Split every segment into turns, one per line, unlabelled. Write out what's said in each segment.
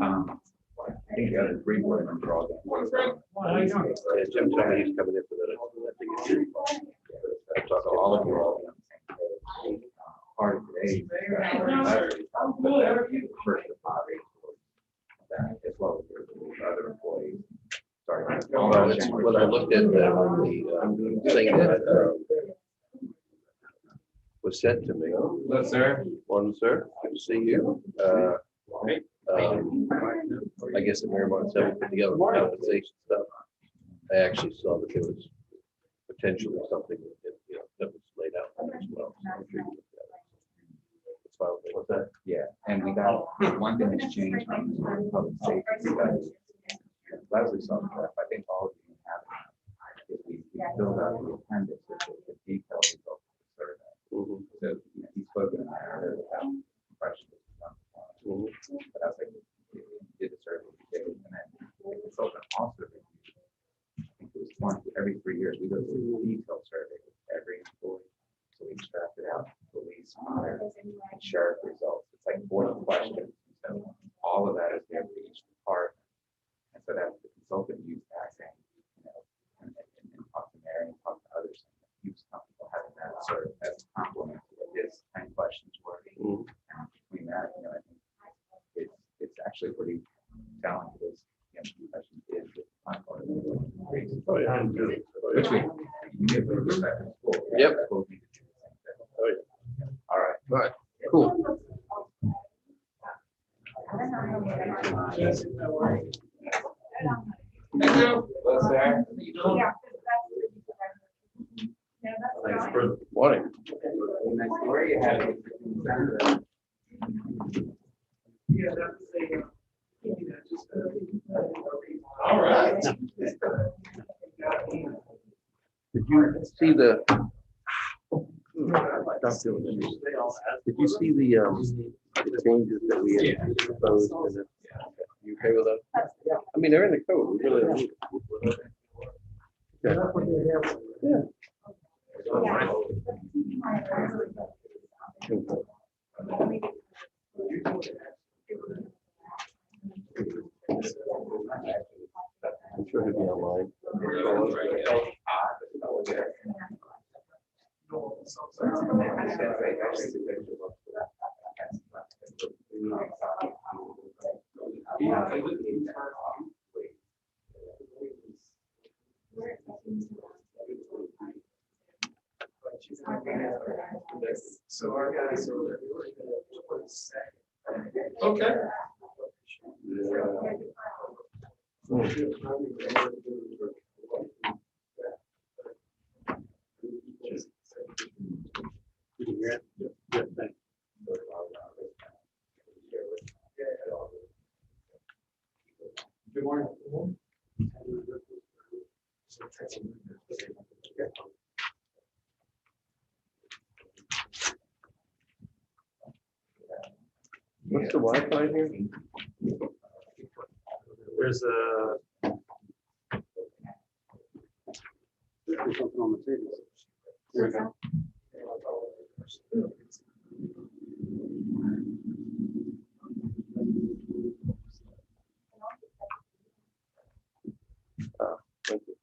I think the other three board members are all going.
Yeah, Jim told me he's coming in for that.
So all of you are all on the same page. Part of today, first of all, as well as the other employees. Sorry.
When I looked at the thing that was sent to me.
Hello, sir.
Morning, sir. Good to see you. I guess the Marymount 7 put together compensation stuff. I actually saw that there was potentially something that was laid out as well. So I'm sure you looked at it. It's fine with me. What's that?
Yeah, and we got one thing that's changed from public safety studies. Leslie saw the draft. I think all of you have it. Is we filled out the appendix with the detailed results of the survey. So he's spoken about questions. But I was like, we did the survey, we did it, and then the consultant also reviewed. I think it was every 3 years we go through a detailed survey with every employee. So we extracted out police, fire, and sheriff results. It's like 40 questions. So all of that is there for each department. And so that the consultant used that saying, and talk to Mary and talk to others. He was comfortable having that sort of as a complement to what his 10 questions were. And between that, I think it's actually pretty telling. Because questions is which we give the perspective of school.
Yep.
All right.
All right. Cool.
Thank you. Well, sir.
Thanks for the morning.
Next door you have.
Yeah, that's
All right.
Did you see the? Did you see the changes that we had proposed? You okay with that? I mean, they're in the code. We really don't need it. Yeah. I'm sure he'll be online.
So our guys are okay. Good morning.
What's the Wi-Fi here?
There's a.
Something on the table.
There we go.
Thank you.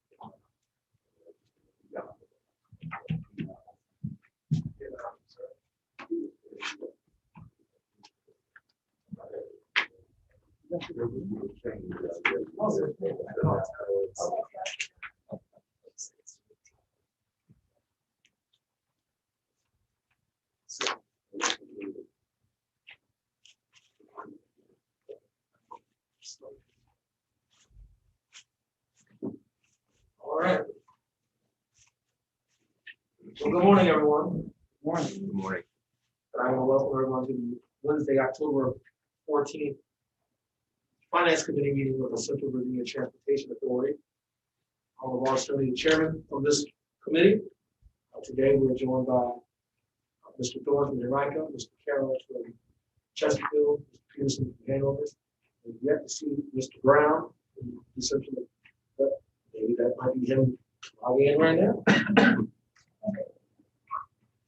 All right. Well, good morning, everyone.
Good morning.
And I want to welcome everyone to the Wednesday, October 14th Finance Committee meeting of the Central Virginia Transportation Authority. I'm Lamar Stoney, the chairman of this committee. Today, we're joined by Mr. Thorne from Henrico, Mr. Carroll from Chesterfield, Mr. Peterson from Hanover. We've yet to see Mr. Brown, but maybe that might be him logging in right now.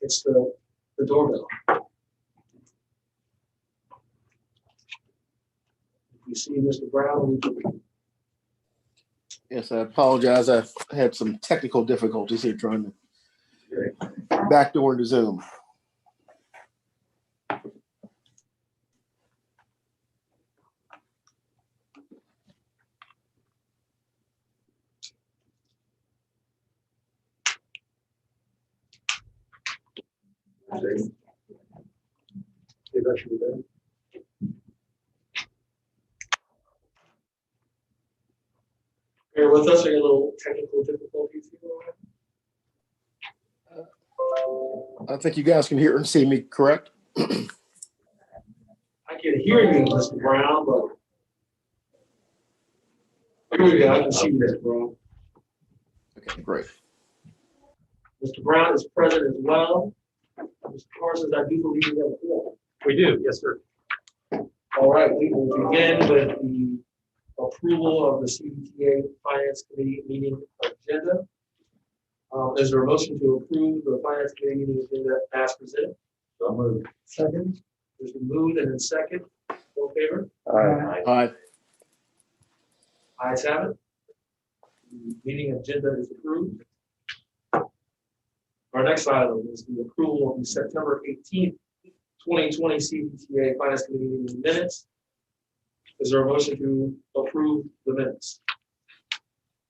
It's the doorbell. You see Mr. Brown.
Yes, I apologize. I had some technical difficulties here trying to backdoor into Zoom.
Bear with us, any little technical difficulties here.
I think you guys can hear and see me, correct?
I can hear you, Mr. Brown, but here we go. I can see you, Mr. Brown.
Okay, great.
Mr. Brown is present as well. Mr. Parsons, I do believe you have a floor.
We do, yes, sir.
All right, we will begin with the approval of the CVTA Finance Committee meeting agenda. Is there a motion to approve the Finance Committee meeting agenda as presented? So moved. Second. There's been moved and then second. All in favor?
Aye.
Ayes have it. The meeting agenda is approved. Our next item is the approval of the September 18th, 2020 CVTA Finance Committee meeting minutes. Is there a motion to approve the minutes?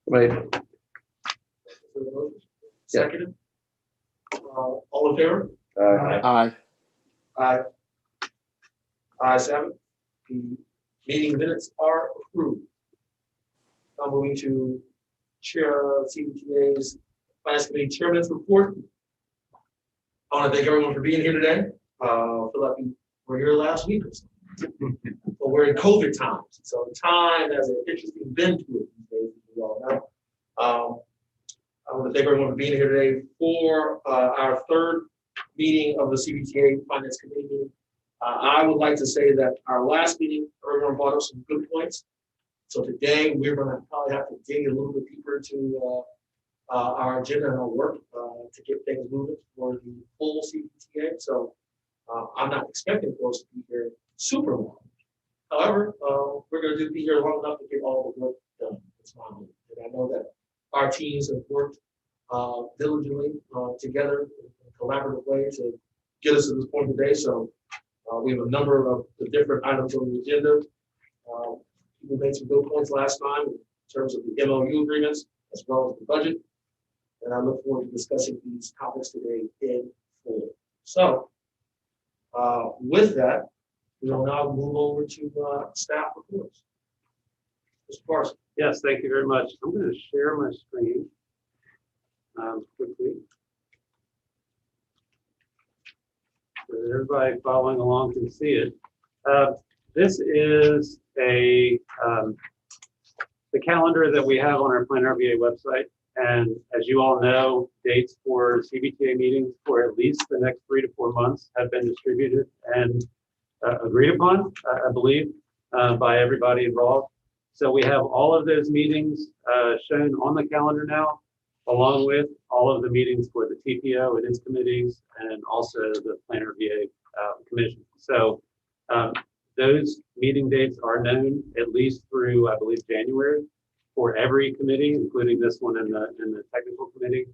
Right.
Is there a motion? Seconded. All in favor?
Aye.
Aye. Ayes have it. The meeting minutes are approved. I'm moving to Chair CVTA's Finance Committee Chairman's report. I want to thank everyone for being here today. I feel like we were here last week or something. But we're in COVID times, so time has an interesting bend to it these days, as you all know. I want to thank everyone for being here today for our third meeting of the CVTA Finance Committee meeting. I would like to say that our last meeting, everyone brought up some good points. So today we're going to probably have to dig a little bit deeper into our agenda and our work to get things moving for the full CVTA. So I'm not expecting for us to be here super long. However, we're going to be here long enough to get all the work done. That's my hope. And I know that our teams have worked diligently together in a collaborative way to get us to this point today. So we have a number of the different items on the agenda. People made some good points last time in terms of the MOU agreements as well as the budget. And I look forward to discussing these topics today in full. So with that, we will now move over to staff reports. Mr. Parsons.
Yes, thank you very much. I'm going to share my screen quickly. So that everybody following along can see it. This is the calendar that we have on our Plan RVA website. And as you all know, dates for CVTA meetings for at least the next 3 to 4 months have been distributed and agreed upon, I believe, by everybody involved. So we have all of those meetings shown on the calendar now, along with all of the meetings for the TPO and its committees, and also the Plan RVA commission. So those meeting dates are known at least through, I believe, January for every committee, including this one in the technical committee.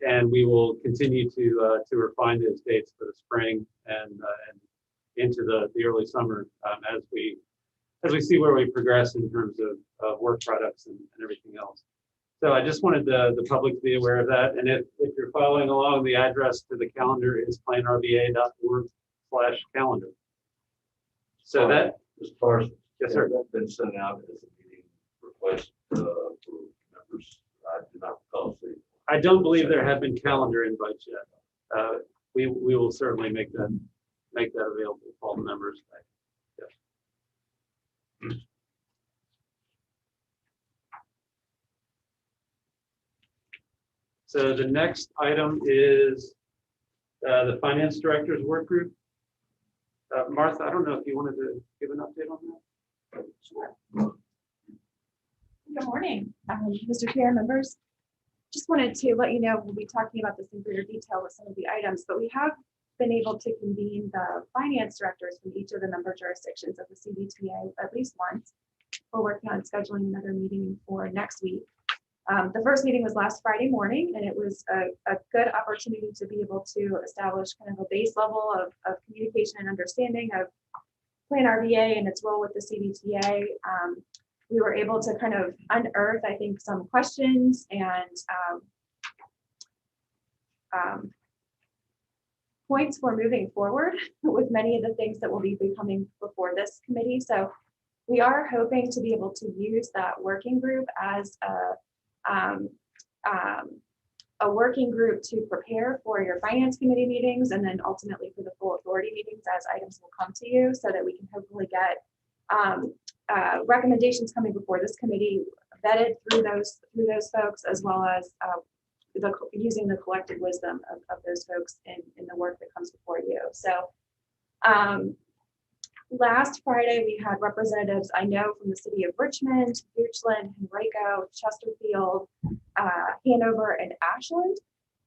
And we will continue to refine those dates for the spring and into the early summer as we see where we progress in terms of work products and everything else. So I just wanted the public to be aware of that. And if you're following along, the address to the calendar is planrva.org/calendar. So that,
As far as,
yes, sir.
that's been sent out as a meeting request for members. I do not recall seeing.
I don't believe there have been calendar invites yet. We will certainly make that available to all the members. Yes. So the next item is the finance director's work group. Martha, I don't know if you wanted to give an update on that.
Sure. Good morning, Mr. Chair, members. Just wanted to let you know we'll be talking about this in greater detail with some of the items, but we have been able to convene the finance directors from each of the member jurisdictions of the CVTA at least once. We're working on scheduling another meeting for next week. The first meeting was last Friday morning, and it was a good opportunity to be able to establish kind of a base level of communication and understanding of Plan RVA and its role with the CVTA. We were able to kind of unearth, I think, some questions and points for moving forward with many of the things that will be coming before this committee. So we are hoping to be able to use that working group as a working group to prepare for your finance committee meetings and then ultimately for the full authority meetings as items will come to you, so that we can hopefully get recommendations coming before this committee vetted through those folks, as well as using the collective wisdom of those folks in the work that comes before you. So last Friday, we had representatives I know from the city of Richmond, Goochland, Henrico, Chesterfield, Hanover, and Ashland.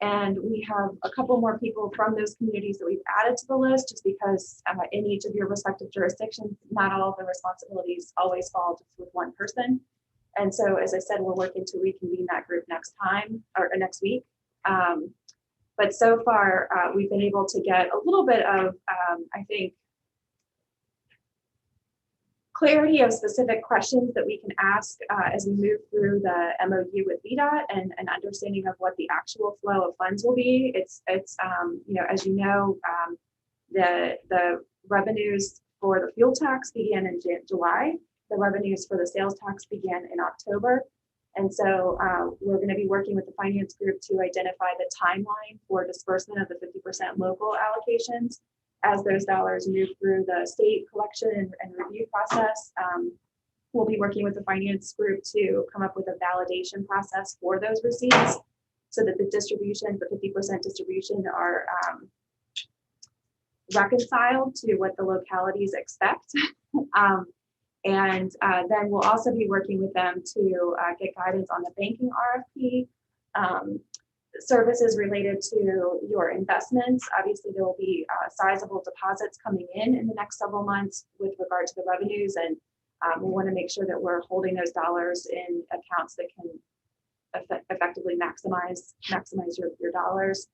And we have a couple more people from those communities that we've added to the list, just because in each of your respective jurisdictions, not all of the responsibilities always fall just with one person. And so, as I said, we're working to reconvene that group next week. But so far, we've been able to get a little bit of, I think, clarity of specific questions that we can ask as we move through the MOU with VDOT and an understanding of what the actual flow of funds will be. It's you know, as you know, the revenues for the fuel tax began in July. The revenues for the sales tax began in October. And so we're going to be working with the finance group to identify the timeline for disbursement of the 50% local allocations as those dollars move through the state collection and review process. We'll be working with the finance group to come up with a validation process for those receipts so that the distribution, the 50% distribution, are reconciled to what the localities expect. And then we'll also be working with them to get guidance on the banking RFP, services related to your investments. Obviously, there will be sizable deposits coming in the next several months with regard to the revenues, and we want to make sure that we're holding those dollars in accounts that can effectively maximize your dollars.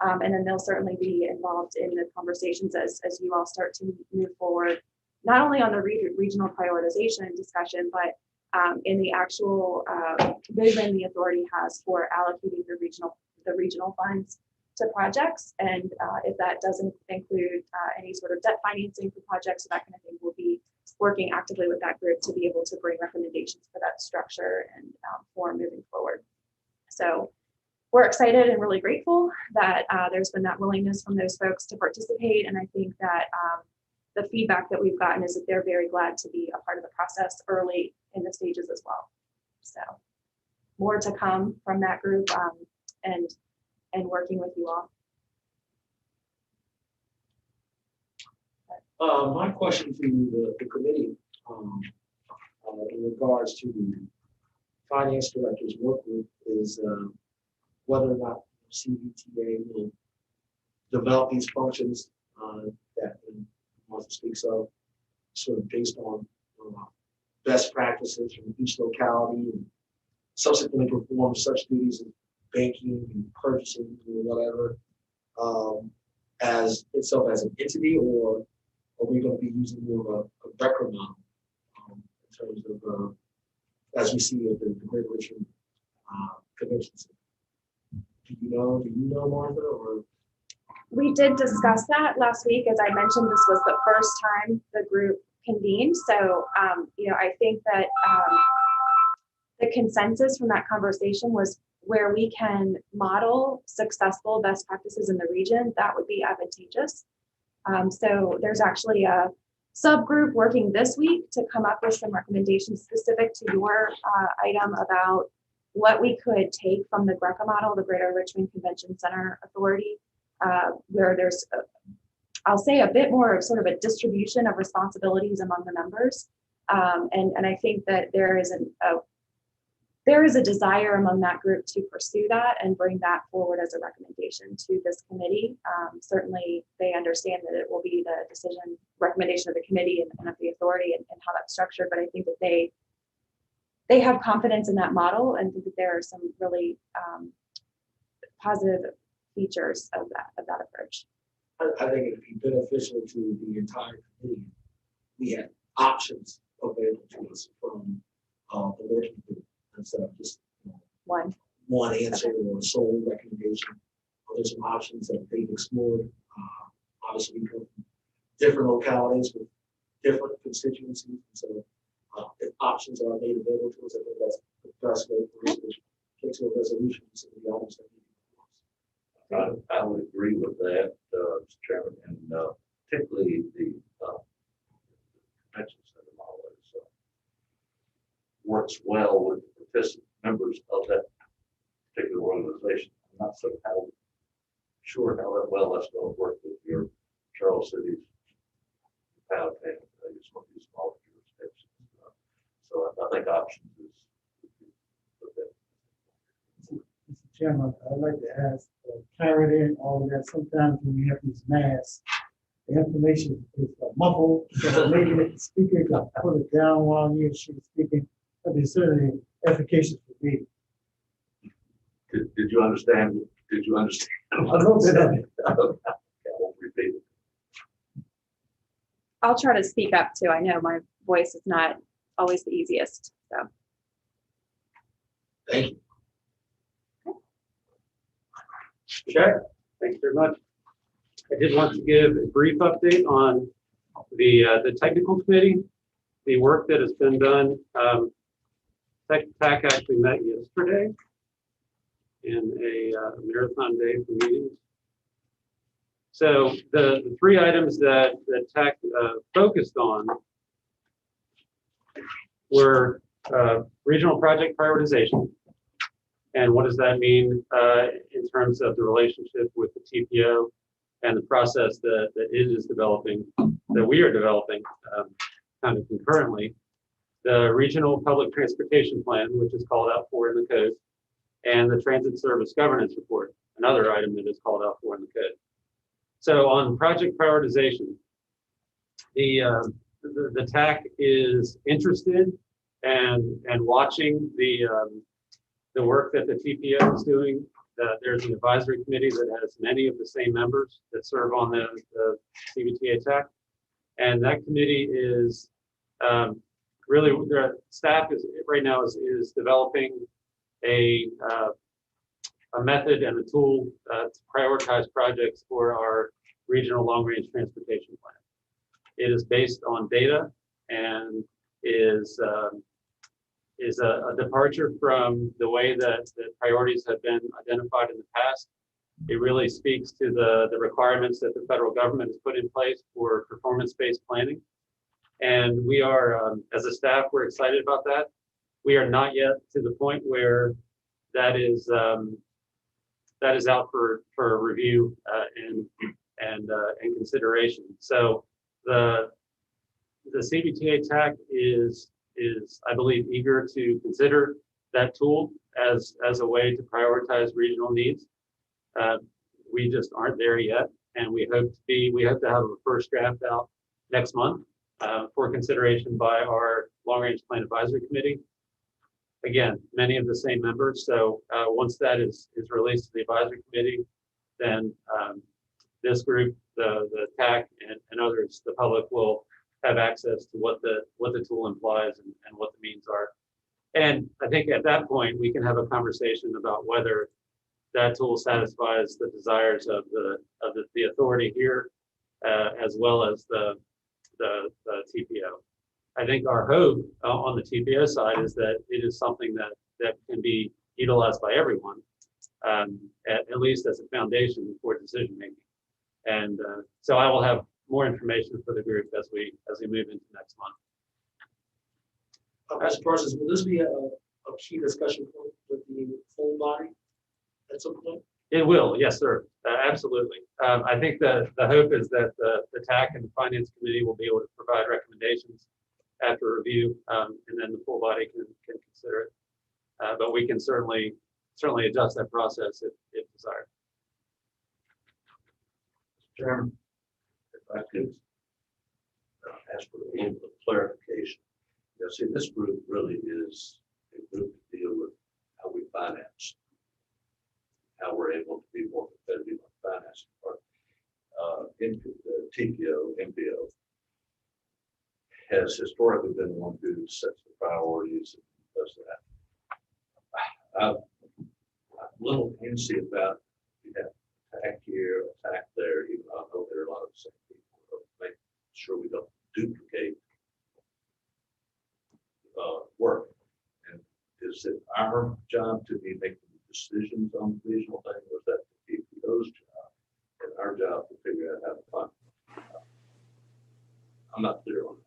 And then they'll certainly be involved in the conversations as you all start to move forward, not only on the regional prioritization discussion, but in the actual vision the authority has for allocating the regional funds to projects. And if that doesn't include any sort of debt financing for projects, that kind of thing, we'll be working actively with that group to be able to bring recommendations for that structure and form moving forward. So we're excited and really grateful that there's been that willingness from those folks to participate. And I think that the feedback that we've gotten is that they're very glad to be a part of the process early in the stages as well. So more to come from that group and working with you all.
My question to the committee in regards to the finance director's work group is whether or not CVTA will develop these functions that Martha speaks of, sort of based on best practices from each locality, and subsequently perform such duties as banking and purchasing or whatever as itself as an entity, or are we going to be using more of a Becker model in terms of as we see at the Great Richmond Convention Center? Do you know, Martha? Or
We did discuss that last week. As I mentioned, this was the first time the group convened. So, you know, I think that the consensus from that conversation was where we can model successful best practices in the region, that would be advantageous. So there's actually a subgroup working this week to come up with some recommendations specific to your item about what we could take from the Greco model, the Greater Richmond Convention Center Authority, where there's, I'll say, a bit more of sort of a distribution of responsibilities among the members. And I think that there is there is a desire among that group to pursue that and bring that forward as a recommendation to this committee. Certainly, they understand that it will be the decision recommendation of the committee and of the authority and how that's structured. But I think that they have confidence in that model and think that there are some really positive features of that approach.
I think it'd be beneficial to the entire committee. We had options available to us from the working group instead of just one answer or sole recommendation. There's some options that they've explored. Obviously, we come from different localities with different constituencies, and so if options are made available to us, I think that's the best way for us to get to a resolution to some of the items that need to be
I would agree with that, Mr. Chairman, and particularly the convention center model works well with the members of that particular organization. I'm not sure how well that's going to work with your Charles Cities, Powhatan, some of these smaller jurisdictions. So I think options is okay.
Mr. Chairman, I'd like to ask clarity in all of that. Sometimes when we have these masks, the information is muffled, so maybe the speaker can put it down while he or she is speaking, but it's certainly efficacious for me.
Did you understand? Did you understand?
A little bit of it.
I won't repeat it.
I'll try to speak up too. I know my voice is not always the easiest. So
Thank you.
Okay, thanks very much. I did want to give a brief update on the technical committee, the work that has been done. TAC actually met yesterday in a marathon day for meetings. So the three items that TAC focused on were regional project prioritization. And what does that mean in terms of the relationship with the TPO and the process that it is developing, that we are developing kind of concurrently? The regional public transportation plan, which is called out for in the code, and the transit service governance report, another item that is called out for in the code. So on project prioritization, the TAC is interested and watching the work that the TPO is doing. There's an advisory committee that has many of the same members that serve on the CVTA TAC. And that committee is really, the staff is right now is developing a method and a tool to prioritize projects for our regional long-range transportation plan. It is based on data and is a departure from the way that the priorities have been identified in the past. It really speaks to the requirements that the federal government has put in place for performance-based planning. And we are, as a staff, we're excited about that. We are not yet to the point where that is out for review and consideration. So the CVTA TAC is I believe eager to consider that tool as a way to prioritize regional needs. We just aren't there yet, and we hope to have a first draft out next month for consideration by our long range plan advisory committee. Again, many of the same members. So once that is released to the advisory committee, then this group, the TAC and others, the public will have access to what the tool implies and what the means are. And I think at that point, we can have a conversation about whether that tool satisfies the desires of the authority here, as well as the TPO. I think our hope on the TPO side is that it is something that can be utilized by everyone, at least as a foundation for decision making. And so I will have more information for the group as we move into next month.
Mr. Parsons, will this be a key discussion point with the full body at some point?
It will, yes, sir. Absolutely. I think the hope is that the TAC and the Finance Committee will be able to provide recommendations after review, and then the full body can consider it. but we can certainly adjust that process if desired.
Chairman, if I could ask for a little clarification. You know, see, this group really is a group to deal with how we finance, how we're able to be more competitive on the financing part. Into the TPO, MPO has historically been the one who sets the priorities and does that. I'm a little antsy about we have attack here, attack there, even though I know there are a lot of the same people, but make sure we don't duplicate work. And is it our job to be making decisions on the regional thing, or is that the PPO's job and our job to figure out how to fund? I'm not clear on that.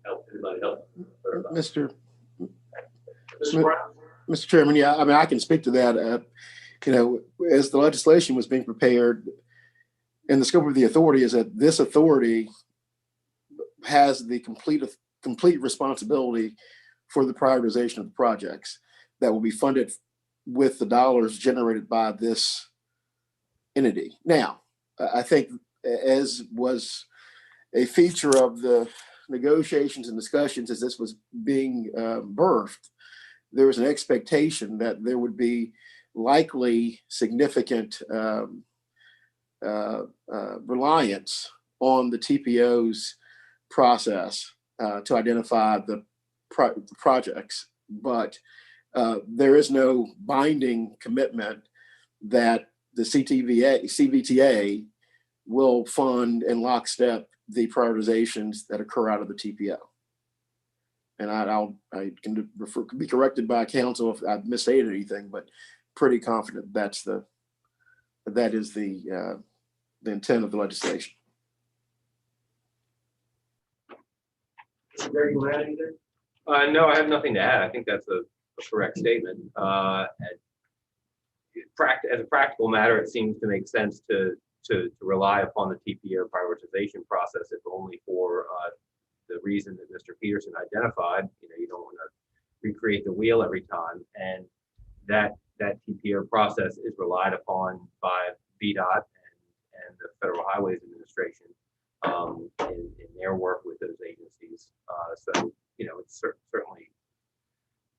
Help, anybody help?
Mr. Chairman, yeah, I mean, I can speak to that. You know, as the legislation was being prepared, and the scope of the authority is that this authority has the complete responsibility for the prioritization of the projects that will be funded with the dollars generated by this entity. Now, I think, as was a feature of the negotiations and discussions as this was being birthed, there was an expectation that there would be likely significant reliance on the TPO's process to identify the projects, but there is no binding commitment that the CVTA will fund in lockstep the prioritizations that occur out of the TPO. And I can be corrected by counsel if I've misstated anything, but pretty confident that is the intent of the legislation.
Mr. Gregg, you add anything?
No, I have nothing to add. I think that's a correct statement. As a practical matter, it seems to make sense to rely upon the TPO prioritization process, if only for the reason that Mr. Peterson identified. You know, you don't want to recreate the wheel every time, and that TPO process is relied upon by VDOT and the Federal Highways Administration in their work with those agencies. So, you know, it's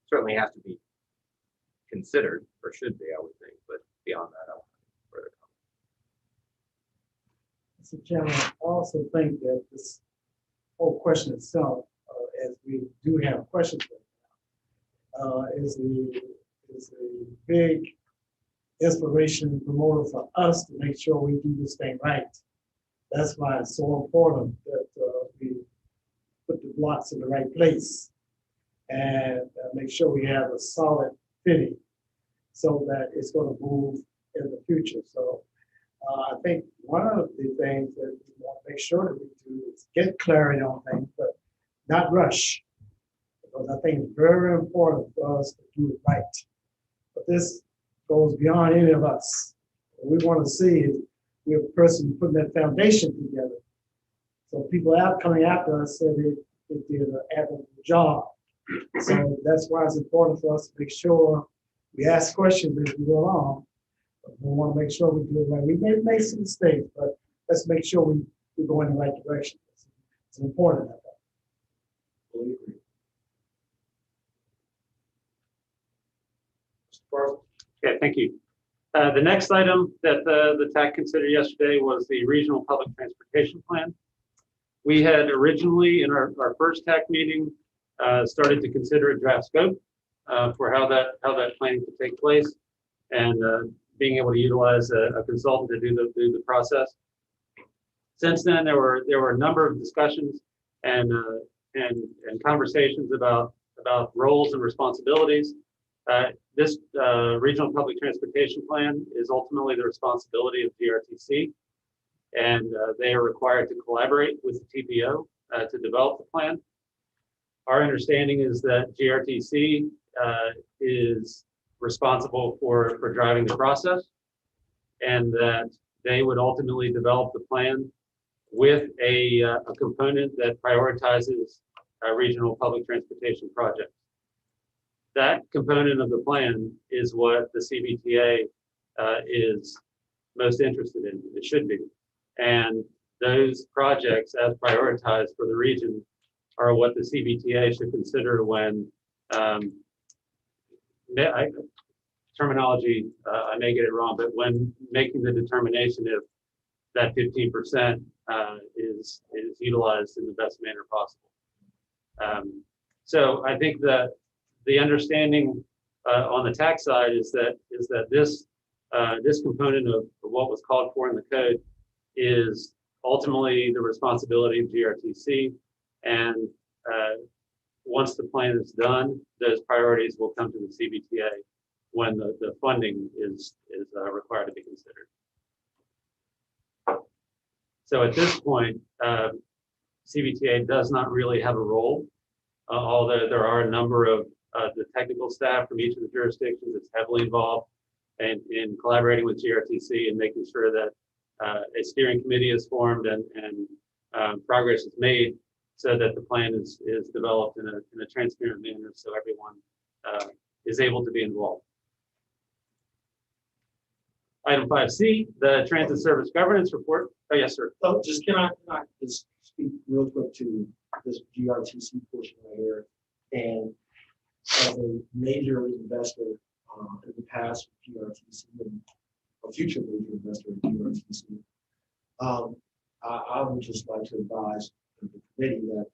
certainly has to be considered, or should be, I would think, but beyond that, I don't have further comment.
Mr. Chairman, I also think that this whole question itself, as we do have questions, is a big inspiration and promoter for us to make sure we do this thing right. That's why it's so important that we put the blocks in the right place and make sure we have a solid fitting so that it's going to move in the future. So I think one of the things that we want to make sure that we do is get clarity on things, but not rush, because I think it's very important for us to do it right. But this goes beyond any of us. What we want to see is we have a person putting that foundation together. So people out coming after us said they did an admirable job. So that's why it's important for us to make sure we ask questions as we go along. But we want to make sure we do it right. We may make some mistakes, but let's make sure we go in the right direction. It's important. I think.
Fully agree. Mr. Parsons?
Okay, thank you. The next item that the TAC considered yesterday was the Regional Public Transportation Plan. We had originally, in our first TAC meeting, started to consider a draft scope for how that planning could take place, and being able to utilize a consultant to do the process. Since then, there were a number of discussions and conversations about roles and responsibilities. This Regional Public Transportation Plan is ultimately the responsibility of GRTC, and they are required to collaborate with the TPO to develop the plan. Our understanding is that GRTC is responsible for driving the process, and that they would ultimately develop the plan with a component that prioritizes regional public transportation projects. that component of the plan is what the CVTA is most interested in. It should be. And those projects as prioritized for the region are what the CVTA should consider when terminology, I may get it wrong, but when making the determination if that 15% is utilized in the best manner possible. So I think that the understanding on the tax side is that this component of what was called for in the code is ultimately the responsibility of GRTC, and once the plan is done, those priorities will come to the CVTA when the funding is required to be considered. So at this point, CVTA does not really have a role, although there are a number of the technical staff from each of the jurisdictions that's heavily involved in collaborating with GRTC and making sure that a steering committee is formed and progress is made so that the plan is developed in a transparent manner so everyone is able to be involved. Item 5C, the Transit Service Governance Report. Oh, yes, sir.
Oh, just can I just speak real quick to this GRTC portion right here? And as a major investor in the past with GRTC and a future major investor in GRTC, I would just like to advise the committee that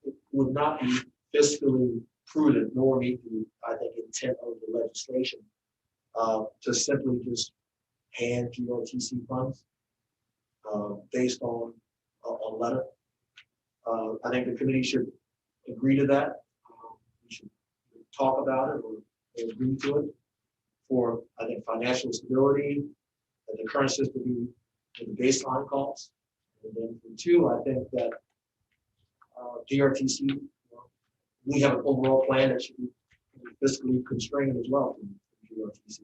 it would not be fiscally prudent nor meet the, I think, intent of the legislation to simply just hand GRTC funds based on a letter. I think the committee should agree to that. We should talk about it or agree to it for, I think, financial stability, that the current system be the baseline costs. And then for two, I think that GRTC, we have an overall plan that should be fiscally constrained as well from GRTC.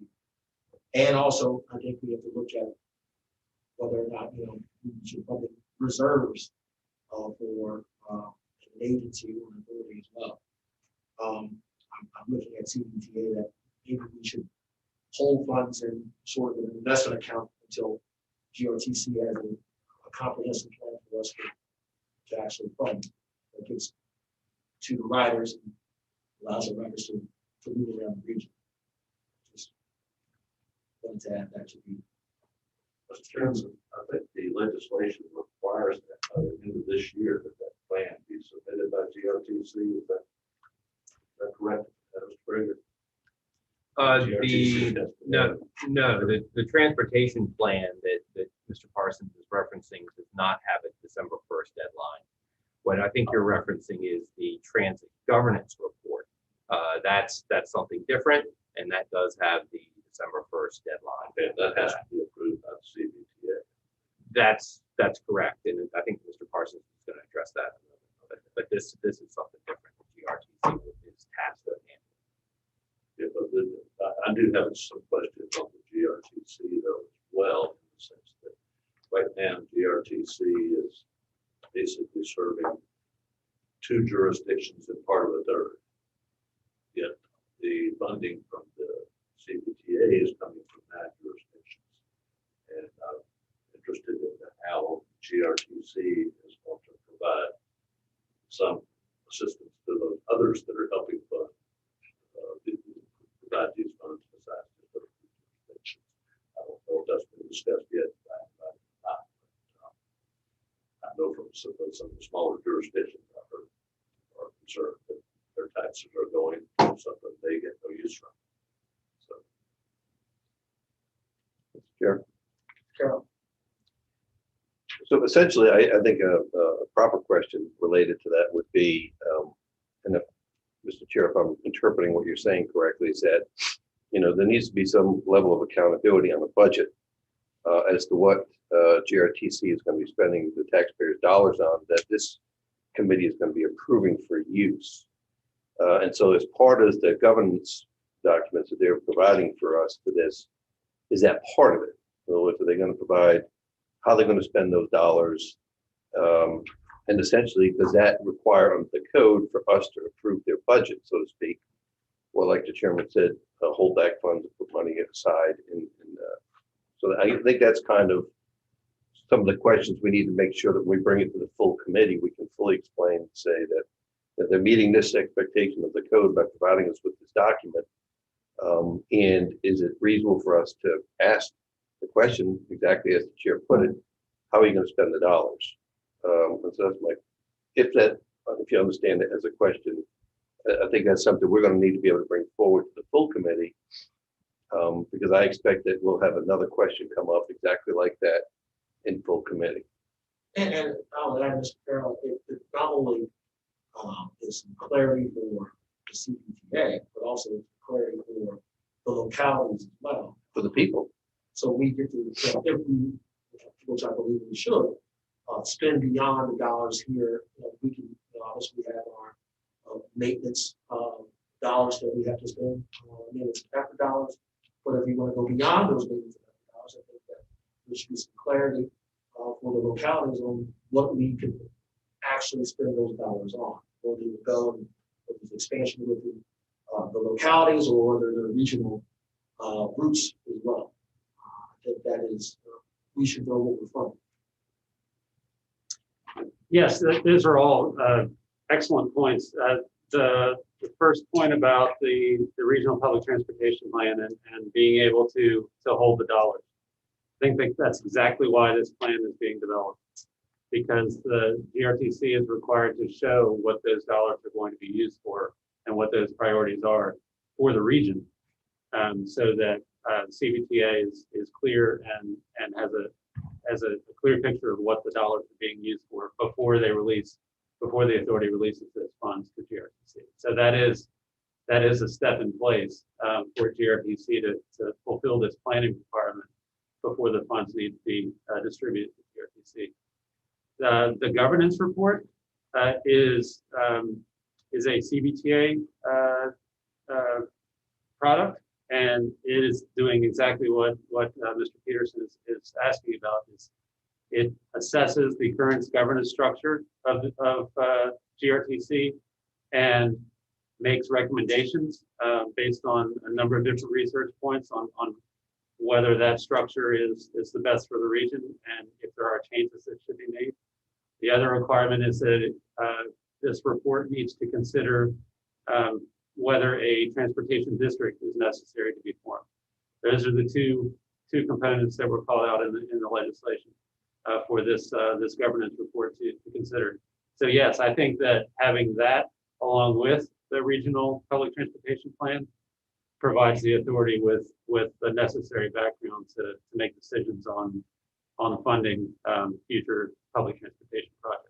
And also, I think we have to look at whether or not, we should public reserves for an agency or an authority as well. I'm looking at CVTA that maybe we should hold funds in sort of an investment account until GRTC has a comprehensive plan for us to actually fund. That gives to the riders and allows the riders to move around the region. Just wanted to add that to be.
Mr. Chairman, I think the legislation requires that by the end of this year that plan be submitted by GRTC. Is that correct? That was triggered.
The transportation plan that Mr. Parsons is referencing does not have a December 1st deadline. What I think you're referencing is the transit governance report. That's something different, and that does have the December 1st deadline.
And that has to be approved by the CVTA.
That's correct, and I think Mr. Parsons is going to address that. But this is something different. GRTC is tasked to handle.
Yeah, but I do have some questions on the GRTC though as well, in the sense that right now GRTC is basically serving two jurisdictions and part of a third. Yet the funding from the CVTA is coming from that jurisdictions. And I'm interested in how GRTC is going to provide some assistance to those others that are helping fund provide these funds besides the third jurisdictions. I don't know if that's been discussed yet. I know from some of the smaller jurisdictions I've heard are concerned that their taxes are going to something they get no use from. So,
Chair.
Carol.
So essentially, I think a proper question related to that would be, and if, Mr. Chair, if I'm interpreting what you're saying correctly, is that, there needs to be some level of accountability on the budget as to what GRTC is going to be spending the taxpayers' dollars on, that this committee is going to be approving for use. And so as part of the governance documents that they're providing for us for this, is that part of it? In other words, are they going to provide how they're going to spend those dollars? And essentially, does that require under the code for us to approve their budget, so to speak, Well, like the chairman said, hold back funds, put money aside. So I think that's kind of some of the questions we need to make sure that when we bring it to the full committee, we can fully explain and say that they're meeting this expectation of the code by providing us with this document. And is it reasonable for us to ask the question exactly as the chair put it, how are you going to spend the dollars? And so that's if you understand it as a question, I think that's something we're going to need to be able to bring forward to the full committee, because I expect that we'll have another question come up exactly like that in full committee.
And I'll add, Mr. Carroll, it not only is some clarity for the CVTA, but also clarity for the localities as well.
For the people.
So we get to, if we, which I believe we should, spend beyond the dollars here. We can, obviously we have our maintenance dollars that we have to spend, maintenance after dollars. But if you want to go beyond those maintenance after dollars, I think that there should be some clarity for the localities on what we can actually spend those dollars on. Whether it go and whether there's expansion within the localities or whether they're regional routes as well. I think that is, we should know what we're funding.
Yes, those are all excellent points. The first point about the regional public transportation plan and being able to hold the dollars. I think that's exactly why this plan is being developed, because the GRTC is required to show what those dollars are going to be used for and what those priorities are for the region, so that CVTA is clear and has a clear picture of what the dollars are being used for before the authority releases those funds to GRTC. So that is a step in place for GRTC to fulfill this planning requirement before the funds need to be distributed to GRTC. The governance report is a CVTA product, and it is doing exactly what Mr. Peterson is asking about. It assesses the current governance structure of GRTC and makes recommendations based on a number of different research points on whether that structure is the best for the region and if there are changes that should be made. The other requirement is that this report needs to consider whether a transportation district is necessary to be formed. Those are the two components that were called out in the legislation for this governance report to consider. So yes, I think that having that along with the regional public transportation plan provides the authority with the necessary background to make decisions on funding future public transportation projects.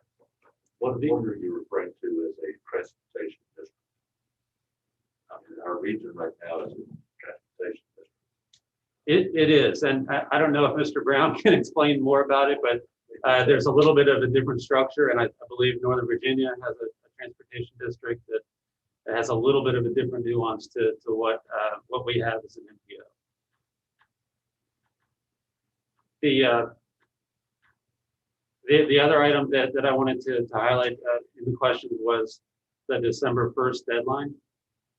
What are you referring to as a transportation district? Our region right now is a transportation district.
It is, and I don't know if Mr. Brown can explain more about it, but there's a little bit of a different structure, and I believe Northern Virginia has a transportation district that has a little bit of a different nuance to what we have as an MPO. The other item that I wanted to highlight in the question was the December 1st deadline.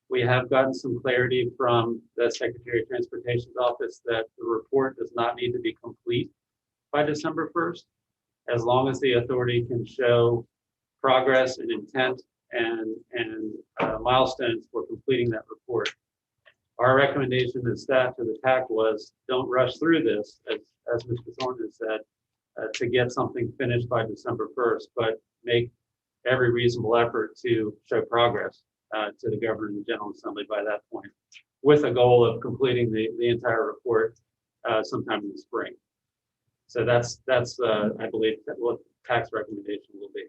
We have gotten some clarity from the Secretary of Transportation's office that the report does not need to be complete by December 1st, as long as the authority can show progress and intent and milestones for completing that report. Our recommendation as staff to the TAC was don't rush through this, as Mr. Thornton said, to get something finished by December 1st, but make every reasonable effort to show progress to the Governor and the General Assembly by that point, with a goal of completing the entire report sometime in the spring. So that's I believe what TAC's recommendation will be,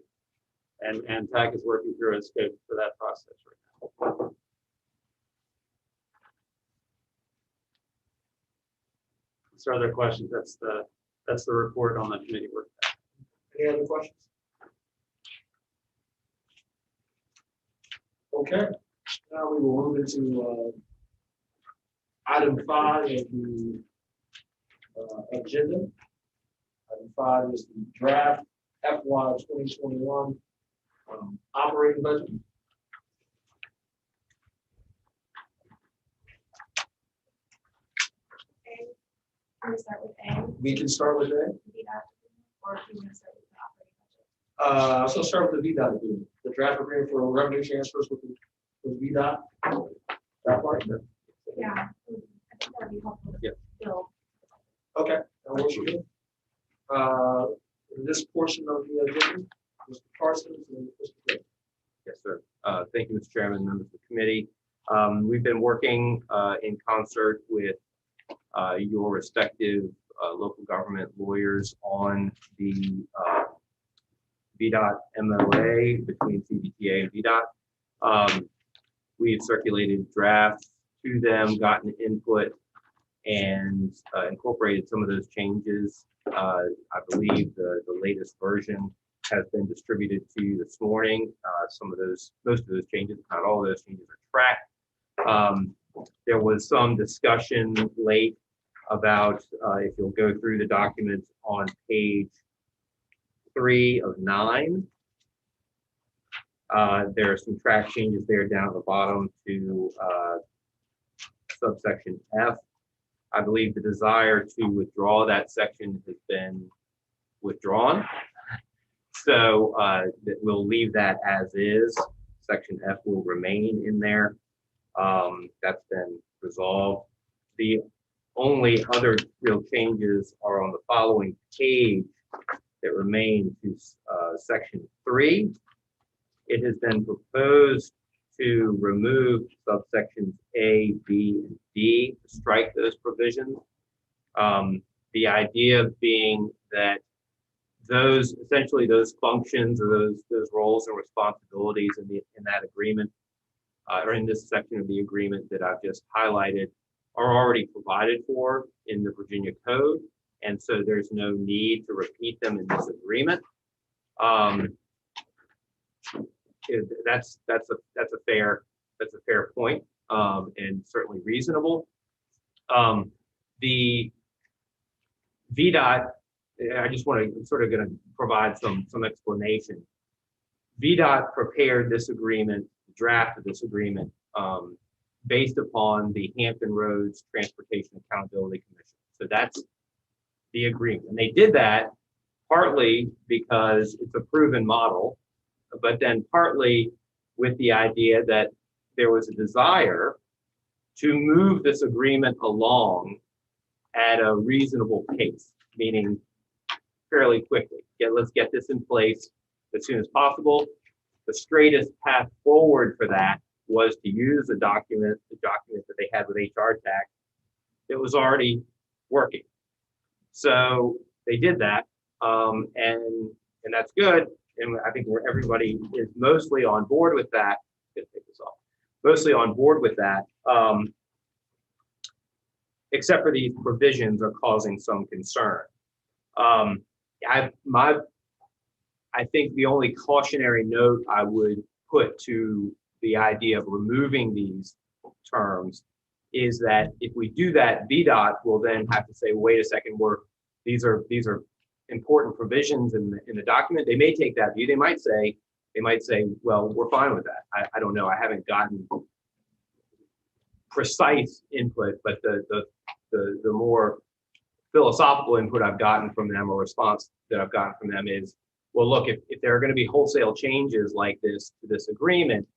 and TAC is working through a scope for that process right now. So other questions? That's the report on the committee work.
Any other questions? Okay, now we will move into item 5 of the agenda. Item 5 is the draft FY 2021 operating budget.
Can we start with A?
We can start with that.
VDOT, or do you want to start with the operating budget?
So start with the VDOT agreement, the draft agreement for revenue transfers with VDOT. That part?
Yeah, I think that'd be helpful.
Yep.
Bill.
Okay, that works for me. This portion of the agenda, Mr. Parsons and Mr. Gray.
Yes, sir. Thank you, Mr. Chairman, members of the committee. We've been working in concert with your respective local government lawyers on the VDOT MOA between CVTA and VDOT. We've circulated drafts to them, gotten input, and incorporated some of those changes. I believe the latest version has been distributed to you this morning. Most of those changes, not all of those changes, are tracked. There was some discussion late about, if you'll go through the documents on page 3 of 9, there are some track changes there down at the bottom to subsection F. I believe the desire to withdraw that section has been withdrawn. So we'll leave that as is. Section F will remain in there. That's been resolved. The only other real changes are on the following page that remain to section 3. It has been proposed to remove subsections A, B, and D, to strike those provisions. The idea being that those functions or those roles and responsibilities in that agreement or in this section of the agreement that I've just highlighted are already provided for in the Virginia Code, and so there's no need to repeat them in this agreement. That's a fair point, and certainly reasonable. The VDOT, I just want to going to provide some explanation. VDOT prepared this agreement, drafted this agreement, based upon the Hampton Roads Transportation Accountability Commission. So that's the agreement. And they did that partly because it's a proven model, but then partly with the idea that there was a desire to move this agreement along at a reasonable pace, meaning fairly quickly. Let's get this in place as soon as possible. The straightest path forward for that was to use the document that they had with HR Tac that was already working. So they did that, and that's good. And I think everybody is mostly on board with that. Take this off. Mostly on board with that, except for these provisions are causing some concern. I think the only cautionary note I would put to the idea of removing these terms is that if we do that, VDOT will then have to say, wait a second, these are important provisions in the document. They may take that view. They might say, well, we're fine with that. I don't know. I haven't gotten precise input, but the more philosophical input I've gotten from them, or response that I've gotten from them, is, well, look, if there are going to be wholesale changes like this to this agreement,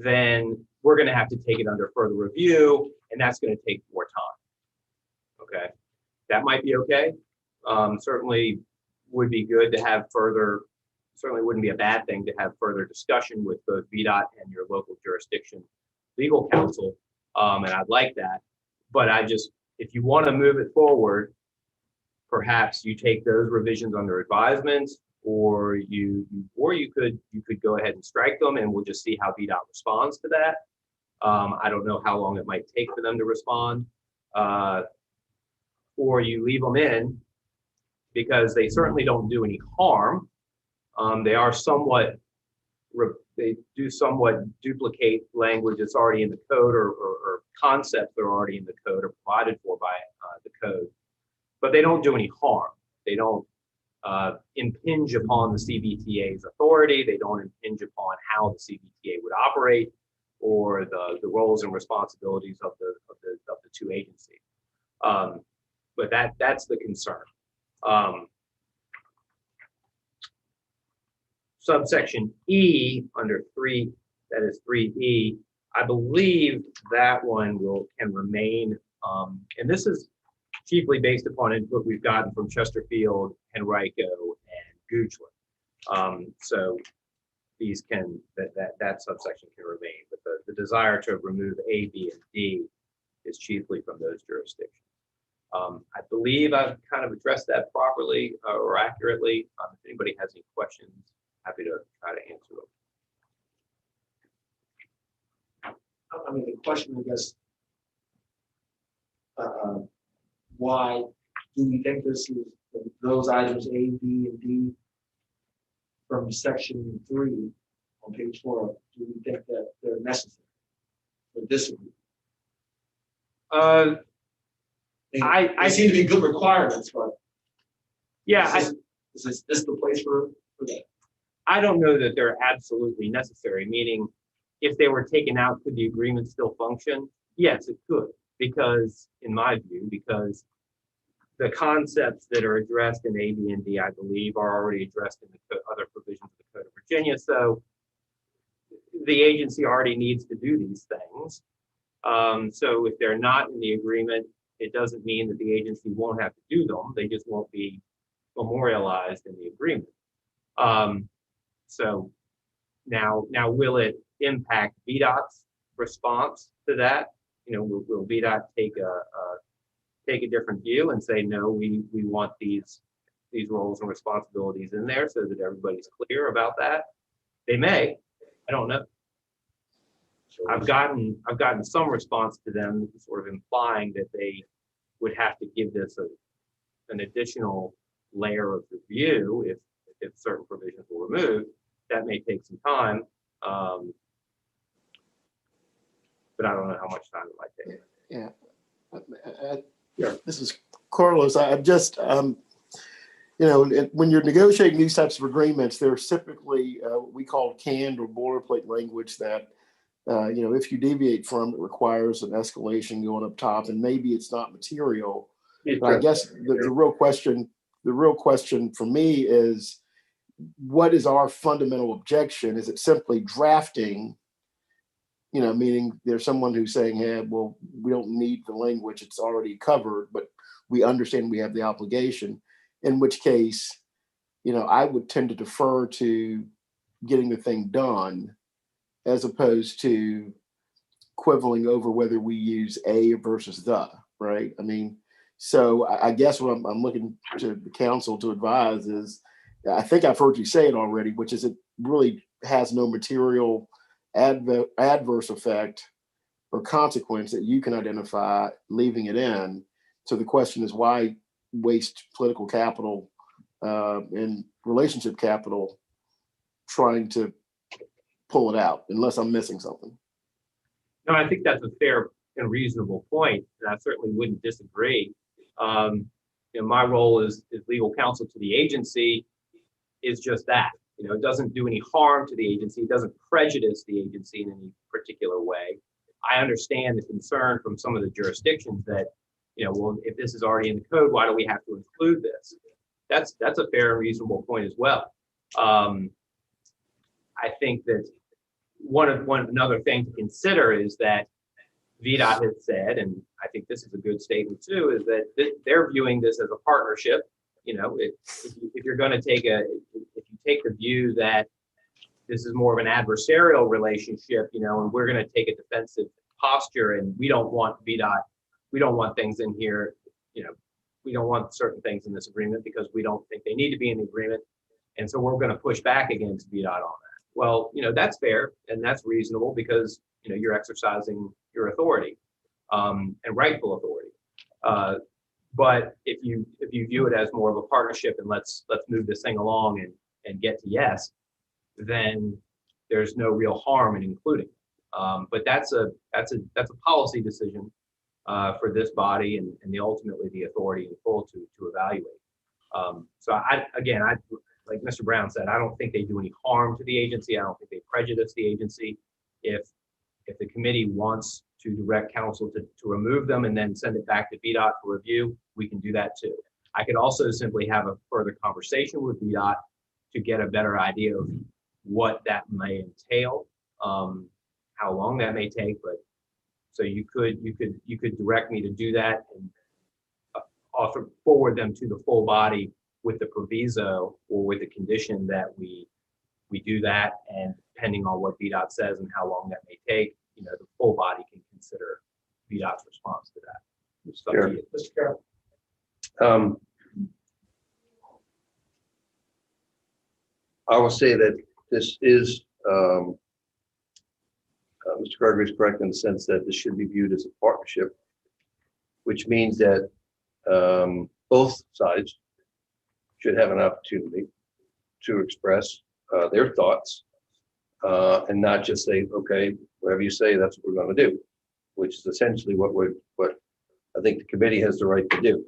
then we're going to have to take it under further review, and that's going to take more time. Okay, that might be okay. Certainly would be good to have further, certainly wouldn't be a bad thing to have further discussion with both VDOT and your local jurisdiction legal counsel, and I'd like that. But if you want to move it forward, perhaps you take those revisions under advisement, or you could go ahead and strike them, and we'll just see how VDOT responds to that. I don't know how long it might take for them to respond, or you leave them in because they certainly don't do any harm. They are they do somewhat duplicate language that's already in the code, or concepts that are already in the code or provided for by the code, but they don't do any harm. They don't impinge upon the CVTA's authority. They don't impinge upon how the CVTA would operate, or the roles and responsibilities of the two agencies. but that's the concern. Subsection E under 3, that is 3E, I believe that one can remain, and this is chiefly based upon input we've gotten from Chesterfield, Henrico, and Goochland. So these that subsection can remain, but the desire to remove A, B, and D is chiefly from those jurisdictions. I believe I've kind of addressed that properly or accurately. If anybody has any questions, happy to try to answer them.
I mean, the question, I guess, why do we think this is those items A, B, and D from section 3 on page 4? Do we think that they're necessary or disagree?
I
seem to be good requirements, but
yeah,
is this the place for that?
I don't know that they're absolutely necessary, meaning if they were taken out, could the agreement still function? Yes, it could, because in my view, because the concepts that are addressed in A, B, and D, I believe, are already addressed in the other provisions of the Code of Virginia. So the agency already needs to do these things. So if they're not in the agreement, it doesn't mean that the agency won't have to do them. They just won't be memorialized in the agreement. So now will it impact VDOT's response to that? You know, will VDOT take a different view and say, no, we want these roles and responsibilities in there so that everybody's clear about that? They may. I don't know. I've gotten some response to them sort of implying that they would have to give this an additional layer of review if certain provisions were removed. That may take some time, but I don't know how much time it might take.
Yeah. This is Carlos. I'm just, you know, when you're negotiating these types of agreements, there's typically what we call canned or boilerplate language that, you know, if you deviate from it, requires an escalation going up top, and maybe it's not material. But I guess the real question for me is, what is our fundamental objection? Is it simply drafting? You know, meaning there's someone who's saying, "Hey, well, we don't need the language; it's already covered, but we understand we have the obligation." In which case, you know, I would tend to defer to getting the thing done, as opposed to quibbling over whether we use a versus the, right? I mean, so I guess what I'm looking to the council to advise is, I think I've heard you say it already, which is it really has no material adverse effect or consequence that you can identify leaving it in. So the question is, why waste political capital and relationship capital trying to pull it out, unless I'm missing something?
No, I think that's a fair and reasonable point, and I certainly wouldn't disagree. You know, my role as legal counsel to the agency is just that. You know, it doesn't do any harm to the agency. It doesn't prejudice the agency in any particular way. I understand the concern from some of the jurisdictions that, you know, well, if this is already in the code, why do we have to include this? That's a fair and reasonable point as well. I think that another thing to consider is that VDOT has said, and I think this is a good statement too, is that they're viewing this as a partnership. You know, if you're going to if you take the view that this is more of an adversarial relationship, you know, and we're going to take a defensive posture, and we don't want VDOT, we don't want things in here, you know, we don't want certain things in this agreement because we don't think they need to be in the agreement, and so we're going to push back against VDOT on that. Well, you know, that's fair and that's reasonable because, you know, you're exercising your authority and rightful authority. But if you view it as more of a partnership and let's move this thing along and get to yes, then there's no real harm in including. But that's a policy decision for this body and ultimately the authority in full to evaluate. So I like Mr. Brown said, I don't think they do any harm to the agency. I don't think they prejudice the agency. If the committee wants to direct counsel to remove them and then send it back to VDOT for review, we can do that too. I could also simply have a further conversation with VDOT to get a better idea of what that may entail, how long that may take, but so you could direct me to do that and forward them to the full body with the proviso or with the condition that we do that, and depending on what VDOT says and how long that may take, you know, the full body can consider VDOT's response to that. It's up to
Sure.
you.
Mr. Carroll.
I will say that this is, Mr. Carter is correct in the sense that this should be viewed as a partnership, which means that both sides should have an opportunity to express their thoughts and not just say, okay, whatever you say, that's what we're going to do, which is essentially what I think the committee has the right to do.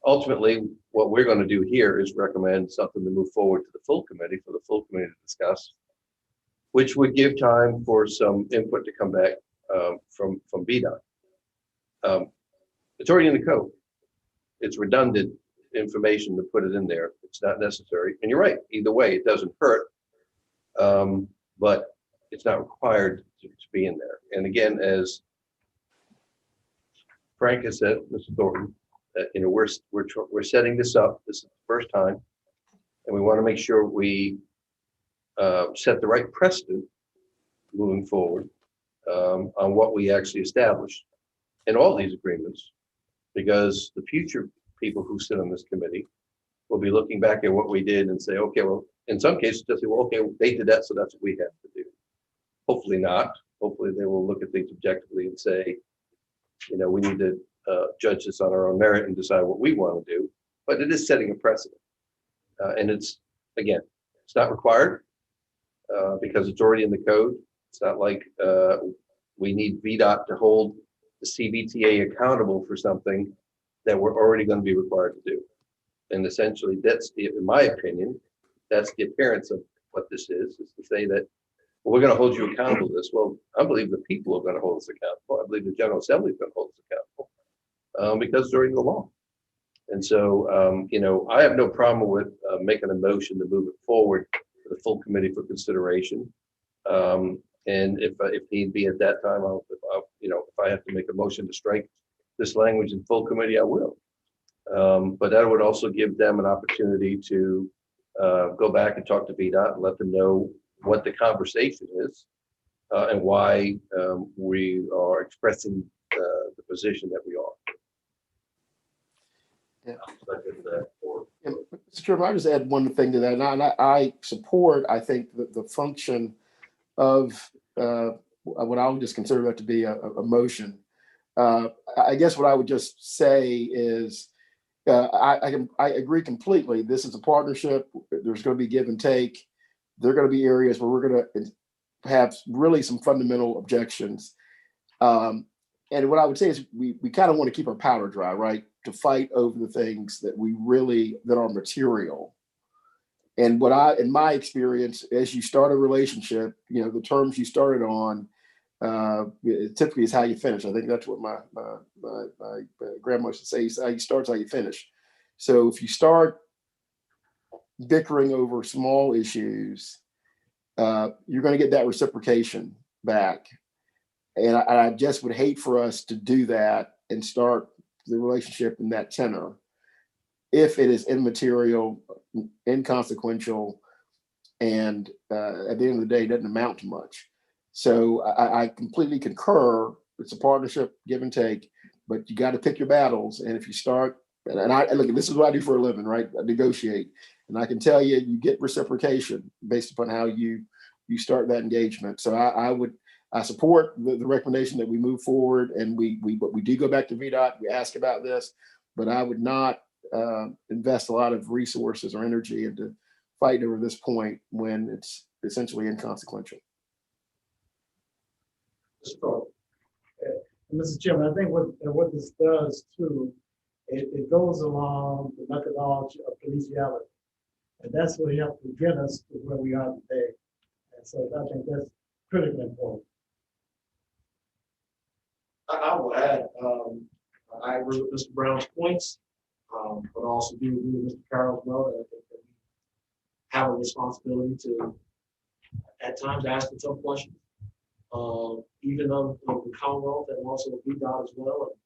Ultimately, what we're going to do here is recommend something to move forward to the full committee for the full committee to discuss, which would give time for some input to come back from VDOT. It's already in the code. It's redundant information to put it in there. It's not necessary. And you're right, either way, it doesn't hurt, but it's not required to be in there. And again, as Frank has said, Mr. Thornton, that, you know, we're setting this up. This is the first time, and we want to make sure we set the right precedent moving forward on what we actually establish in all these agreements, because the future people who sit on this committee will be looking back at what we did and say, okay, well, in some cases, they'll say, well, okay, they did that, so that's what we have to do. Hopefully not. Hopefully they will look at things objectively and say, you know, we need to judge this on our own merit and decide what we want to do. But it is setting a precedent. And it's, again, it's not required because it's already in the code. It's not like we need VDOT to hold the CVTA accountable for something that we're already going to be required to do. And essentially, that's, in my opinion, that's the appearance of what this is to say that, well, we're going to hold you accountable to this. Well, I believe the people are going to hold us accountable. I believe the General Assembly is going to hold us accountable because it's already the law. And so, you know, I have no problem with making a motion to move it forward to the full committee for consideration. And if need be at that time, you know, if I have to make a motion to strike this language in full committee, I will. But that would also give them an opportunity to go back and talk to VDOT and let them know what the conversation is and why we are expressing the position that we are.
Yeah.
Yeah.
Mr. Chairman, I'll just add one thing to that. And I support, I think, the function of what I would just consider that to be a motion. I guess what I would just say is I agree completely. This is a partnership. There's going to be give and take. There are going to be areas where we're going to have really some fundamental objections. And what I would say is we kind of want to keep our powder dry, right? To fight over the things that that are material. And in my experience, as you start a relationship, you know, the terms you started on typically is how you finish. I think that's what my grandma used to say. How you start is how you finish. So if you start bickering over small issues, you're going to get that reciprocation back. And I just would hate for us to do that and start the relationship in that tenor if it is immaterial, inconsequential, and at the end of the day, doesn't amount to much. So I completely concur. It's a partnership, give and take, but you got to pick your battles. And if you start, and I look, this is what I do for a living, right? I negotiate, and I can tell you, you get reciprocation based upon how you start that engagement. So I support the recommendation that we move forward, and we do go back to VDOT. We ask about this, but I would not invest a lot of resources or energy into fighting over this point when it's essentially inconsequential.
Mr. Chairman, I think what this does too, it goes along the methodology of collegiality. And that's what helped to get us to where we are today. And so I think that's critically important.
I will add, I agree with Mr. Brown's points. But also do agree with Mr. Carroll as well, that I think that we have a responsibility to, at times, ask the tough questions. Even of the Commonwealth and also of VDOT as well.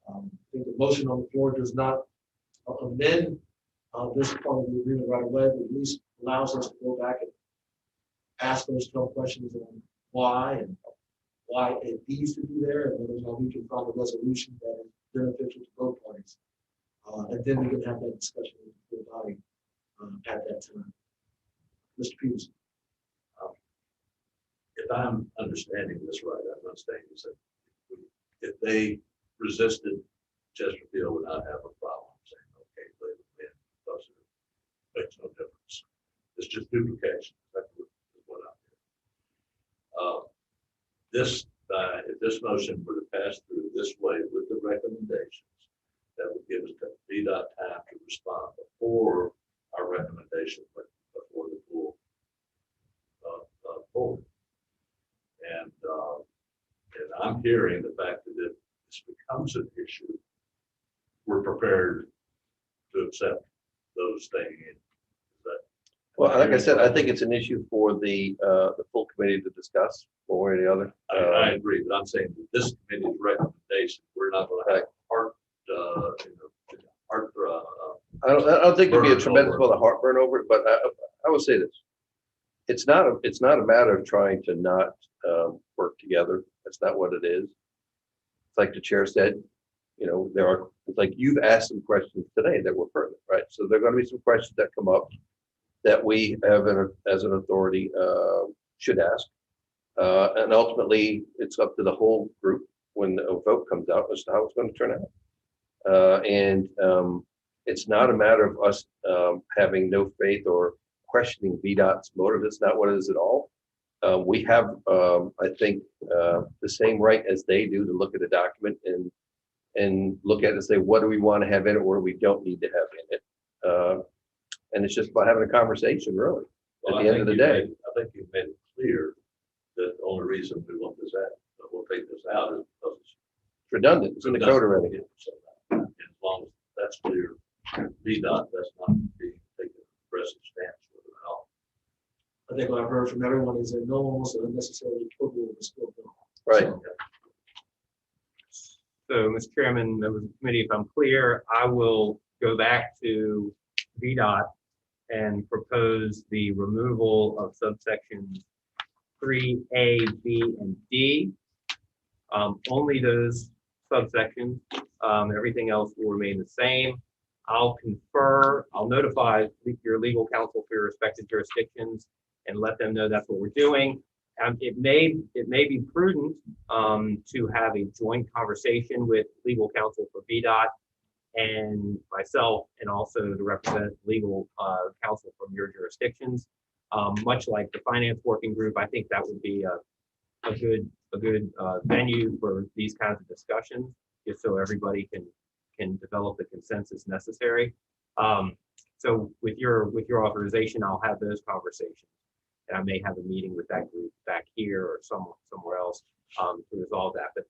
And, I think the motion on the floor does not amend this part of the agreement right away, but at least allows us to go back and ask those tough questions on why it needs to be there, and whether or not we can find a resolution that is beneficial to both parties. And then we can have that discussion with the body at that time. Mr. Peterson.
If I'm understanding this right, I'm understanding this, that if they resisted, Chesterfield would not have a problem saying, okay, they would win, because it makes no difference. It's just duplication. That's what I'm hearing. If this motion were to pass through this way with the recommendations, that would give us the VDOT time to respond before our recommendation went before the full board. And I'm hearing the fact that if this becomes an issue, we're prepared to accept those staying in.
Well, like I said, I think it's an issue for the full committee to discuss one way or the other.
I agree, but I'm saying that this committee's recommendation, we're not going to have heart.
I don't think there'd be a
burn
tremendous
over.
amount of heartburn over it, but I will say this. It's not a matter of trying to not work together. That's not what it is. It's like the chair said, it's like you've asked some questions today that were pertinent, right? So there are going to be some questions that come up that we have as an authority should ask. And ultimately, it's up to the whole group when a vote comes out as to how it's going to turn out. It's not a matter of us having no faith or questioning VDOT's motive. It's not what it is at all. We have, I think, the same right as they do to look at a document and look at it and say, what do we want to have in it? What do we don't need to have in it? And it's just about having a conversation, really, at the end of the day.
I think you've made it clear that the only reason we want this out, that we'll take this out is because it's
Redundant. It's in the code already.
So, as long as that's clear, VDOT, that's not being taken aggressive stance with it at all.
I think what I've heard from everyone is that no one wants to unnecessarily quibble with the school bill.
Right.
So, Mr. Chairman, members of the committee, if I'm clear, I will go back to VDOT and propose the removal of subsections 3A, B, and D. Only those subsections. Everything else will remain the same. I'll notify your legal counsel for your respective jurisdictions and let them know that's what we're doing. It may be prudent to have a joint conversation with legal counsel for VDOT and myself, and also to represent legal counsel from your jurisdictions. Much like the finance working group, I think that would be a good venue for these kinds of discussions, just so everybody can develop the consensus necessary. So with your authorization, I'll have those conversations, and I may have a meeting with that group back here or somewhere else to resolve that. But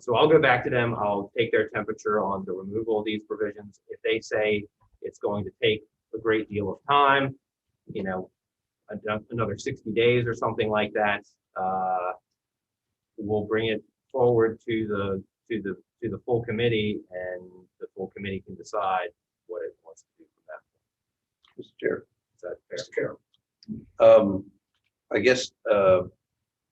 so I'll go back to them. I'll take their temperature on the removal of these provisions. If they say it's going to take a great deal of time, another 60 days or something like that, we'll bring it forward to the full committee, and the full committee can decide what it wants to do from that.
Mr. Chair.
Is that fair?
Mr. Carroll.
I guess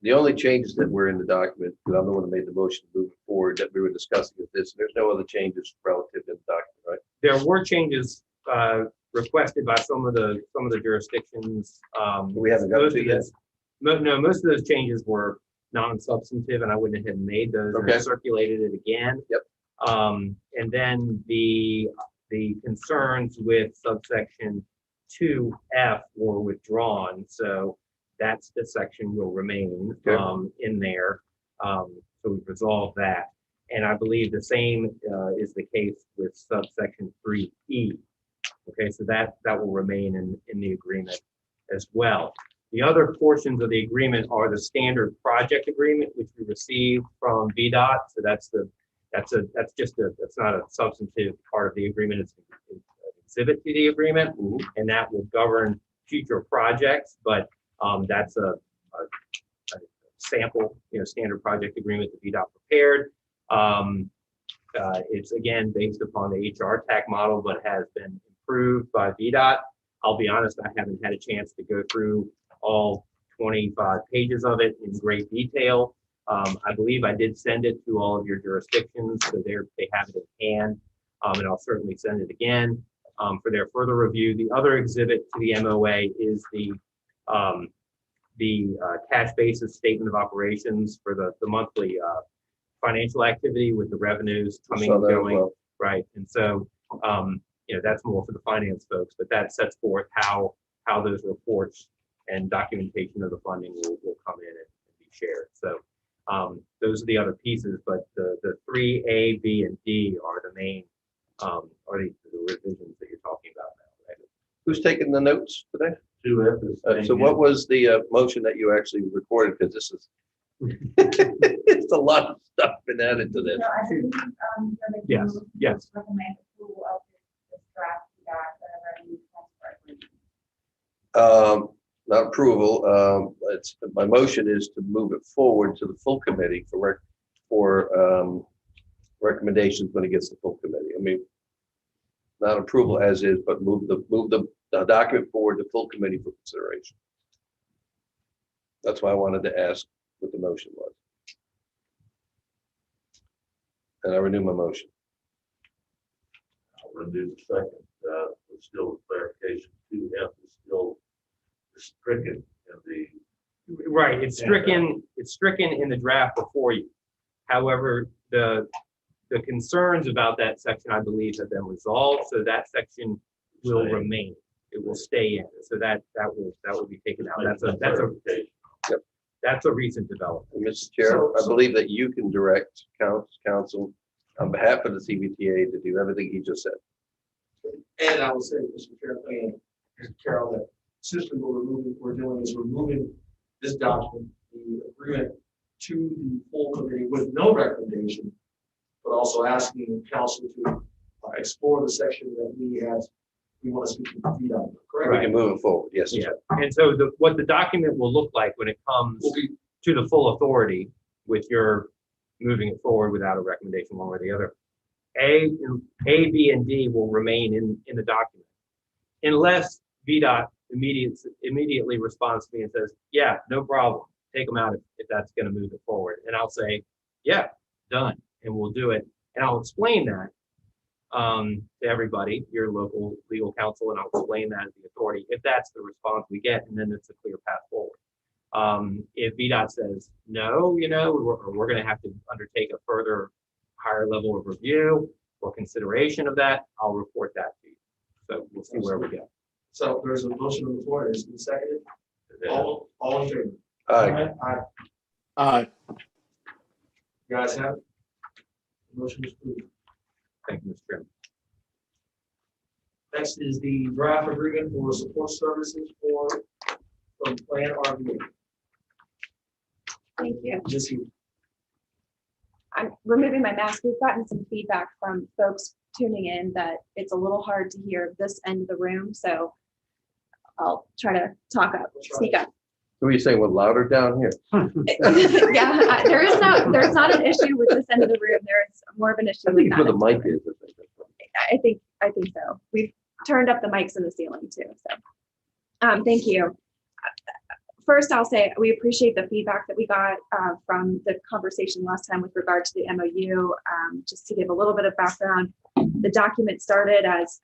the only changes that were in the document, because I'm the one who made the motion to move it forward, that we were discussing with this, there's no other changes relative to the document, right?
There were changes requested by some of the jurisdictions.
We haven't got to yet.
No, most of those changes were non-substantive, and I wouldn't have made those.
Okay.
And circulated it again.
Yep.
And then the concerns with subsection 2F were withdrawn, so that's the section will remain in there. So we've resolved that, and I believe the same is the case with subsection 3E. Okay, so that will remain in the agreement as well. The other portions of the agreement are the standard project agreement, which we received from VDOT. So that's the That's not a substantive part of the agreement. It's an exhibit to the agreement, and that will govern future projects. But that's a sample, standard project agreement that VDOT prepared. It's again based upon the HR TAC model, but has been improved by VDOT. I'll be honest, I haven't had a chance to go through all 25 pages of it in great detail. I believe I did send it to all of your jurisdictions, so they have it in hand, and I'll certainly send it again for their further review. The other exhibit to the MOA is the cash basis statement of operations for the monthly financial activity with the revenues coming and going, right? And so, that's more for the finance folks, but that sets forth how those reports and documentation of the funding will come in and be shared. So those are the other pieces, but the 3A, B, and D are the main, are the revisions that you're talking about now, right?
Who's taking the notes today?
2F is.
So what was the motion that you actually recorded? Because this is, it's a lot of stuff been added to this.
So I believe,
Yes.
recommend approval of this draft revenue transfer agreement.
Not approval. My motion is to move it forward to the full committee for recommendations when it gets to full committee. I mean, not approval as is, but move the document forward to full committee for consideration. That's why I wanted to ask what the motion was. And I renew my motion.
I'll renew the second, with still clarification, 2F is still stricken in the.
Right, it's stricken in the draft before you. However, the concerns about that section, I believe, have been resolved, so that section will remain. It will stay in, so that will be taken out. That's a recent development.
Mr. Chair, I believe that you can direct council on behalf of the CVTA to do everything he just said.
And I will say, Mr. Chair, and Mr. Carroll, that essentially what we're doing is removing this document, the agreement, to the full committee with no recommendation, but also asking council to explore the section that we want to speak to VDOT, correct?
We can move it forward, yes.
Yeah, and so what the document will look like when it comes to the full authority with your moving it forward without a recommendation one way or the other. A, B, and D will remain in the document unless VDOT immediately responds to me and says, yeah, no problem, take them out if that's going to move it forward. And I'll say, yeah, done, and we'll do it. And I'll explain that to everybody, your local legal counsel, and I'll explain that to the authority if that's the response we get, and then it's a clear path forward. If VDOT says no, we're going to have to undertake a further higher level of review or consideration of that, I'll report that to you. So we'll see where we go.
So there's a motion on the floor. Is it seconded? All in favor?
Aye.
Aye.
You guys have it? Motion is approved.
Thank you, Mr. Chairman.
Next is the draft agreement for support services from Plan RVA.
Thank you.
Just you.
I'm removing my mask. We've gotten some feedback from folks tuning in that it's a little hard to hear this end of the room, so I'll try to speak up.
So are you saying we're louder down here?
Yeah, there's not an issue with this end of the room. There's more of an issue
I
with
think
that.
where the mic is.
I think so. We've turned up the mics in the ceiling too. So, thank you. First, I'll say we appreciate the feedback that we got from the conversation last time with regard to the MOU. Just to give a little bit of background, the document started as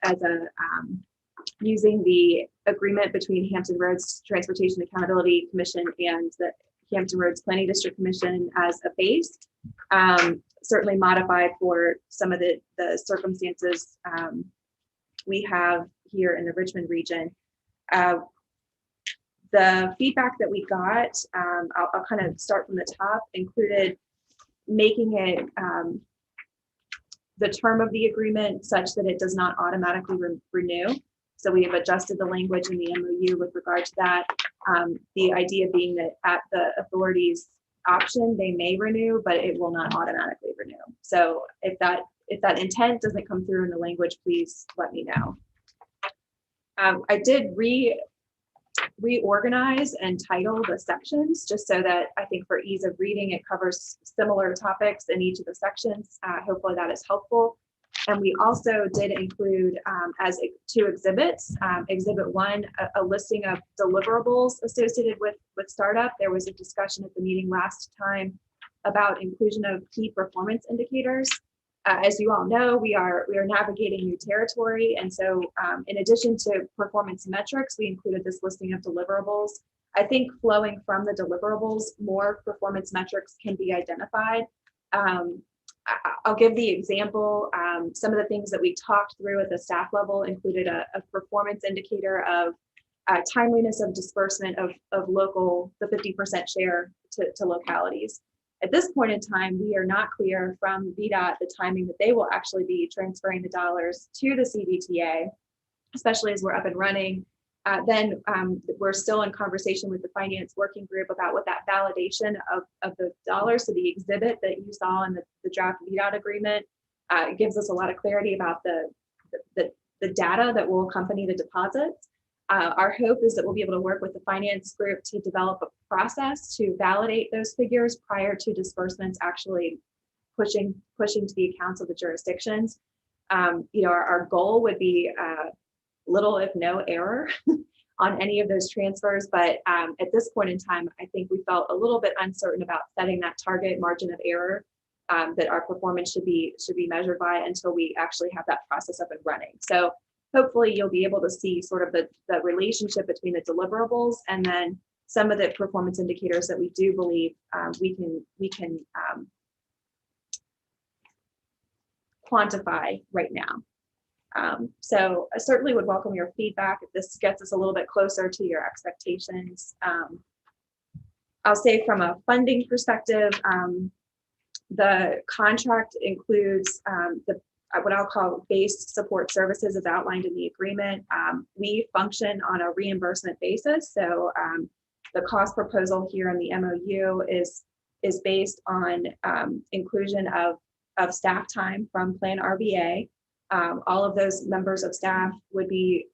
using the agreement between Hampton Roads Transportation Accountability Commission and the Hampton Roads Planning District Commission as a base, certainly modified for some of the circumstances we have here in the Richmond region. The feedback that we got, I'll kind of start from the top, included making it the term of the agreement such that it does not automatically renew. So we have adjusted the language in the MOU with regard to that. The idea being that at the authority's option, they may renew, but it will not automatically renew. So if that intent doesn't come through in the language, please let me know. I did reorganize and title the sections just so that I think for ease of reading, it covers similar topics in each of the sections. Hopefully that is helpful. And we also did include as 2 exhibits. Exhibit 1, a listing of deliverables associated with startup. There was a discussion at the meeting last time about inclusion of key performance indicators. As you all know, we are navigating new territory. And so in addition to performance metrics, we included this listing of deliverables. I think flowing from the deliverables, more performance metrics can be identified. I'll give the example. Some of the things that we talked through at the staff level included a performance indicator of timeliness of disbursement of local, the 50% share to localities. At this point in time, we are not clear from VDOT the timing that they will actually be transferring the dollars to the CVTA, especially as we're up and running. Then we're still in conversation with the finance working group about what that validation of the dollars. So the exhibit that you saw in the draft VDOT agreement gives us a lot of clarity about the data that will accompany the deposits. Our hope is that we'll be able to work with the finance group to develop a process to validate those figures prior to disbursements actually pushing to the accounts of the jurisdictions. Our goal would be little if no error on any of those transfers, but at this point in time, I think we felt a little bit uncertain about setting that target margin of error that our performance should be measured by until we actually have that process up and running. So hopefully you'll be able to see sort of the relationship between the deliverables and then some of the performance indicators that we do believe we can quantify right now. So I certainly would welcome your feedback if this gets us a little bit closer to your expectations. I'll say from a funding perspective, the contract includes what I'll call base support services as outlined in the agreement. We function on a reimbursement basis. So the cost proposal here in the MOU is based on inclusion of staff time from Plan RVA. All of those members of staff would be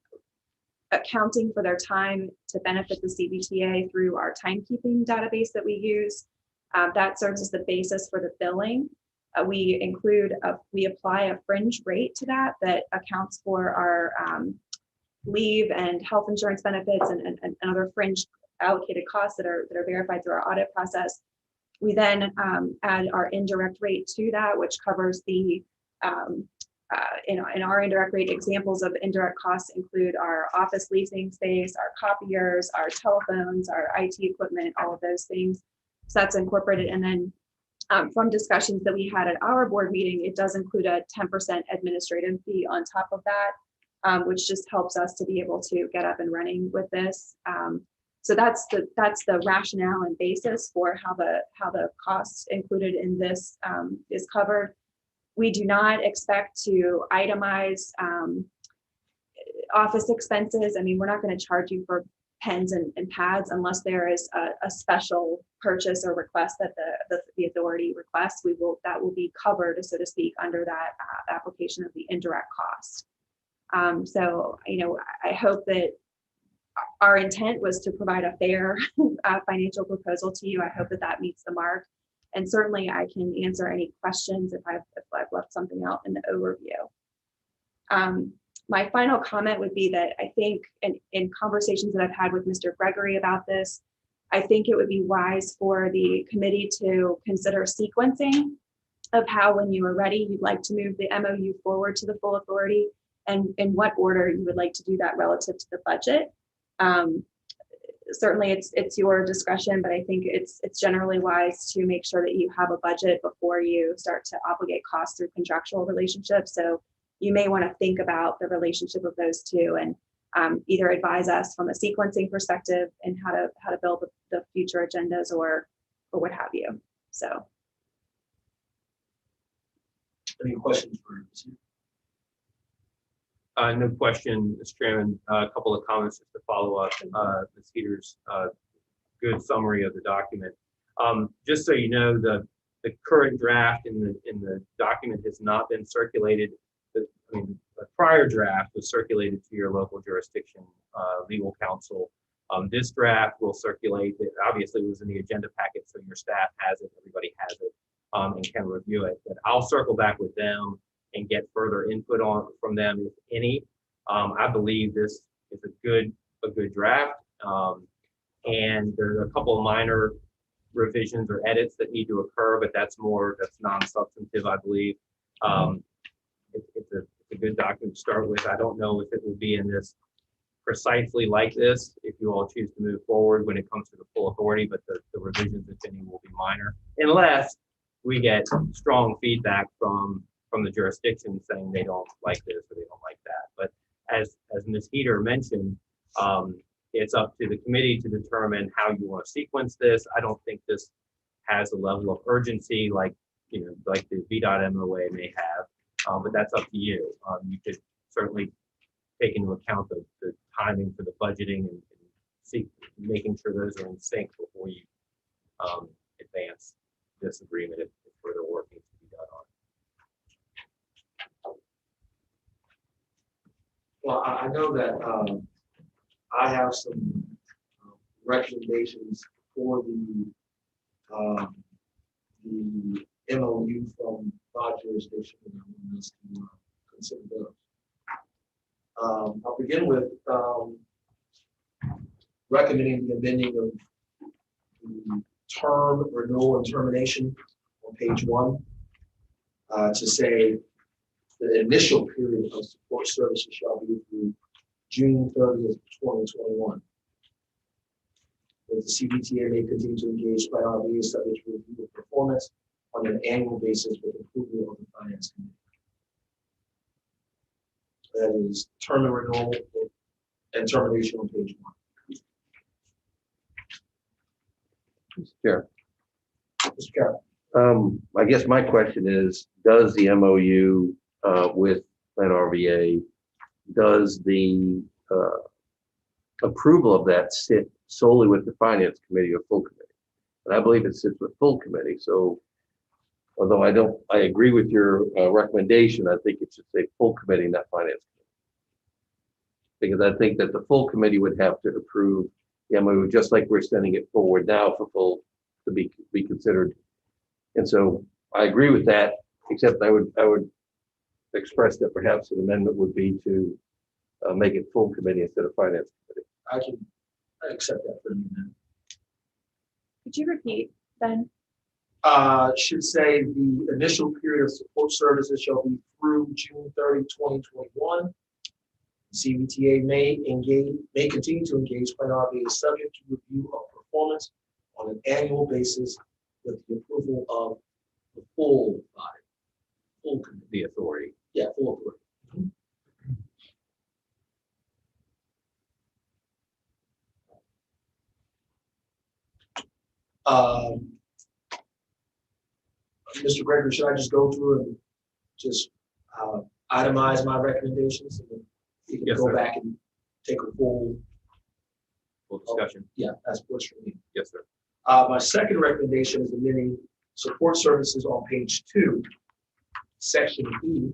accounting for their time to benefit the CVTA through our timekeeping database that we use. That serves as the basis for the billing. We apply a fringe rate to that accounts for our leave and health insurance benefits and other fringe allocated costs that are verified through our audit process. We then add our indirect rate to that, which covers the in our indirect rate, examples of indirect costs include our office leasing space, our copiers, our telephones, our IT equipment, all of those things. So that's incorporated. And then from discussions that we had at our board meeting, it does include a 10% administrative fee on top of that, which just helps us to be able to get up and running with this. So that's the rationale and basis for how the costs included in this is covered. We do not expect to itemize office expenses. I mean, we're not going to charge you for pens and pads unless there is a special purchase or request that the authority requests. That will be covered, so to speak, under that application of the indirect cost. So, I hope that our intent was to provide a fair financial proposal to you. I hope that meets the mark. And certainly I can answer any questions if I've left something out in the overview. My final comment would be that I think in conversations that I've had with Mr. Gregory about this, I think it would be wise for the committee to consider sequencing of how, when you are ready, you'd like to move the MOU forward to the full authority and in what order you would like to do that relative to the budget. Certainly it's your discretion, but I think it's generally wise to make sure that you have a budget before you start to obligate costs through contractual relationships. So you may want to think about the relationship of those two and either advise us from a sequencing perspective and how to build the future agendas or what have you. So.
Any questions for you?
No question, Mr. Chairman. A couple of comments just to follow up. Ms. Heater's good summary of the document. Just so you know, the current draft in the document has not been circulated. The prior draft was circulated to your local jurisdiction legal counsel. This draft will circulate. It obviously was in the agenda packet, so your staff has it, everybody has it, and can review it. But I'll circle back with them and get further input from them, if any. I believe this is a good draft, and there's a couple of minor revisions or edits that need to occur, but that's non-substantive, I believe. It's a good document to start with. I don't know if it will be in this precisely like this, if you all choose to move forward when it comes to the full authority, but the revisions, if any, will be minor, unless we get strong feedback from the jurisdiction saying they don't like this or they don't like that. But as Ms. Heater mentioned, it's up to the committee to determine how you want to sequence this. I don't think this has a level of urgency like the VDOT MOA may have, but that's up to you. You could certainly take into account the timing for the budgeting and making sure those are in sync before you advance this agreement if further work needs to be done on it.
Well, I know that I have some recommendations for the MOU from our jurisdiction, and I want us to consider those. I'll begin with recommending the amending of the term renewal and termination on page 1 to say the initial period of support services shall be through June 30th, 2021. That the CVTA may continue to engage by RVA subject to review of performance on an annual basis with approval of the Finance Committee. That is term and renewal and termination on page 1.
Mr. Chair.
Mr. Carroll.
I guess my question is, does the MOU with RVA, does the approval of that sit solely with the Finance Committee or full committee? And I believe it sits with full committee. So although I agree with your recommendation, I think it should say full committee, not Finance Committee. Because I think that the full committee would have to approve the MOU, just like we're sending it forward now for full to be considered. And so I agree with that, except I would express that perhaps an amendment would be to make it full committee instead of Finance Committee.
I can accept that for you then.
Could you repeat then?
Should say the initial period of support services shall be through June 30, 2021. CVTA may continue to engage Plan RVA subject to review of performance on an annual basis with the approval of the full body, full committee.
The authority.
Yeah, full authority. Mr. Gregory, should I just go through and just itemize my recommendations, and then you can
Yes,
go
sir.
back and take a full
discussion?
Yeah, that's what's for me.
Yes, sir.
My second recommendation is amending support services on page 2, section E.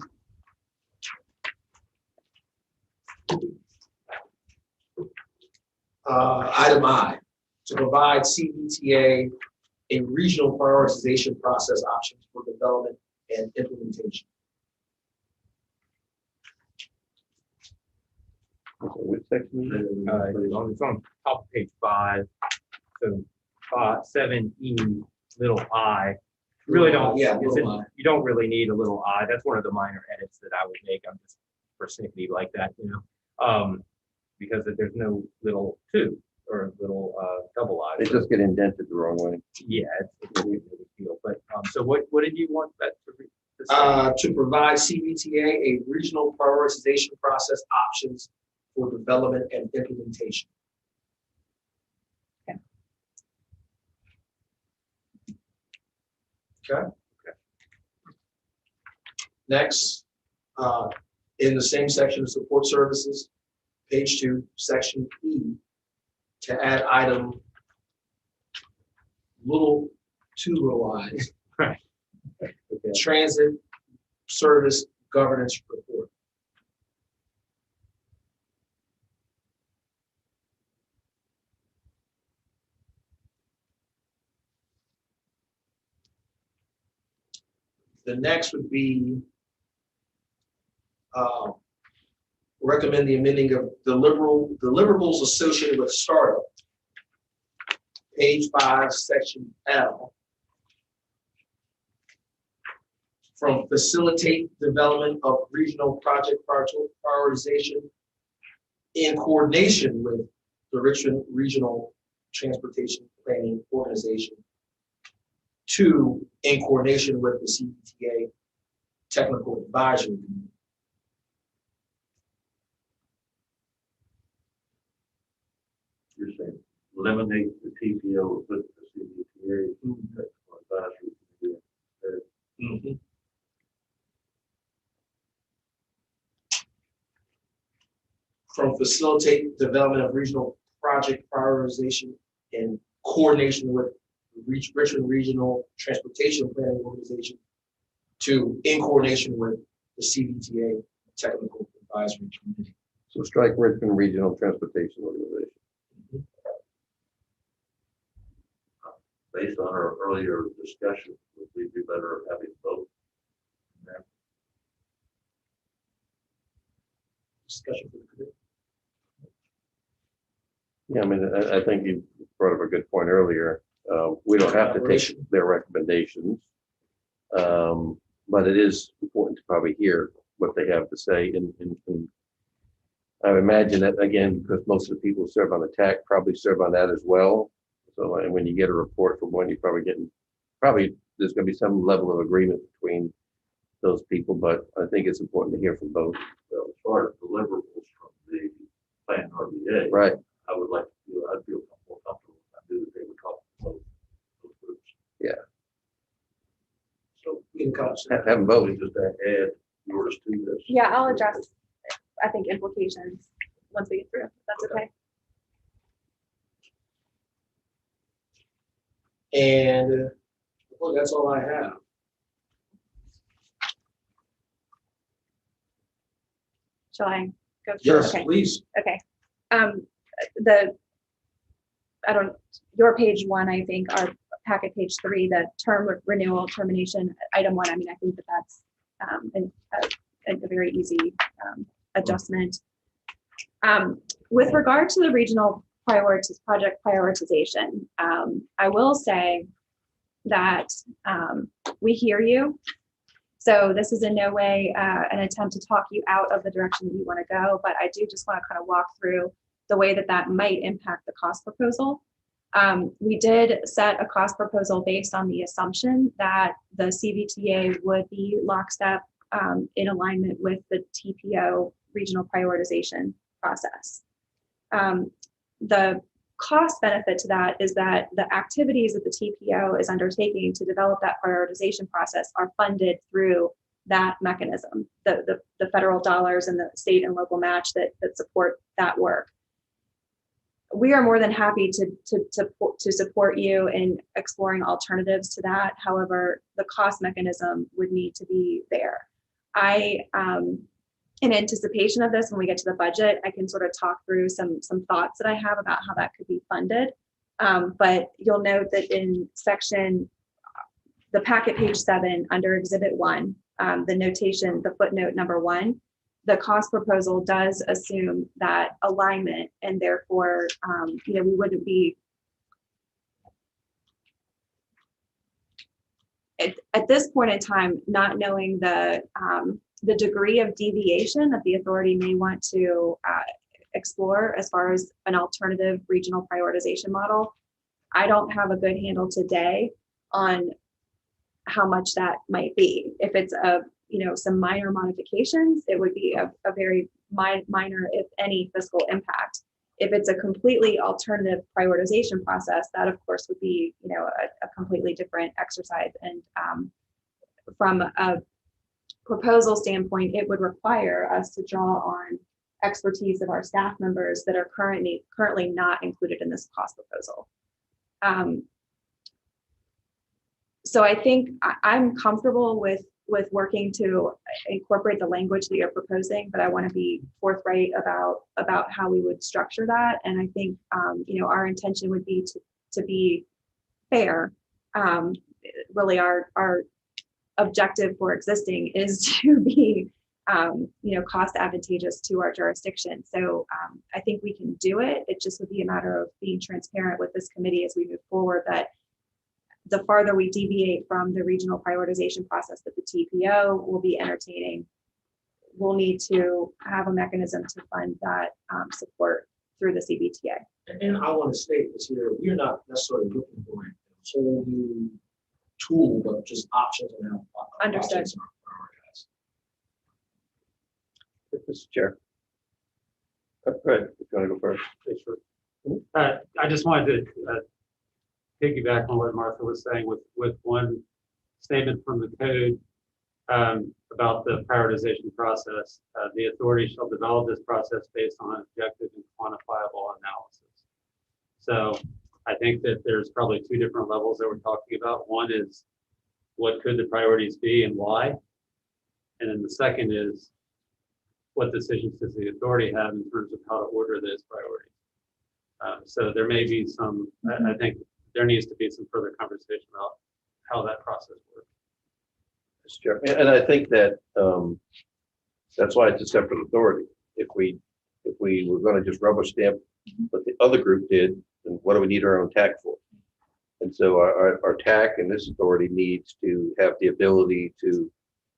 Item I, to provide CVTA a regional prioritization process options for development and implementation.
Which section?
It's on top of page 5. So 7E, little I. Really don't.
Yeah,
You don't really need a little I. That's one of the minor edits that I would make. I'm just persnickety like that, because there's no little 2 or little double I.
They just get indented the wrong way.
Yeah, it's a big deal. But so what did you want that to read?
To provide CVTA a regional prioritization process options for development and implementation. Okay. Next, in the same section of support services, page 2, section E, to add item little two little I's.
Okay.
Transit Service Governance Report. The next would be recommend the amending of deliverables associated with startup. Page 5, section L. From facilitate development of regional project prioritization in coordination with the Richmond Regional Transportation Planning Organization to in coordination with the CVTA Technical Advisory Committee.
You're saying eliminate the TPO with the CVTA Technical Advisory Committee.
Mhm. From facilitate development of regional project prioritization in coordination with Richmond Regional Transportation Planning Organization to in coordination with the CVTA Technical Advisory Committee.
So strike Richmond Regional Transportation Organization.
Based on our earlier discussion, would we be better having both?
Discussion for the committee.
Yeah, I mean, I think you brought up a good point earlier. We don't have to take their recommendations. But it is important to probably hear what they have to say. And I would imagine that, again, because most of the people who serve on the TAC probably serve on that as well. So and when you get a report from one, you're probably there's going to be some level of agreement between those people, but I think it's important to hear from both.
Well, as far as deliverables from the plan RBA,
Right.
I would like to feel, I'd feel more comfortable if I knew that they were talking to those groups.
Yeah.
So
We can cut.
Have them both.
just add yours to this.
Yeah, I'll address, I think, implications once we get through. If that's okay.
And well, that's all I have.
Shall I go?
Yes,
Okay.
please.
Okay. Your page 1, I think, our packet page 3, the term renewal termination item 1. I mean, I think that's a very easy adjustment. With regard to the regional project prioritization, I will say that we hear you. So this is in no way an attempt to talk you out of the direction that you want to go, but I do just want to kind of walk through the way that might impact the cost proposal. We did set a cost proposal based on the assumption that the CVTA would be lockstep in alignment with the TPO regional prioritization process. The cost benefit to that is that the activities that the TPO is undertaking to develop that prioritization process are funded through that mechanism, the federal dollars and the state and local match that support that work. We are more than happy to support you in exploring alternatives to that. However, the cost mechanism would need to be there. In anticipation of this, when we get to the budget, I can sort of talk through some thoughts that I have about how that could be funded. But you'll note that in the packet page 7 under Exhibit 1, the notation, the footnote number 1, the cost proposal does assume that alignment, and therefore, we wouldn't be at this point in time, not knowing the degree of deviation that the authority may want to explore as far as an alternative regional prioritization model. I don't have a good handle today on how much that might be. If it's some minor modifications, it would be a very minor, if any, fiscal impact. If it's a completely alternative prioritization process, that of course would be a completely different exercise. And from a proposal standpoint, it would require us to draw on expertise of our staff members that are currently not included in this cost proposal. So I think I'm comfortable with working to incorporate the language that you're proposing, but I want to be forthright about how we would structure that. And I think, our intention would be to be fair. Really our objective for existing is to be, cost advantageous to our jurisdiction. So I think we can do it. It just would be a matter of being transparent with this committee as we move forward, that the farther we deviate from the regional prioritization process that the TPO will be entertaining, we'll need to have a mechanism to fund that support through the CVTA.
And I want to state this here, we're not necessarily looking for a whole new tool, but just options and how.
Understood.
options are prioritized.
Mr. Chair. Go ahead, if you want to go first.
I just wanted to piggyback on what Martha was saying with one statement from the code about the prioritization process. The authority shall develop this process based on objective and quantifiable analysis. So I think that there's probably two different levels that we're talking about. One is what could the priorities be and why? And then the second is what decisions does the authority have in terms of how to order those priorities? So there may be some, I think there needs to be some further conversation about how that process works.
Mr. Chair. And I think that that's why it's a separate authority. If we were going to just rubber stamp what the other group did, then what do we need our own TAC for? And so our TAC and this authority needs to have the ability to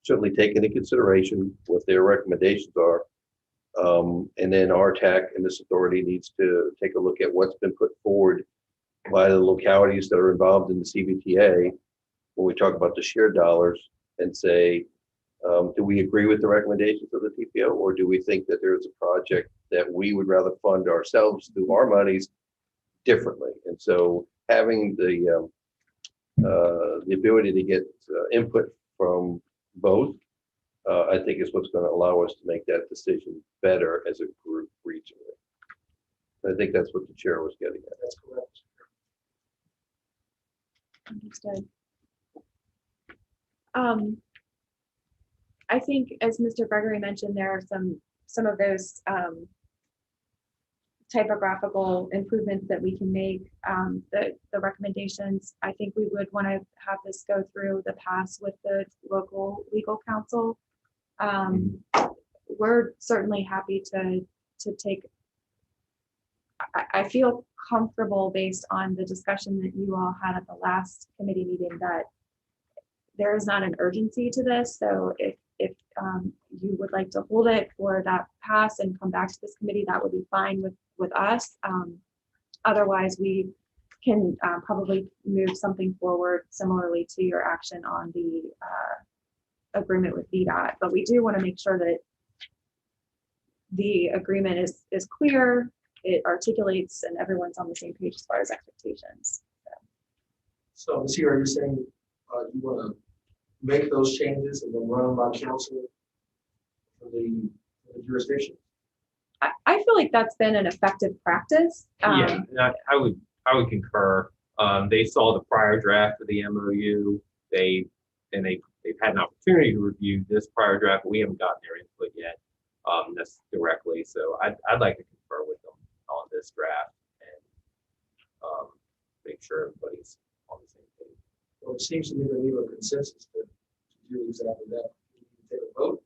certainly take into consideration what their recommendations are. And then our TAC and this authority needs to take a look at what's been put forward by the localities that are involved in the CVTA when we talk about the shared dollars and say, do we agree with the recommendations of the TPO, or do we think that there's a project that we would rather fund ourselves through our monies differently? And so having the ability to get input from both, I think is what's going to allow us to make that decision better as a group regionally. I think that's what the chair was getting at.
That's correct.
Understood. I think, as Mr. Gregory mentioned, there are some of those typographical improvements that we can make. The recommendations, I think we would want to have this go through the pass with the local legal counsel. We're certainly happy to take. I feel comfortable based on the discussion that you all had at the last committee meeting that there is not an urgency to this. So if you would like to hold it for that pass and come back to this committee, that would be fine with us. Otherwise, we can probably move something forward similarly to your action on the agreement with VDOT. But we do want to make sure that the agreement is clear, it articulates, and everyone's on the same page as far as expectations.
So Ms. Here, are you saying you want to make those changes and then run them by council for the jurisdiction?
I feel like that's been an effective practice.
Yeah, I would concur. They saw the prior draft of the MOU. They've had an opportunity to review this prior draft. We haven't gotten their input yet, that's directly. So I'd like to confer with them on this draft and make sure everybody's on the same page.
Well, it seems to me that we have a consensus to do exactly that. We need to take a vote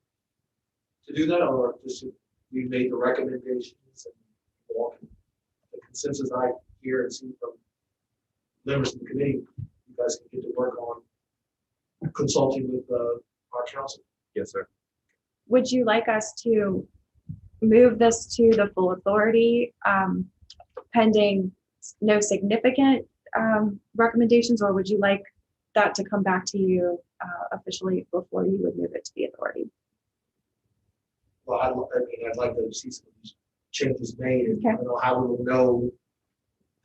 to do that, or just we made the recommendations and walk. The consensus I hear and see from members of the committee, you guys can get to work on consulting with our council.
Yes, sir.
Would you like us to move this to the full authority pending no significant recommendations, or would you like that to come back to you officially before you would move it to the authority?
Well, I'd like to see some of these changes made, and
Okay.
I don't know how we will know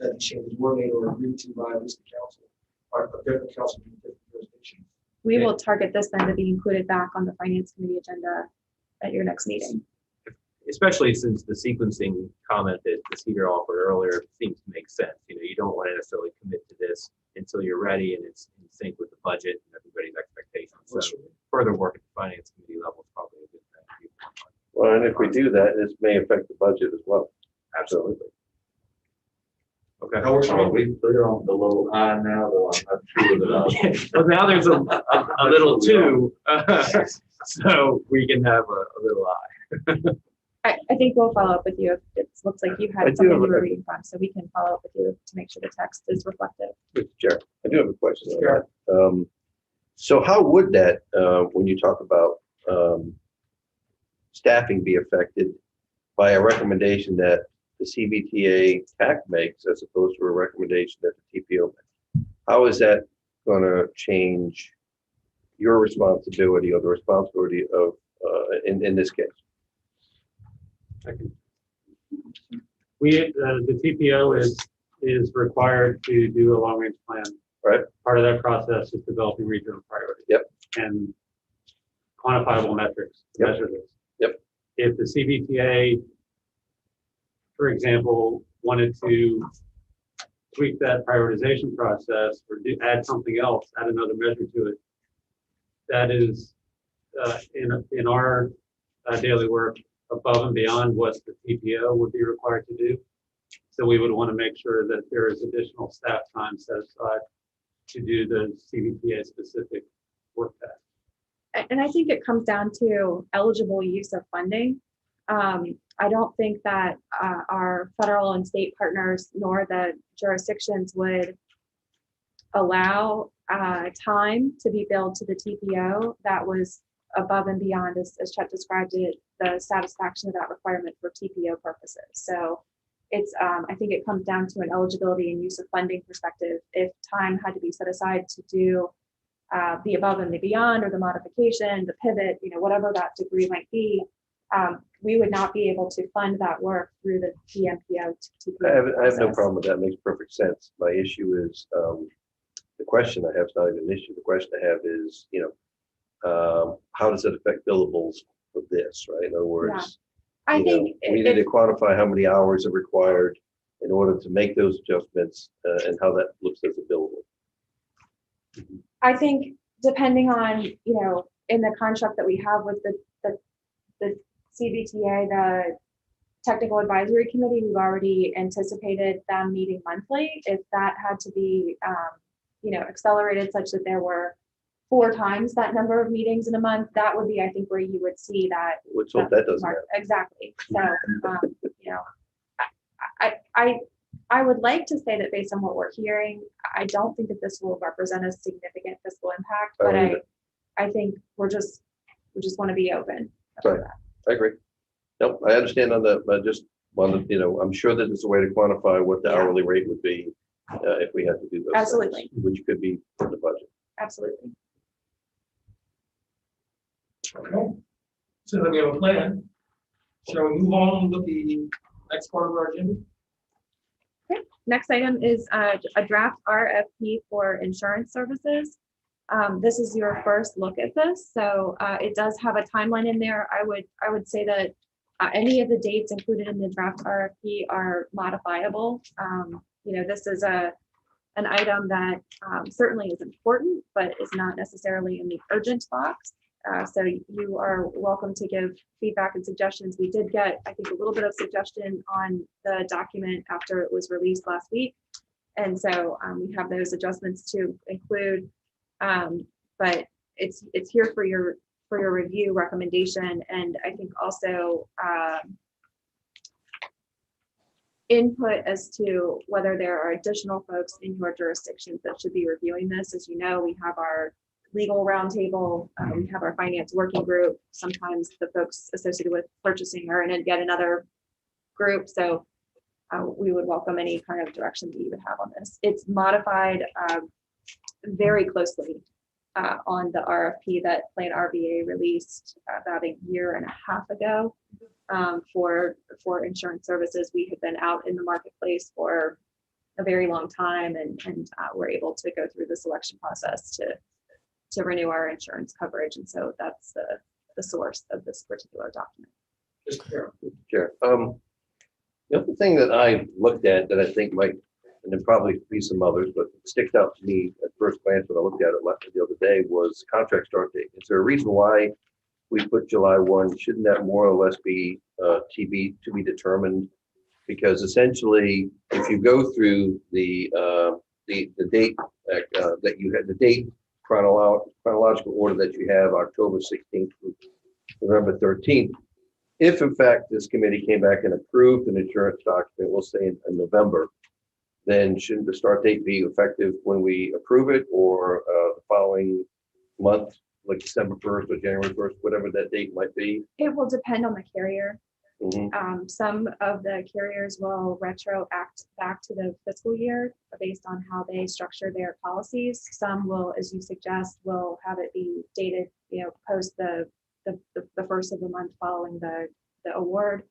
that the changes were made or agreed to by at least the council, or a different council in different jurisdictions.
We will target this then to be included back on the finance committee agenda at your next meeting.
Especially since the sequencing comment that the Cedar offered earlier seems to make sense. You know, you don't want to necessarily commit to this until you're ready and it's in sync with the budget and everybody's expectations. So further work at the finance committee level is probably a good thing.
Well, and if we do that, this may affect the budget as well.
Absolutely. Okay.
Are we clear on the little I now, though I'm not sure that
Well, now there's a little two, so we can have a little eye.
I think we'll follow up with you. It looks like you
I
had
do
something
have
you
a-
were reading from, so we can follow up with you to make sure the text is reflective.
Mr. Chair, I do have a question on
Sure.
that. So how would that, when you talk about staffing be affected by a recommendation that the CVTA TAC makes as opposed to a recommendation that the TPO makes? How is that going to change your responsibility or the responsibility of, in this case?
The TPO is required to do a long-range plan.
Right.
Part of that process is developing regional priorities.
Yep.
And quantifiable metrics to
Yep.
measure this.
Yep.
If the CVTA, for example, wanted to tweak that prioritization process or add something else, add another measure to it, that is in our daily work above and beyond what the TPO would be required to do. So we would want to make sure that there is additional staff time set aside to do the CVTA specific work tasks.
And I think it comes down to eligible use of funding. I don't think that our federal and state partners nor the jurisdictions would allow time to be billed to the TPO that was above and beyond, as Chet described it, the satisfaction of that requirement for TPO purposes. So it's, I think it comes down to an eligibility and use of funding perspective. If time had to be set aside to do the above and the beyond, or the modification, the pivot, whatever that degree might be, we would not be able to fund that work through the PMPO TPO
I have no
process.
problem with that. Makes perfect sense. My issue is, the question I have is not even an issue. The question I have is, how does it affect billables of this, right? In other words,
I think
we need to quantify how many hours are required in order to make those adjustments, and how that looks as a billable.
I think depending on, in the contract that we have with the CVTA, the Technical Advisory Committee, we've already anticipated them meeting monthly. If that had to be, accelerated such that there were 4 times that number of meetings in a month, that would be, I think, where you would see that.
Let's hope that doesn't happen.
Exactly. So, I would like to say that based on what we're hearing, I don't think that this will represent a significant fiscal impact, but I think we just want to be open.
Right. I agree. Nope, I understand on that, but just wanted, I'm sure that there's a way to quantify what the hourly rate would be if we had to do those.
Absolutely.
things, which could be in the budget.
Absolutely.
Okay. So then we have a plan. Shall we move on with the next part of our agenda?
Next item is a draft RFP for insurance services. This is your first look at this, so it does have a timeline in there. I would say that any of the dates included in the draft RFP are modifiable. This is an item that certainly is important, but is not necessarily in the urgent box. So you are welcome to give feedback and suggestions. We did get, I think, a little bit of suggestion on the document after it was released last week. And so we have those adjustments to include, but it's here for your review recommendation. And I think also input as to whether there are additional folks in your jurisdictions that should be reviewing this. As you know, we have our legal roundtable, we have our finance working group. Sometimes the folks associated with purchasing are in yet another group. So we would welcome any kind of direction that you would have on this. It's modified very closely on the RFP that Plan RVA released about 1.5 years ago for insurance services. We had been out in the marketplace for a very long time, and we're able to go through the selection process to renew our insurance coverage. And so that's the source of this particular document.
Sure. The other thing that I looked at that I think might and then probably be some others, but it sticks out to me at first glance when I looked at it the other day was contract start date. Is there a reason why we put July 1? Shouldn't that more or less be to be determined? Because essentially, if you go through the date that you had, the date chronological order that you have, October 16th through November 13th, if in fact this committee came back and approved an insurance document, we'll say in November, then shouldn't the start date be effective when we approve it, or the following month, like December 1st or January 1st, whatever that date might be?
It will depend on the carrier.
Mhm.
Some of the carriers will retroact back to the fiscal year based on how they structure their policies. Some will, as you suggest, will have it be dated, post the first of the month following the award.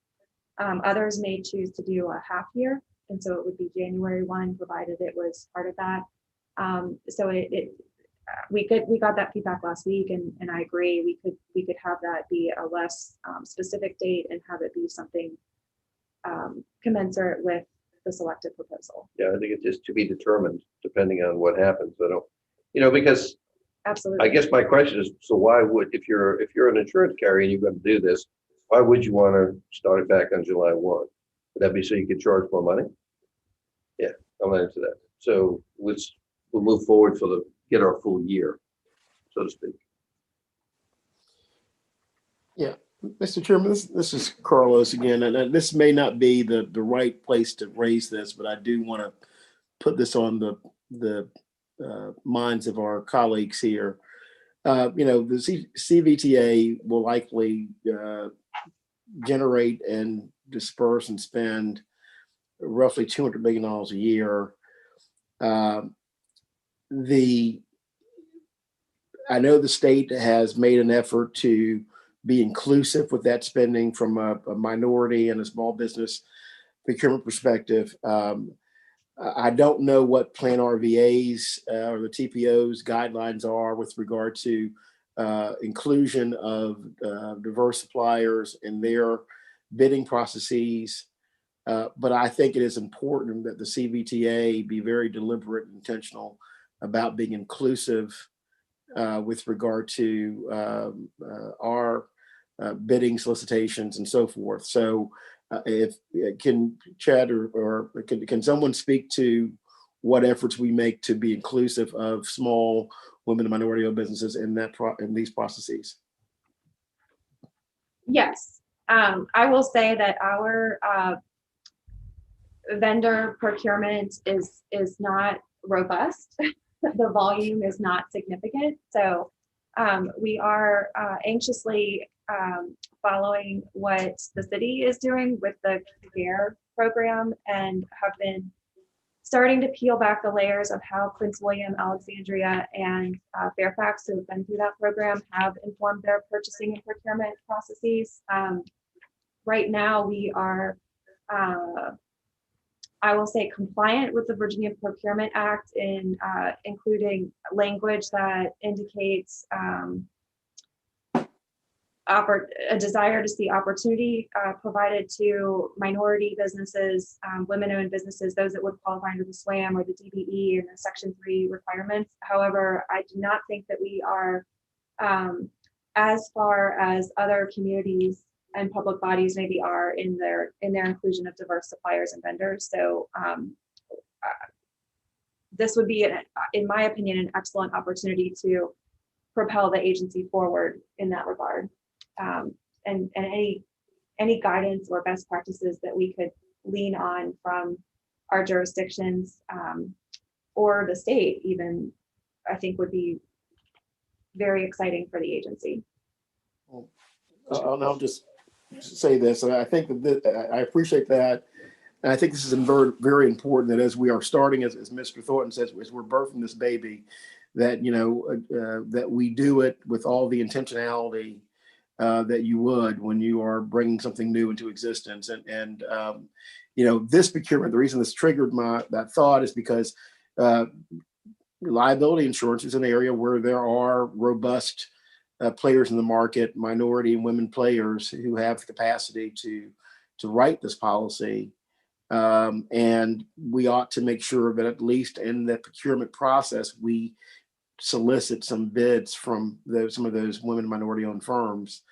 Others may choose to do a half year, and so it would be January 1, provided it was part of that. So we got that feedback last week, and I agree we could have that be a less specific date and have it be something commensurate with the selected proposal.
Yeah, I think it's just to be determined depending on what happens. I don't, because
Absolutely.
I guess my question is, so why would, if you're an insurance carrier and you're going to do this, why would you want to start it back on July 1? Would that be so you could charge more money? Yeah, I'm not into that. So we'll move forward get our full year, so to speak.
Yeah, Mr. Chairman, this is Carlos again, and this may not be the right place to raise this, but I do want to put this on the minds of our colleagues here. The CVTA will likely generate and disperse and spend roughly $200 million a year. I know the state has made an effort to be inclusive with that spending from a minority and a small business procurement perspective. I don't know what Plan RVA's or the TPO's guidelines are with regard to inclusion of diverse suppliers in their bidding processes. But I think it is important that the CVTA be very deliberate and intentional about being inclusive with regard to our bidding solicitations and so forth. So if can Chad or can someone speak to what efforts we make to be inclusive of small women and minority-owned businesses in these processes?
Yes, I will say that our vendor procurement is not robust. The volume is not significant. So we are anxiously following what the city is doing with the CARE program, and have been starting to peel back the layers of how Prince William, Alexandria, and Fairfax, who have been through that program, have informed their purchasing and procurement processes. Right now, we are I will say compliant with the Virginia Procurement Act in including language that indicates a desire to see opportunity provided to minority businesses, women-owned businesses, those that would qualify under the SWAM or the DBE and the Section 3 requirements. However, I do not think that we are as far as other communities and public bodies maybe are in their inclusion of diverse suppliers and vendors. So this would be, in my opinion, an excellent opportunity to propel the agency forward in that regard. And any guidance or best practices that we could lean on from our jurisdictions or the state even, I think would be very exciting for the agency.
Well, I'll just say this, and I think that I appreciate that. And I think this is very, very important that as we are starting, as Mr. Thornton says, as we're birthing this baby, that, that we do it with all the intentionality that you would when you are bringing something new into existence. And this procurement, the reason this triggered that thought is because liability insurance is an area where there are robust players in the market, minority and women players who have the capacity to write this policy. And we ought to make sure that at least in the procurement process, we solicit some bids from some of those women minority-owned firms.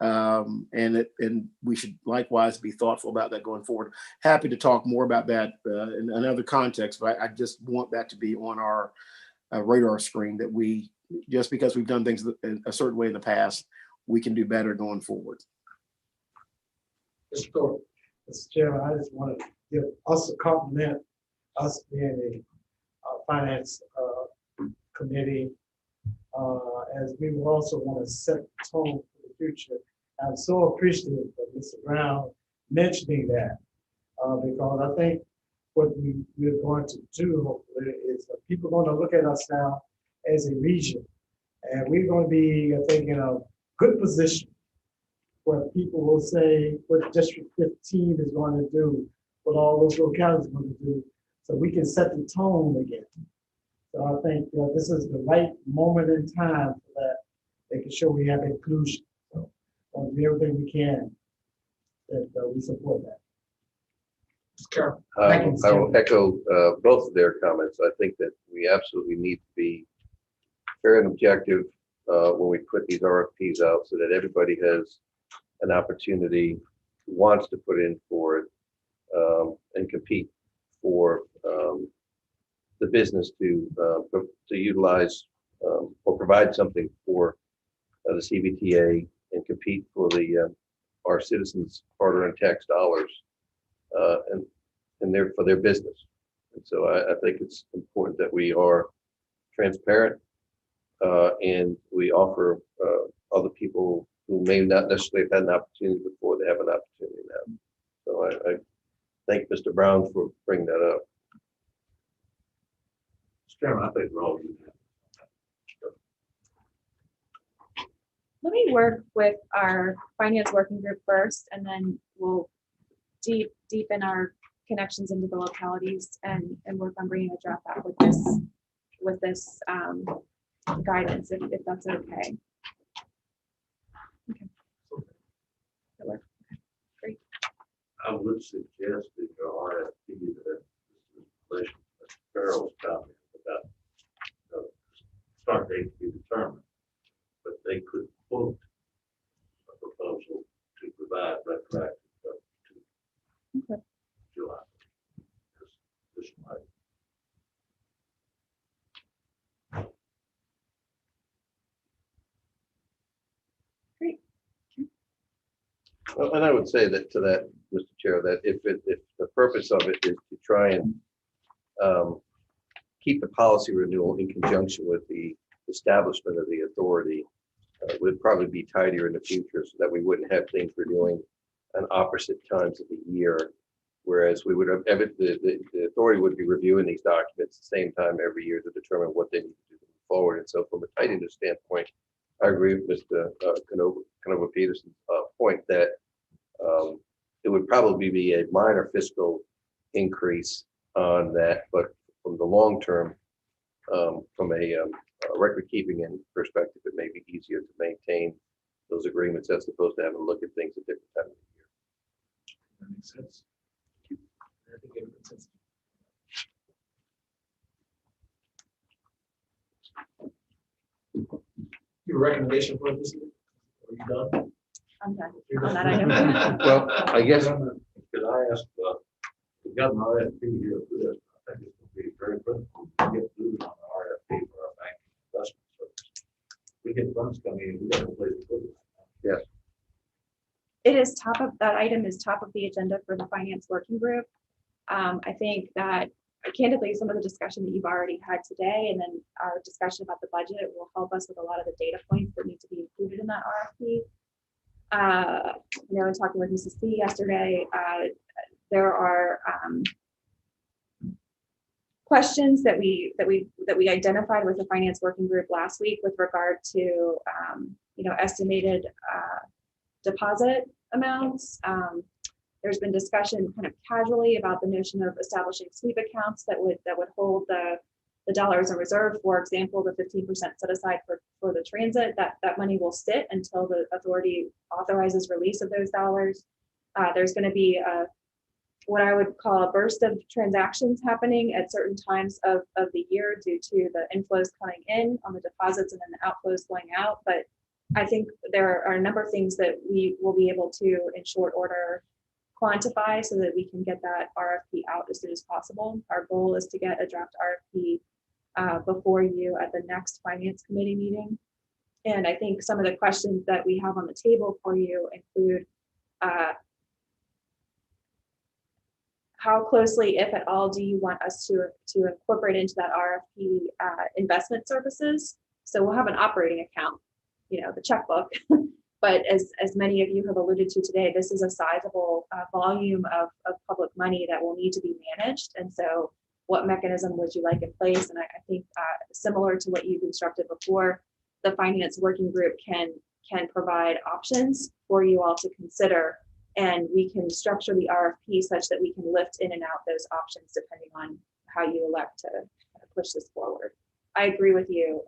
And we should likewise be thoughtful about that going forward. Happy to talk more about that in another context, but I just want that to be on our radar screen, that we, just because we've done things a certain way in the past, we can do better going forward.
Mr. Thorpe.
Mr. Chairman, I just want to give us a compliment, us being a finance committee, as we will also want to set the tone for the future. I'm so appreciative of Mr. Brown mentioning that, because I think what we're going to do hopefully is that people are going to look at us now as a region, and we're going to be, I think, in a good position where people will say what District 15 is going to do, what all those localities are going to do, so we can set the tone again. So I think this is the right moment in time for that, making sure we have inclusion. So we'll do everything we can that we support that.
Carol.
Thank you, Mr.
I will
Chairman.
echo both of their comments. I think that we absolutely need to be fair and objective when we put these RFPs out, so that everybody has an opportunity, who wants to put in for it and compete for the business to utilize or provide something for the CVTA and compete for our citizens' hard-earned tax dollars and for their business. And so I think it's important that we are transparent and we offer other people who may not necessarily have had an opportunity before, they have an opportunity now. So I thank Mr. Brown for bringing that up.
Mr. Chairman, I think we're all doing that.
Let me work with our finance working group first, and then we'll deepen our connections into the localities and work on bringing a draft out with this guidance, if that's okay. Okay. That works. Okay. Great.
I would suggest that your RFP that in relation to Carol's comment about start date to be determined, but they could quote a proposal to provide retroactive to
Okay.
July. This might.
Great.
Well, and I would say that to that, Mr. Chair, that if the purpose of it is to try and keep the policy renewal in conjunction with the establishment of the authority, would probably be tidier in the future, so that we wouldn't have things renewing on opposite times of the year. Whereas we would have, the authority would be reviewing these documents at the same time every year to determine what they need to do to move forward. And so from a tidiness standpoint, I agree with Mr. Canova Peterson's point that it would probably be a minor fiscal increase on that, but from the long term, from a record keeping in perspective, it may be easier to maintain those agreements as opposed to having to look at things at different times of the year.
That makes sense. I think it makes sense. Your recommendation for this? Are you done?
I'm done
You're
on that
done.
item.
Well, I guess
Could I ask, we've got an RFP here for this. I think it's going to be very critical to get through on the RFP for our bank investment service. We get funds coming in, we got a place to put it.
yes.
It is that item is top of the agenda for the finance working group. I think that candidly, some of the discussion that you've already had today, and then our discussion about the budget will help us with a lot of the data points that need to be included in that RFP. In talking with Mrs. C yesterday, there are questions that we identified with the finance working group last week with regard to estimated deposit amounts. There's been discussion kind of casually about the notion of establishing sweep accounts that would hold the dollars in reserve. For example, the 15% set aside for the transit, that money will sit until the authority authorizes release of those dollars. There's going to be what I would call a burst of transactions happening at certain times of the year due to the inflows coming in on the deposits and then the outflows going out. But I think there are a number of things that we will be able to, in short order, quantify so that we can get that RFP out as soon as possible. Our goal is to get a draft RFP before you at the next finance committee meeting. And I think some of the questions that we have on the table for you include how closely, if at all, do you want us to incorporate into that RFP investment services? So we'll have an operating account, the checkbook. But as many of you have alluded to today, this is a sizable volume of public money that will need to be managed. And so what mechanism would you like in place? And I think similar to what you've instructed before, the finance working group can provide options for you all to consider. And we can structure the RFP such that we can lift in and out those options depending on how you elect to push this forward. I agree with you.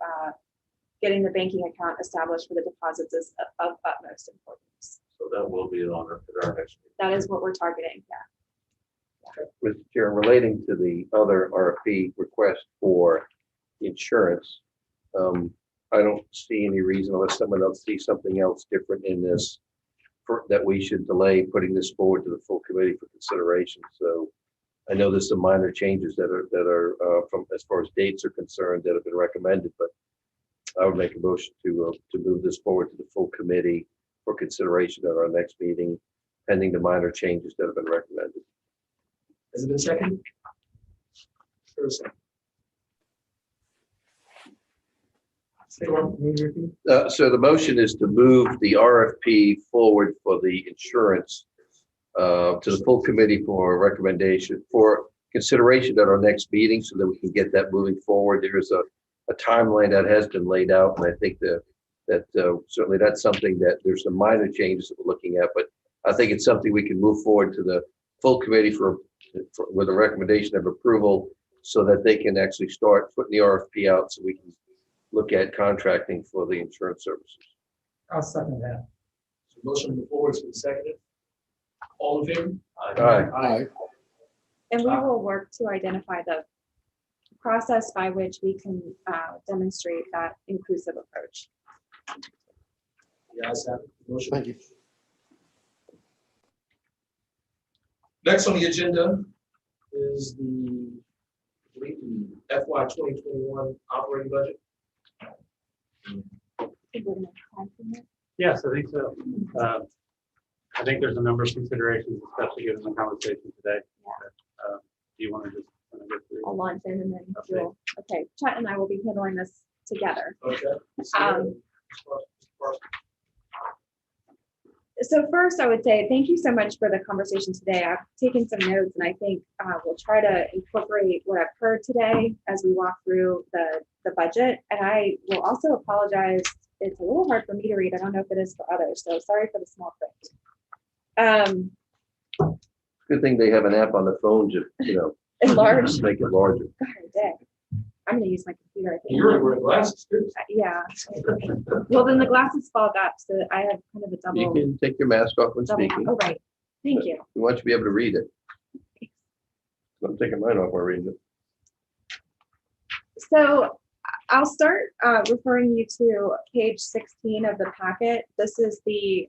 Getting the banking account established for the deposits is of utmost importance.
So that will be on our next meeting.
That is what we're targeting, yeah.
Mr. Chair, relating to the other RFP request for insurance, I don't see any reason unless someone else sees something else different in this that we should delay putting this forward to the full committee for consideration. So I know there's some minor changes that are from as far as dates are concerned that have been recommended, but I would make a motion to move this forward to the full committee for consideration at our next meeting, pending the minor changes that have been recommended.
Has it been seconded? Sure, second.
So the motion is to move the RFP forward for the insurance to the full committee for recommendation, for consideration at our next meeting so that we can get that moving forward. There is a timeline that has been laid out, and I think that certainly that's something that there's some minor changes that we're looking at, but I think it's something we can move forward to the full committee for with a recommendation of approval so that they can actually start putting the RFP out so we can look at contracting for the insurance services.
I'll second that.
So motion before it's been seconded. All in favor?
Aye.
And we will work to identify the process by which we can demonstrate that inclusive approach.
The ayes have it. Motion.
Thank you.
Next on the agenda is the FY 2021 operating budget.
Yes, I think so. I think there's a number of considerations, especially given the conversation today. Do you want to just kind of go through?
I'll launch in and then we'll, okay, Chet and I will be handling this together.
Okay.
So first I would say, thank you so much for the conversation today. I've taken some notes and I think we'll try to incorporate what I've heard today as we walk through the budget. And I will also apologize. It's a little hard for me to read. I don't know if it is for others. So sorry for the small print.
Good thing they have an app on the phone to,
Enlarge.
make it larger.
God, dang. I'm going to use my computer. I think.
You're wearing glasses too.
Yeah. Well, then the glasses fall back, so I have kind of a double.
You can take your mask off when
double
speaking.
oh, right. Thank you.
We want you to be able to read it. I'm taking mine off while reading it.
So I'll start referring you to page 16 of the packet. This is the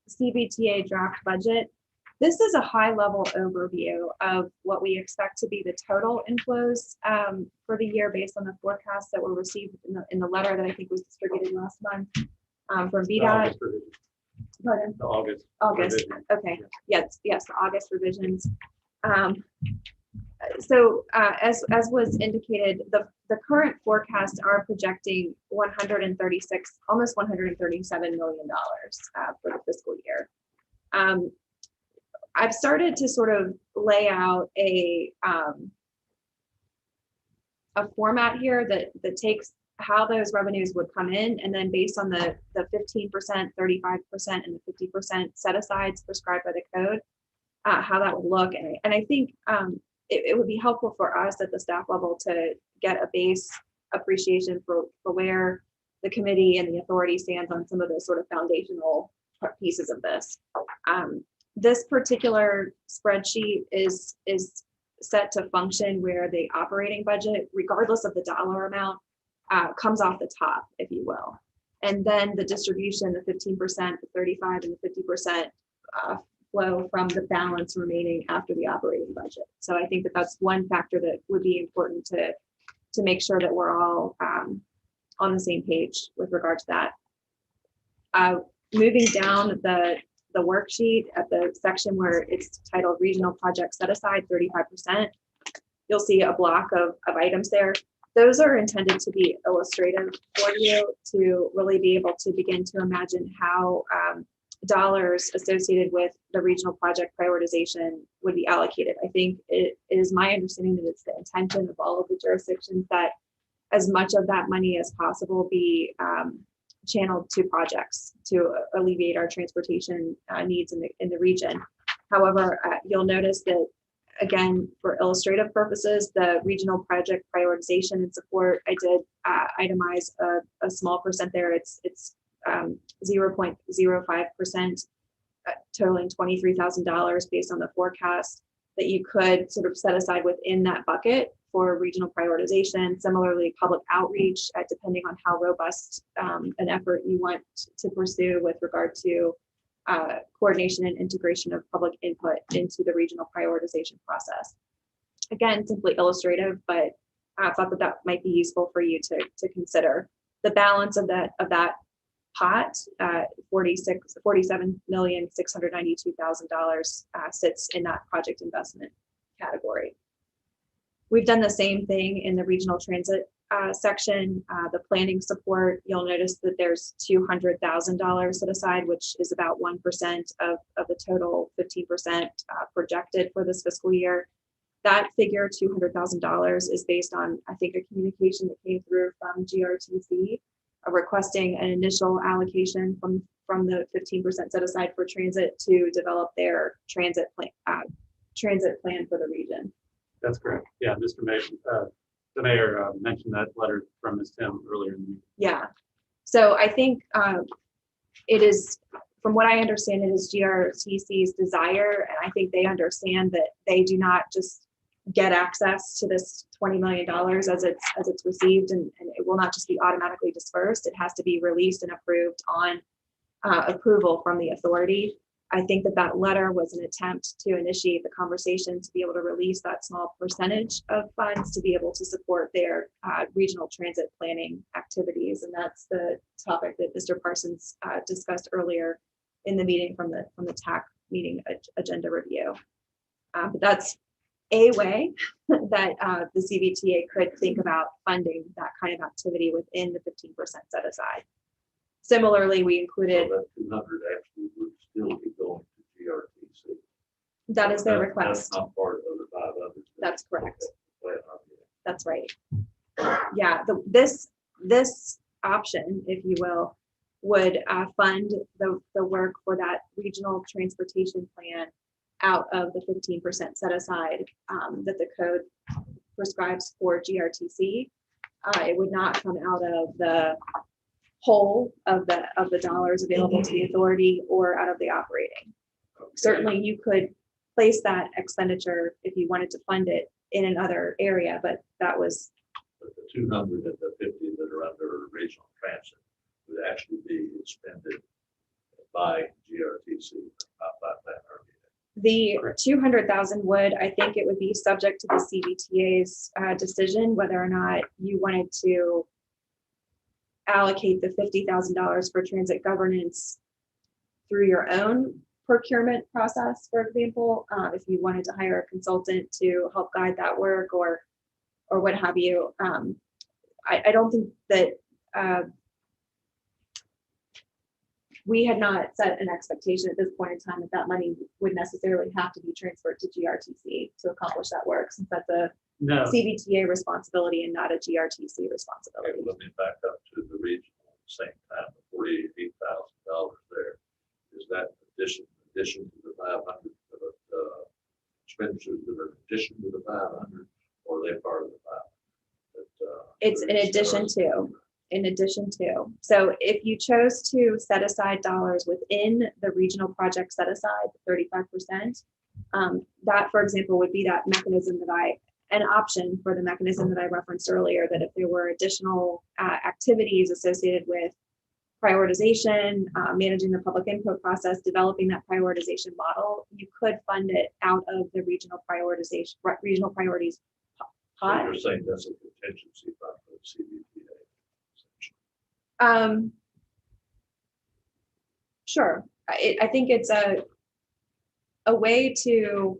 CVTA draft budget. This is a high-level overview of what we expect to be the total inflows for the year based on the forecasts that were received in the letter that I think was distributed last month from VDOT. Pardon?
The August. revision.
Okay. Yes, the August revisions. So as was indicated, the current forecasts are projecting almost $137 million for the fiscal year. I've started to sort of lay out a format here that takes how those revenues would come in, and then based on the 15%, 35%, and the 50% set asides prescribed by the code, how that would look. And I think it would be helpful for us at the staff level to get a base appreciation for where the committee and the authority stands on some of those sort of foundational pieces of this. This particular spreadsheet is set to function where the operating budget, regardless of the dollar amount, comes off the top, if you will. And then the distribution, the 15%, the 35, and the 50% flow from the balance remaining after the operating budget. So I think that that's one factor that would be important to make sure that we're all on the same page with regard to that. Moving down the worksheet at the section where it's titled Regional Project Set Aside 35%, you'll see a block of items there. Those are intended to be illustrative for you to really be able to begin to imagine how dollars associated with the regional project prioritization would be allocated. I think it is my understanding that it's the intention of all of the jurisdictions that as much of that money as possible be channeled to projects to alleviate our transportation needs in the region. However, you'll notice that, again, for illustrative purposes, the regional project prioritization and support, I did itemize a small percent there. It's 0.05%, totaling $23,000 based on the forecast that you could sort of set aside within that bucket for regional prioritization. Similarly, public outreach, depending on how robust an effort you want to pursue with regard to coordination and integration of public input into the regional prioritization process. Again, simply illustrative, but I thought that that might be useful for you to consider. The balance of that pot, $47,692,000 sits in that project investment category. We've done the same thing in the regional transit section, the planning support. You'll notice that there's $200,000 set aside, which is about 1% of the total 15% projected for this fiscal year. That figure, $200,000, is based on, I think, a communication that came through from GRTC requesting an initial allocation from the 15% set aside for transit to develop their transit plan for the region.
That's correct. Yeah, Mr. Mayor, the mayor mentioned that letter from Ms. Tim earlier in the meeting.
Yeah. So I think it is, from what I understand, it is GRTC's desire, and I think they understand that they do not just get access to this $20 million as it's received, and it will not just be automatically dispersed. It has to be released and approved on approval from the authority. I think that letter was an attempt to initiate the conversation to be able to release that small percentage of funds to be able to support their regional transit planning activities. And that's the topic that Mr. Parsons discussed earlier in the meeting from the TAC meeting agenda review. But that's a way that the CVTA could think about funding that kind of activity within the 15% set aside. Similarly, we included.
So that 200 actually would still be going to GRTC.
That is their request.
That's not part of the 500.
That's correct.
Okay.
That's right. Yeah, this option, if you will, would fund the work for that regional transportation plan out of the 15% set aside that the code prescribes for GRTC. It would not come out of the whole of the dollars available to the authority or out of the operating.
Okay.
Certainly you could place that expenditure if you wanted to fund it in another area, but that was.
But the 200 and the 50 that are under regional transit would actually be expended by GRTC, not by Plan RVA.
The 200,000 would, I think it would be subject to the CVTA's decision whether or not you wanted to allocate the $50,000 for transit governance through your own procurement process, for example, if you wanted to hire a consultant to help guide that work or what have you. I don't think that we had not set an expectation at this point in time that money would necessarily have to be transferred to GRTC to accomplish that work, since that's a CVTA responsibility and not a GRTC responsibility.
Okay, let me back up to the regional at the same time, the $48,000 there. Is that addition to the 500 expenditures that are in addition to the 500, or are they part of the 500?
It's in addition to. in addition to. So if you chose to set aside dollars within the regional project set aside, 35%, that, for example, would be that mechanism an option for the mechanism that I referenced earlier, that if there were additional activities associated with prioritization, managing the public input process, developing that prioritization model, you could fund it out of the regional priorities
So
pot.
you're saying that's a contingency fund for the CVTA.
Sure. I think it's a way to,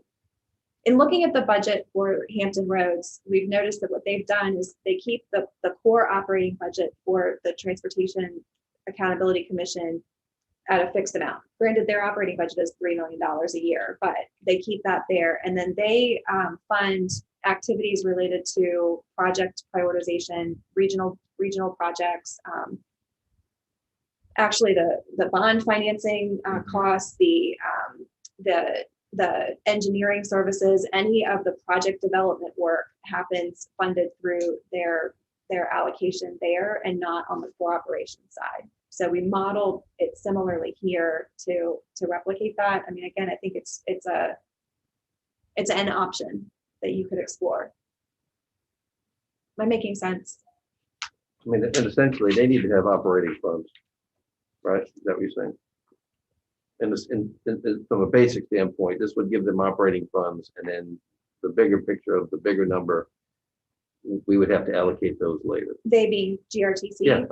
in looking at the budget for Hampton Roads, we've noticed that what they've done is they keep the core operating budget for the Transportation Accountability Commission at a fixed amount. Granted, their operating budget is $3 million a year, but they keep that there. And then they fund activities related to project prioritization, regional projects, actually the bond financing costs, the engineering services, any of the project development work happens funded through their allocation there and not on the core operations side. So we modeled it similarly here to replicate that. I mean, again, I think it's an option that you could explore. Am I making sense?
I mean, and essentially, they need to have operating funds, right? Is that what you're saying? And this, from a basic standpoint, this would give them operating funds, and then the bigger picture of the bigger number, we would have to allocate those later.
They being GRTC?
Yeah.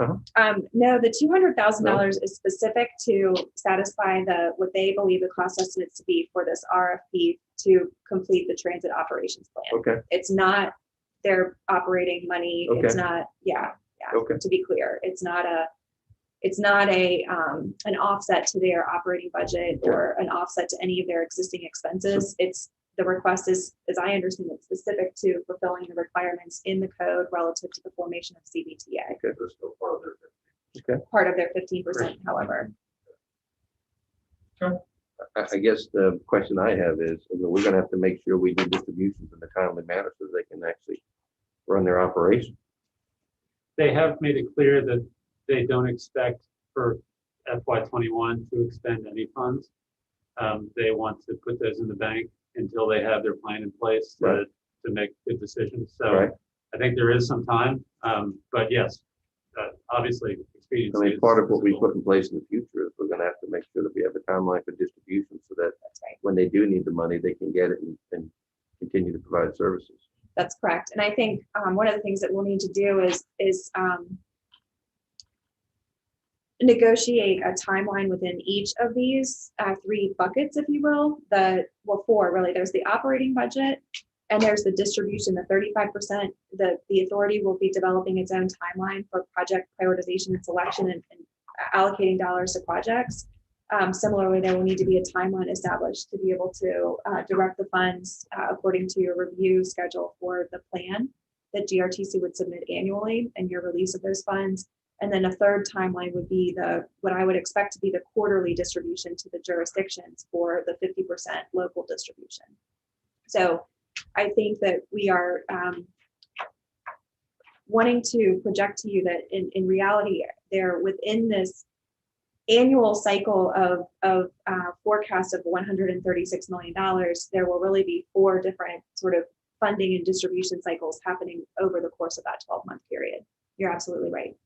No, the $200,000 is specific to satisfy what they believe the cost estimates to be for this RFP to complete the transit operations plan.
Okay.
It's not their operating money.
Okay.
It's not,
Okay.
to be clear, it's not an offset to their operating budget or an offset to any of their existing expenses. The request is, as I understand it, specific to fulfilling the requirements in the code relative to the formation of CVTA.
Okay, that's still part of their.
Part of their 15%, however.
I guess the question I have is, we're gonna have to make sure we do distributions in a timely manner so they can actually run their operation.
They have made it clear that they don't expect for FY21 to expend any funds. They want to put those in the bank until they have their plan in place to make good decisions. So
Right.
I think there is some time, but yes, obviously expediency.
I mean, part of what we put in place in the future is we're gonna have to make sure that we have a timeline for distribution so that when they do need the money, they can get it and continue to provide services.
That's correct. And I think one of the things that we'll need to do is negotiate a timeline within each of these 3 buckets, if you will. Well, 4 really. There's the operating budget, and there's the distribution, the 35%. The authority will be developing its own timeline for project prioritization and selection and allocating dollars to projects. Similarly, there will need to be a timeline established to be able to direct the funds according to your review schedule for the plan that GRTC would submit annually and your release of those funds. And then a third timeline would be what I would expect to be the quarterly distribution to the jurisdictions for the 50% local distribution. So I think that we are wanting to project to you that in reality, they're within this annual cycle of forecast of $136 million, there will really be 4 different sort of funding and distribution cycles happening over the course of that 12-month period. You're absolutely right.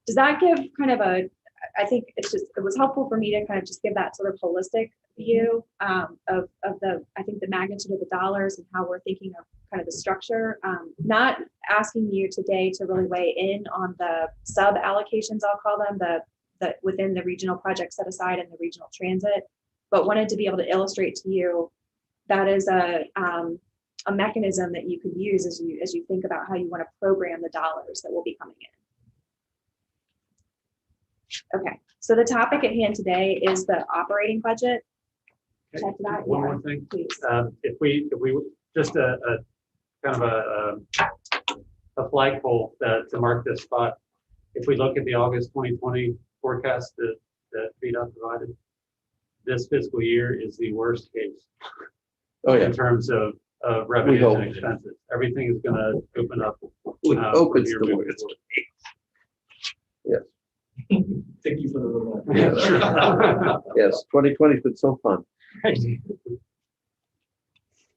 Does that give kind of I think it was helpful for me to kind of just give that sort of holistic view of the magnitude of the dollars and how we're thinking of kind of the structure. Not asking you today to really weigh in on the sub allocations, I'll call them, the within the regional project set aside and the regional transit, but wanted to be able to illustrate to you that is a mechanism that you could use as you think about how you want to program the dollars that will be coming in. Okay, so the topic at hand today is the operating budget.
Okay,
Check that.
one
Yeah,
more thing.
please.
If we just a kind of a flagpole to mark this spot. If we look at the August 2020 forecast that VDOT provided, this fiscal year is the worst case.
Oh, yeah.
In terms of of revenues
hope.
and expenses. Everything is going to open up.
We hope it's
here
the way
moving
it's.
forward.
Yes,
Thank you for the reminder.
yes, 2020's been so fun.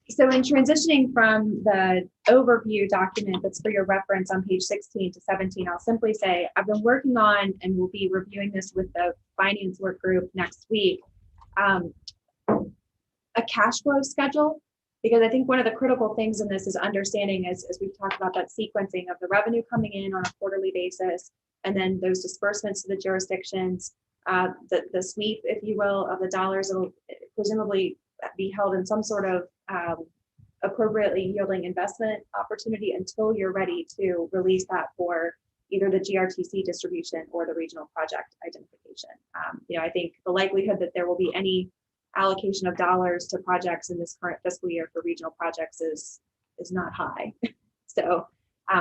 So in transitioning from the overview document that's for your reference on page 16 to 17, I'll simply say I've been working on and will be reviewing this with the finance work group next week, a cash flow schedule, because I think one of the critical things in this is understanding as we've talked about that sequencing of the revenue coming in on a quarterly basis, and then those disbursements to the jurisdictions, the sweep, if you will, of the dollars will presumably be held in some sort of appropriately yielding investment opportunity until you're ready to release that for either the GRTC distribution or the regional project identification. I think the likelihood that there will be any allocation of dollars to projects in this current fiscal year for regional projects is not high. So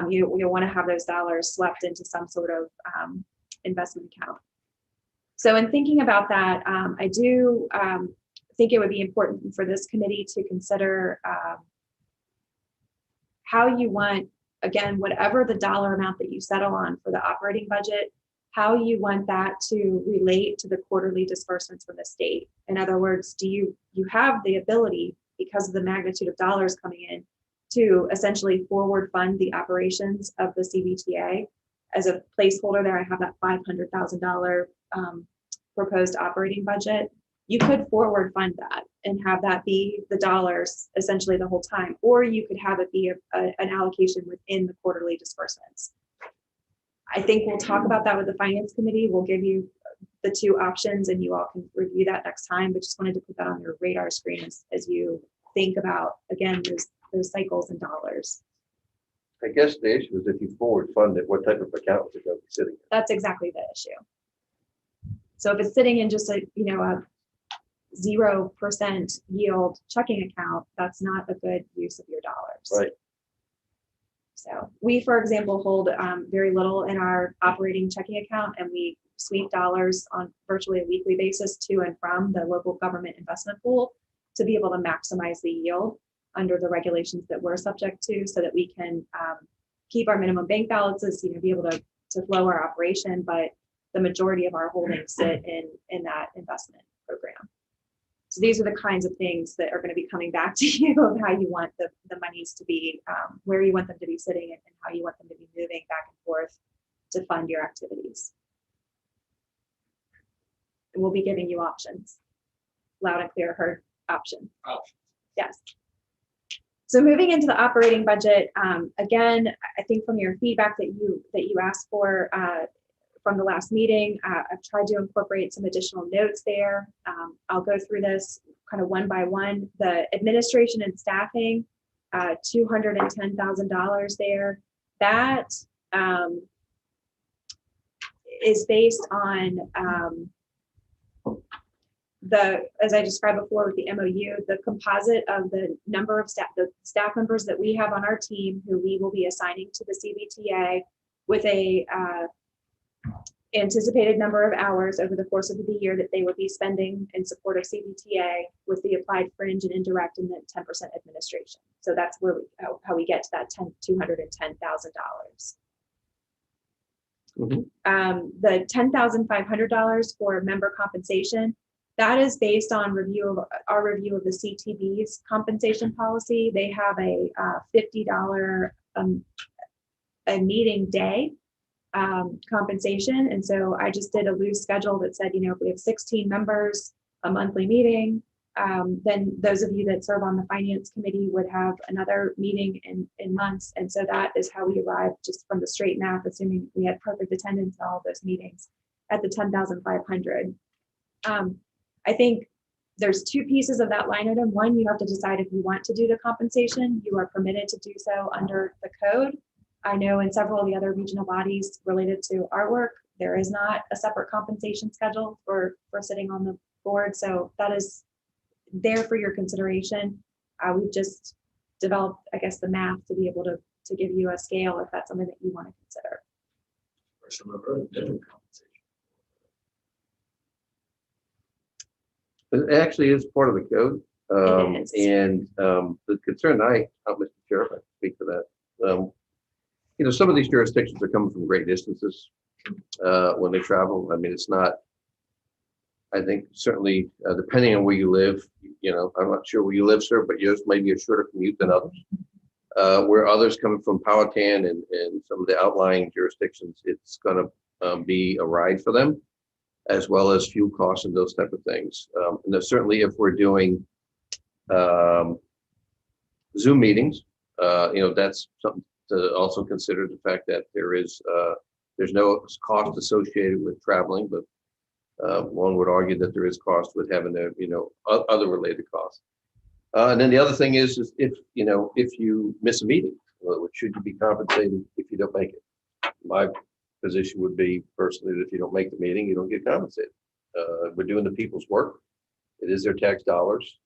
you'll want to have those dollars swept into some sort of investment account. So in thinking about that, I do think it would be important for this committee to consider how you want, again, whatever the dollar amount that you settle on for the operating budget, how you want that to relate to the quarterly disbursements from the state. In other words, do you have the ability, because of the magnitude of dollars coming in, to essentially forward fund the operations of the CVTA? As a placeholder there, I have that $500,000 proposed operating budget. You could forward fund that and have that be the dollars essentially the whole time, or you could have it be an allocation within the quarterly disbursements. I think we'll talk about that with the finance committee. We'll give you the two options and you all can review that next time, but just wanted to put that on your radar screen as you think about, again, those cycles and dollars.
I guess the issue is if you forward fund it, what type of account is it going to be sitting in?
That's exactly the issue. So if it's sitting in just a 0% yield checking account, that's not a good use of your dollars.
Right.
So we, for example, hold very little in our operating checking account, and we sweep dollars on virtually a weekly basis to and from the local government investment pool to be able to maximize the yield under the regulations that we're subject to, so that we can keep our minimum bank balances, be able to flow our operation, but the majority of our holdings sit in that investment program. So these are the kinds of things that are going to be coming back to you of how you want the monies to be, where you want them to be sitting, and how you want them to be moving back and forth to fund your activities. And we'll be giving you options, loud and clear, heard option. Yes. So moving into the operating budget, again, I think from your feedback that you asked for from the last meeting, I've tried to incorporate some additional notes there. I'll go through this kind of one by one. The administration and staffing, $210,000 there. That is based on as I described before with the MOU, the composite of the number of the staff members that we have on our team who we will be assigning to the CVTA with a anticipated number of hours over the course of the year that they would be spending in support of CVTA, with the applied fringe and indirect and then 10% administration. So that's where how we get to that $210,000.
Mm-hmm.
The $10,500 for member compensation, that is based on our review of the CTB's compensation policy. They have a $50 a meeting day compensation. And so I just did a loose schedule that said, if we have 16 members, a monthly meeting, then those of you that serve on the finance committee would have another meeting in months. And so that is how we arrived, just from the straight math, assuming we had perfect attendance in all of those meetings, at the $10,500. I think there's two pieces of that line item. One, you have to decide if you want to do the compensation. You are permitted to do so under the code. I know in several of the other regional bodies related to our work, there is not a separate compensation schedule for sitting on the board. So that is there for your consideration. We've just developed, I guess, the math to be able to give you a scale if that's something that you want to consider.
Or some of our minimum compensation.
It actually is part of the code.
It is.
And the concern Mr. Chair, if I can speak to that, some of these jurisdictions are coming from great distances when they travel. I mean, it's not, I think certainly depending on where you live, I'm not sure where you live, sir, but yours may be a shorter commute than others. Where others coming from Powhatan and some of the outlying jurisdictions, it's going to be a ride for them, as well as fuel costs and those type of things. And certainly if we're doing Zoom meetings, that's something to also consider, the fact that there's no cost associated with traveling, but one would argue that there is cost with having other related costs. And then the other thing is if you miss a meeting, well, should you be compensated if you don't make it? My position would be personally that if you don't make the meeting, you don't get compensated. We're doing the people's work. It is their tax dollars.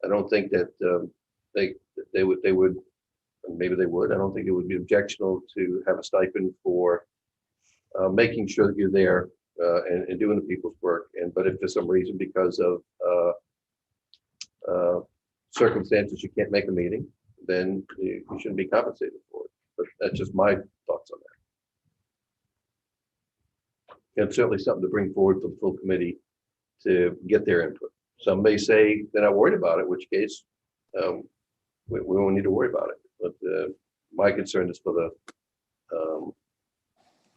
I don't think that they would, maybe they would. I don't think it would be objectionable to have a stipend for making sure that you're there and doing the people's work. But if for some reason, because of circumstances, you can't make a meeting, then you shouldn't be compensated for it. But that's just my thoughts on that. And certainly something to bring forward for the full committee to get their input. Some may say they're not worried about it, in which case we won't need to worry about it. But my concern is for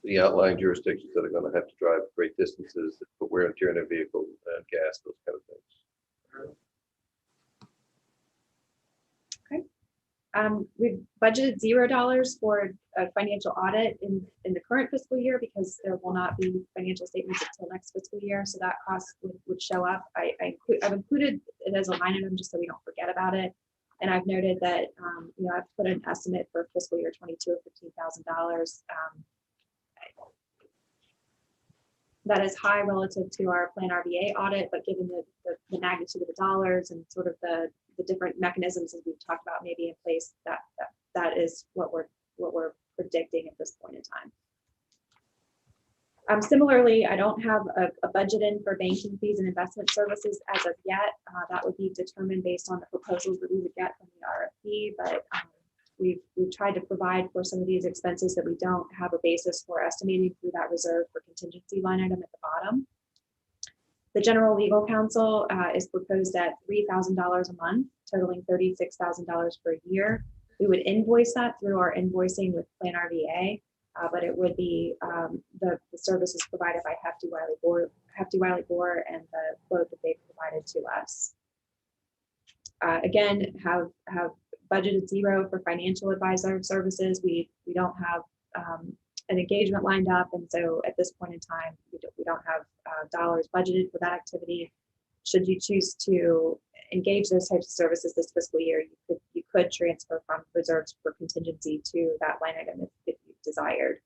the outlying jurisdictions that are going to have to drive great distances, put wear and tear in their vehicle, gas, those kind of things.
We've budgeted $0 for a financial audit in the current fiscal year because there will not be financial statements until next fiscal year. So that cost would show up. I've included it as a line item just so we don't forget about it. And I've noted that, I've put an estimate for fiscal year 22 of $15,000. That is high relative to our Plan RVA audit, but given the magnitude of the dollars and sort of the different mechanisms as we've talked about maybe in place, that is what we're predicting at this point in time. Similarly, I don't have a budget in for banking fees and investment services as of yet. That would be determined based on the proposals that we would get from the RFP, but we've tried to provide for some of these expenses that we don't have a basis for estimating through that reserve for contingency line item at the bottom. The general legal counsel is proposed at $3,000 a month, totaling $36,000 per year. We would invoice that through our invoicing with Plan RVA, but it would be the services provided by Hefty Wiley Gore and the quote that they provided to us. Again, have budgeted $0 for financial advisor services. We don't have an engagement lined up, and so at this point in time, we don't have dollars budgeted for that activity. Should you choose to engage those types of services this fiscal year, you could transfer from reserves for contingency to that line item if you desired.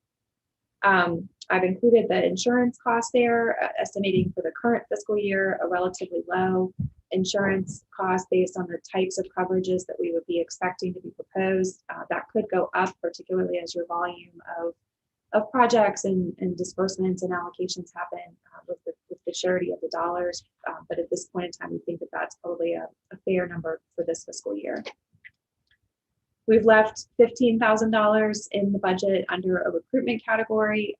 I've included the insurance cost there, estimating for the current fiscal year a relatively low insurance cost based on the types of coverages that we would be expecting to be proposed. That could go up, particularly as your volume of projects and disbursements and allocations happen with the surety of the dollars. But at this point in time, we think that that's probably a fair number for this fiscal year. We've left $15,000 in the budget under a recruitment category.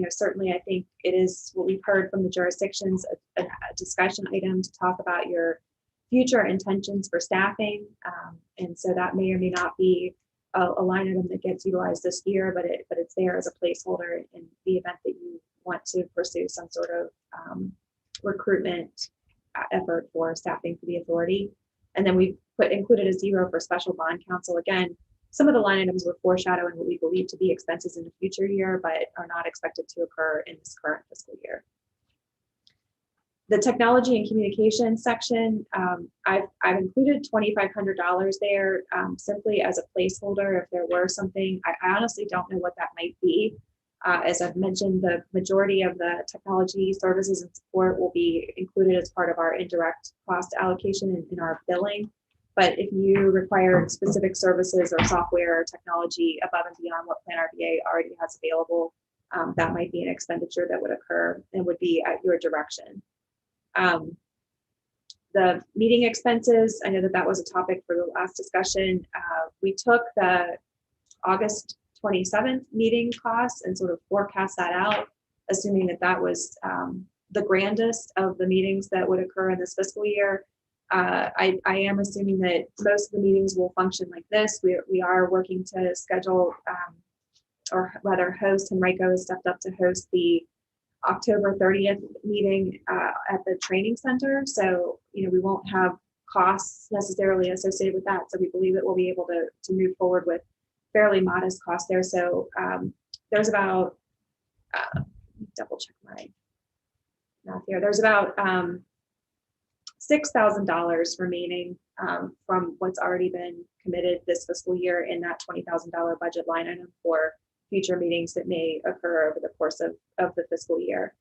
Certainly I think it is what we've heard from the jurisdictions, a discussion item to talk about your future intentions for staffing. And so that may or may not be a line item that gets utilized this year, but it's there as a placeholder in the event that you want to pursue some sort of recruitment effort for staffing for the authority. And then we included a $0 for special bond counsel. Again, some of the line items were foreshadowing what we believe to be expenses in the future year, but are not expected to occur in this current fiscal year. The technology and communication section, I've included $2,500 there simply as a placeholder if there were something. I honestly don't know what that might be. As I've mentioned, the majority of the technology services and support will be included as part of our indirect cost allocation in our billing. But if you require specific services or software or technology above and beyond what Plan RVA already has available, that might be an expenditure that would occur and would be at your direction. The meeting expenses, I know that that was a topic for the last discussion. We took the August 27th meeting costs and sort of forecast that out, assuming that that was the grandest of the meetings that would occur in this fiscal year. I am assuming that most of the meetings will function like this. We are working to schedule, or rather host, Henrico has stepped up to host the October 30th meeting at the training center. So, we won't have costs necessarily associated with that. So we believe that we'll be able to move forward with fairly modest costs there. So there's about, double check my math here. There's about $6,000 remaining from what's already been committed this fiscal year in that $20,000 budget line item for future meetings that may occur over the course of the fiscal year.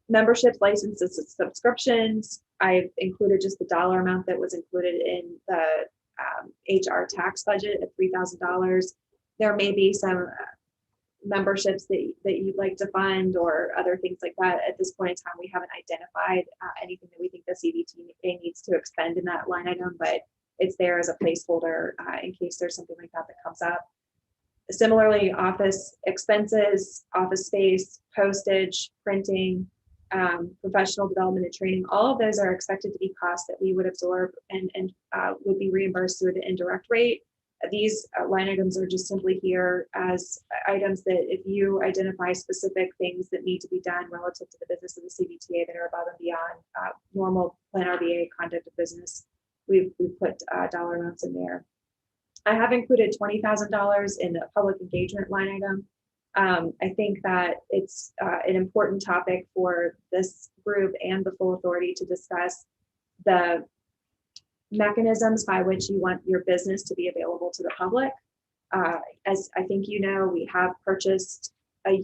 Memberships, licenses, and subscriptions. I've included just the dollar amount that was included in the HR tax budget at $3,000. There may be some memberships that you'd like to fund or other things like that. At this point in time, we haven't identified anything that we think the CVTA needs to expend in that line item, but it's there as a placeholder in case there's something like that that comes up. Similarly, office expenses, office space, postage, printing, professional development and training, all of those are expected to be costs that we would absorb and would be reimbursed through the indirect rate. These line items are just simply here as items that if you identify specific things that need to be done relative to the business of the CVTA that are above and beyond normal Plan RBA conduct of business, we've put dollar amounts in there. I have included $20,000 in the public engagement line item. I think that it's an important topic for this group and the full authority to discuss the mechanisms by which you want your business to be available to the public. As I think we have purchased a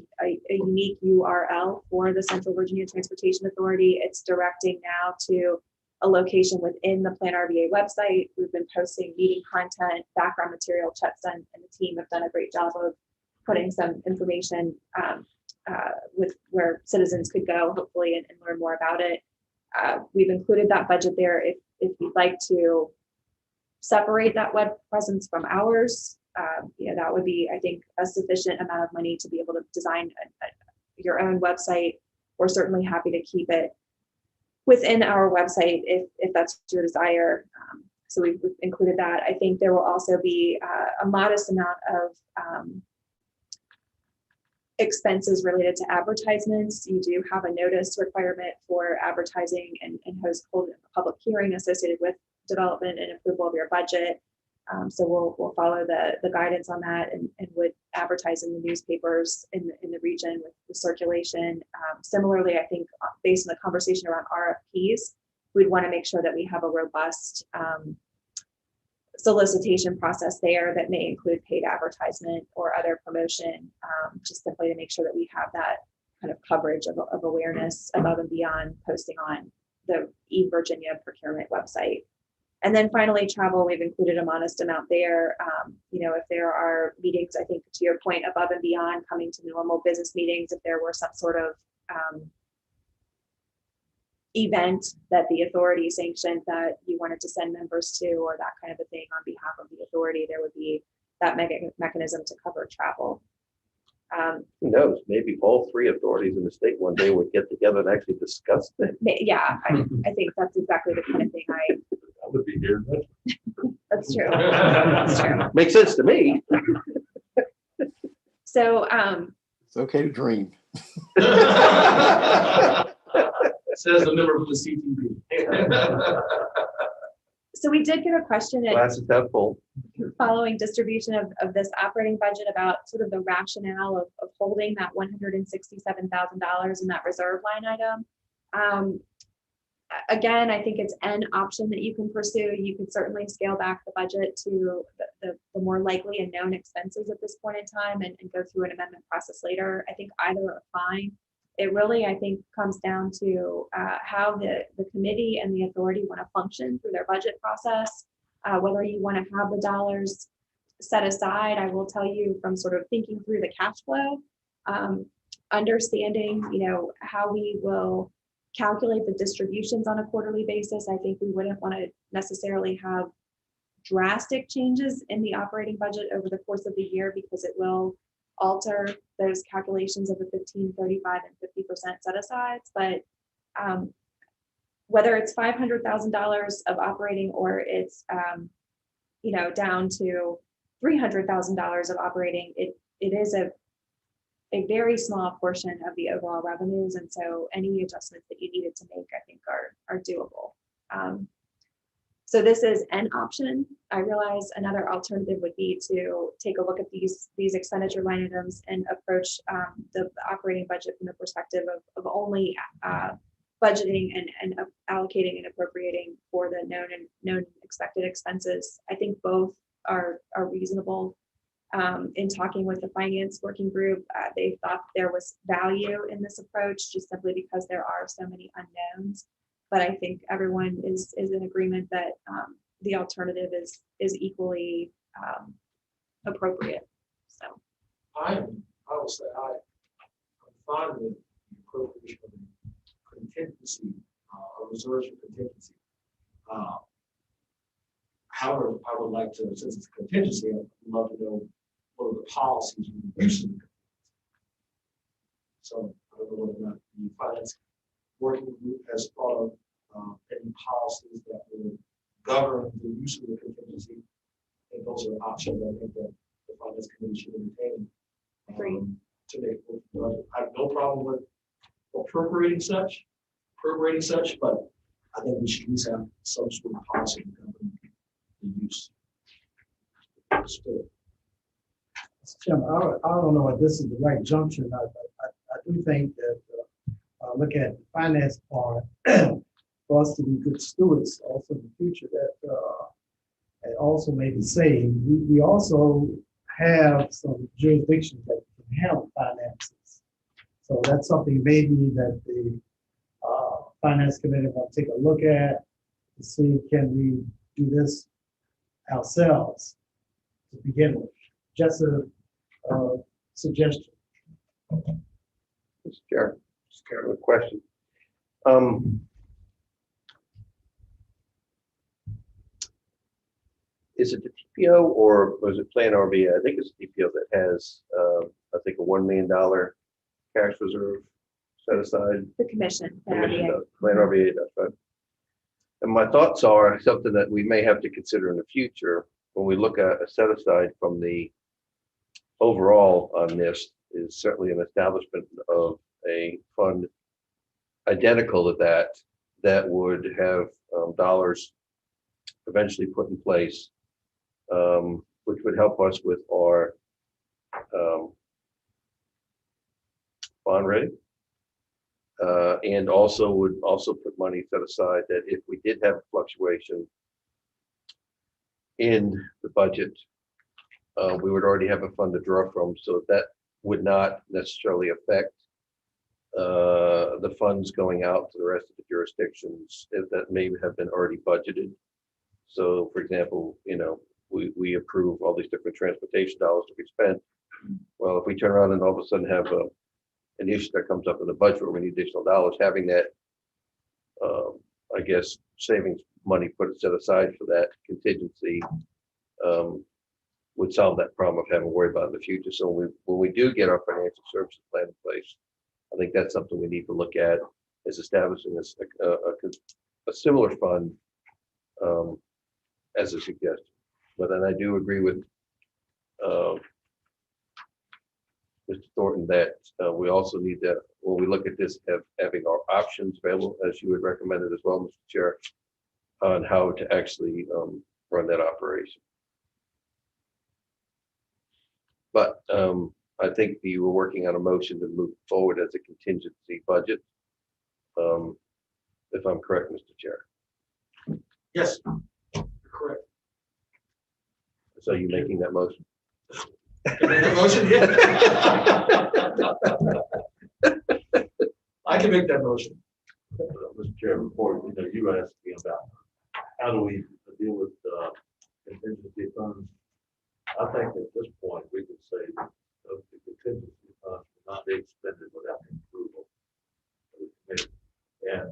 unique URL for the Central Virginia Transportation Authority. It's directing now to a location within the Plan RVA website. We've been posting meeting content, background material. Chet's done and the team have done a great job of putting some information with where citizens could go, hopefully, and learn more about it. We've included that budget there. If you'd like to separate that web presence from ours, that would be, I think, a sufficient amount of money to be able to design your own website. We're certainly happy to keep it within our website if that's your desire. So we've included that. I think there will also be a modest amount of expenses related to advertisements. You do have a notice requirement for advertising and host a public hearing associated with development and approval of your budget. So we'll follow the guidance on that and would advertise in the newspapers in the region with circulation. Similarly, I think based on the conversation around RFPs, we'd want to make sure that we have a robust solicitation process there that may include paid advertisement or other promotion, just simply to make sure that we have that kind of coverage of awareness above and beyond posting on the eVirginia procurement website. And then finally, travel, we've included a modest amount there. If there are meetings, I think to your point, above and beyond coming to normal business meetings, if there were some sort of event that the authority sanctioned that you wanted to send members to or that kind of a thing on behalf of the authority, there would be that mechanism to cover travel.
Who knows, maybe all three authorities in the state one day would get together and actually discuss things.
Yeah, I think that's exactly the kind of thing I
would be here.
That's true. That's true.
Makes sense to me.
So
it's okay to dream.
Says the member of the CTV.
So we did get a question
Glasses half full.
Following distribution of this operating budget about sort of the rationale of holding that $167,000 in that reserve line item. Again, I think it's an option that you can pursue. You could certainly scale back the budget to the more likely and known expenses at this point in time and go through an amendment process later. I think either are fine. It really, I think, comes down to how the committee and the authority want to function through their budget process, whether you want to have the dollars set aside. I will tell you from sort of thinking through the cash flow, understanding, how we will calculate the distributions on a quarterly basis, I think we wouldn't want to necessarily have drastic changes in the operating budget over the course of the year because it will alter those calculations of the 15, 35, and 50% set asides. But whether it's $500,000 of operating or it's down to $300,000 of operating, it is a very small portion of the overall revenues, and so any adjustments that you needed to make, I think, are doable. So this is an option. I realize another alternative would be to take a look at these expenditure line items and approach the operating budget from the perspective of only budgeting and allocating and appropriating for the known expected expenses. I think both are reasonable. In talking with the finance working group, they thought there was value in this approach just simply because there are so many unknowns. But I think everyone is in agreement that the alternative is equally appropriate. So
I will say I'm fine with the appropriation of the contingency, reserves for contingency. However, I would like to, since it's a contingency, I'd love to know what are the policies we're using. So I don't know whether or not the finance working group has thought of any policies that will govern the use of the contingency. I think those are options I think that the finance committee should entertain to make it work. I have no problem with appropriating such, but I think we should at least have some sort of policy to govern the use. Still.
Jim, I don't know if this is the right junction. I do think that look at the finance part for us to be good stewards also in the future that and also maybe say we also have some jurisdictions that can handle finances. So that's something maybe that the finance committee will take a look at to see can we do this ourselves to begin with. Just a suggestion.
Mr. Chair, a question. Is it the TPO or was it Plan RBA? I think it's the TPO that has, I think, a $1 million cash reserve set aside.
the commission.
Plan RBA does, right? And my thoughts are something that we may have to consider in the future when we look at a set aside from the overall on this is certainly an establishment of a fund identical to that would have dollars eventually put in place, which would help us with our bond rating. And also would also put money set aside that if we did have a fluctuation in the budget, we would already have a fund to draw from, so that would not necessarily affect the funds going out to the rest of the jurisdictions if that may have been already budgeted. So, for example, we approve all these different transportation dollars to be spent. Well, if we turn around and all of a sudden have an issue that comes up in the budget where we need additional dollars, having that, I guess, savings money put set aside for that contingency would solve that problem of having to worry about in the future. So when we do get our financial services plan in place, I think that's something we need to look at, is establishing a similar fund as a suggestion. But then I do agree with Mr. Thornton that we also need to, when we look at this, having our options available, as you had recommended as well, Mr. Chair, on how to actually run that operation. But I think we were working on a motion to move forward as a contingency budget, if I'm correct, Mr. Chair.
Yes, correct.
So you making that motion?
The motion, yeah. I can make that motion.
Mr. Chair, before you asked me about how do we deal with contingency funds, I think at this point we could say that the contingency funds will not be expended without the approval of the committee. And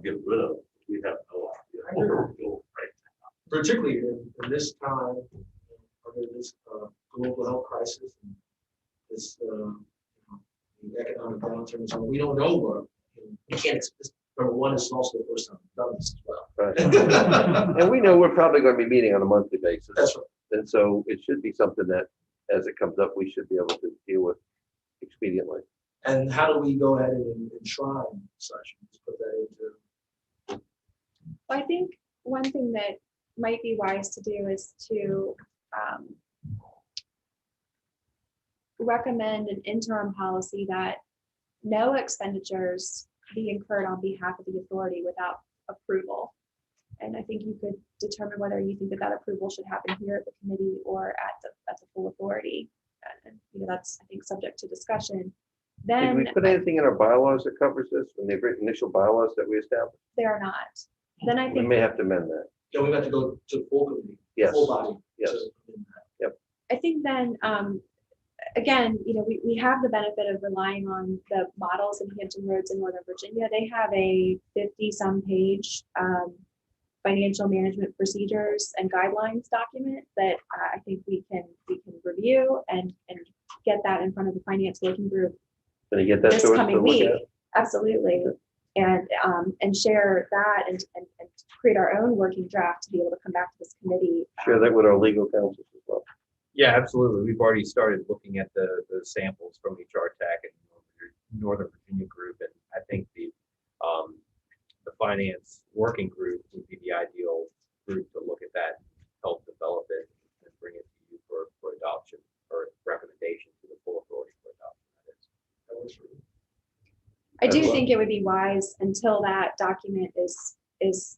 get rid of, we have no idea where we're going right
Particularly in this time, under this global health crisis and this the economic downturn, so we don't know what, we can't, number one, it's also the first time we've done this as well.
Right. And we know we're probably going to be meeting on a monthly basis.
That's right.
And so it should be something that, as it comes up, we should be able to deal with expediently.
And how do we go ahead and enshrine such, just put that into.
Well, I think one thing that might be wise to do is to recommend an interim policy that no expenditures be incurred on behalf of the authority without approval. And I think you could determine whether you think that that approval should happen here at the committee or at the full authority. And, that's, I think, subject to discussion. Then
Did we put anything in our bylaws that covers this, in the initial bylaws that we established?
they are not. Then I
We
think
may have to amend that.
Yeah, we have to go to the full committee.
Yes.
Full body.
Yes.
I think then, again, we have the benefit of relying on the models in Hampton Roads in Northern Virginia. They have a 50-some page financial management procedures and guidelines document that I think we can review and get that in front of the finance working group
Can you get that
this
to us to
coming
look
week.
at?
Absolutely. And share that and create our own working draft to be able to come back to this committee.
Share that with our legal counsel as well.
Yeah, absolutely. We've already started looking at the samples from HR TAC and Northern Virginia group, and I think the finance working group would be the ideal group to look at that, help develop it, and bring it to you for adoption or recommendation to the full authority for adoption.
I do think it would be wise until that document is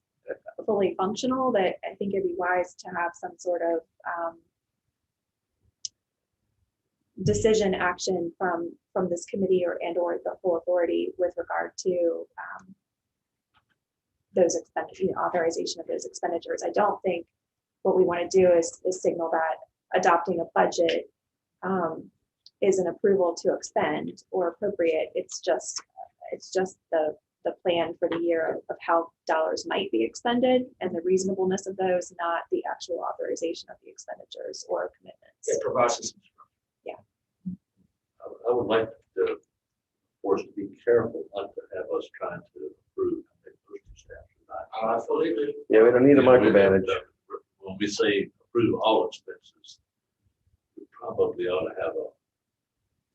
fully functional, that I think it'd be wise to have some sort of decision action from this committee or the full authority with regard to those expenditures, authorization of those expenditures. I don't think what we want to do is signal that adopting a budget is an approval to expend or appropriate. It's just the plan for the year of how dollars might be expended and the reasonableness of those, not the actual authorization of the expenditures or commitments.
It provides us.
I would like to force to be careful not to have us trying to approve the postage stamps tonight.
I fully agree.
Yeah, we don't need a micromanage.
When we say approve all expenses, we probably ought to have a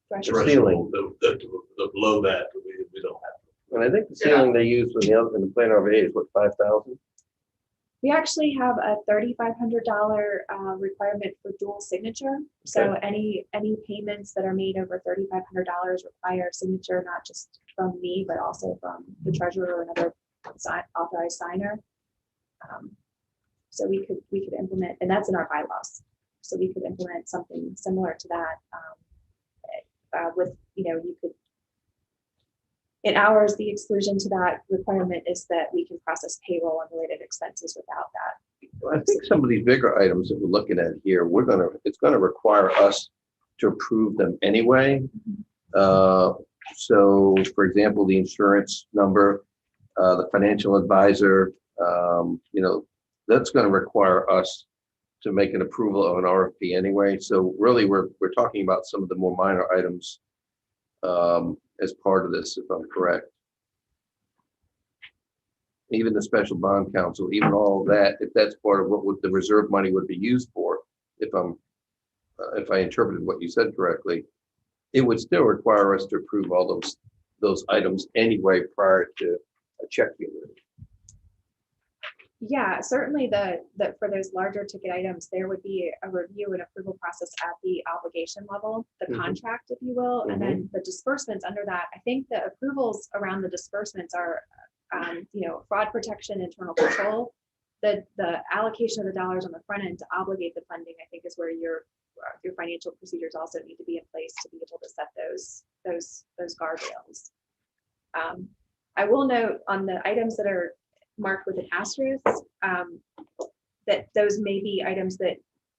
Threshold.
Ceiling.
the below that, we don't have.
And I think the ceiling they use in the plan RVA is what, 5,000?
We actually have a $3,500 requirement for dual signature. So any payments that are made over $3,500 require signature, not just from me, but also from the treasurer or another authorized signer. So we could implement, and that's in our bylaws. So we could implement something similar to that with, you could, in ours, the exclusion to that requirement is that we can process payroll and related expenses without that.
I think some of these bigger items that we're looking at here, it's gonna require us to approve them anyway. So for example, the insurance number, the financial advisor, that's gonna require us to make an approval of an RFP anyway. So really, we're talking about some of the more minor items as part of this, if I'm correct. Even the special bond counsel, even all that, if that's part of what the reserve money would be used for, if I interpreted what you said correctly, it would still require us to approve all those items anyway prior to a check being written.
Yeah, certainly for those larger ticket items, there would be a review and approval process at the obligation level, the contract, if you will, and then the disbursements under that. I think the approvals around the disbursements are, fraud protection, internal control. The allocation of the dollars on the front end to obligate the funding, I think, is where your financial procedures also need to be in place to be able to set those guardrails. I will note on the items that are marked with an asterisk, that those may be items that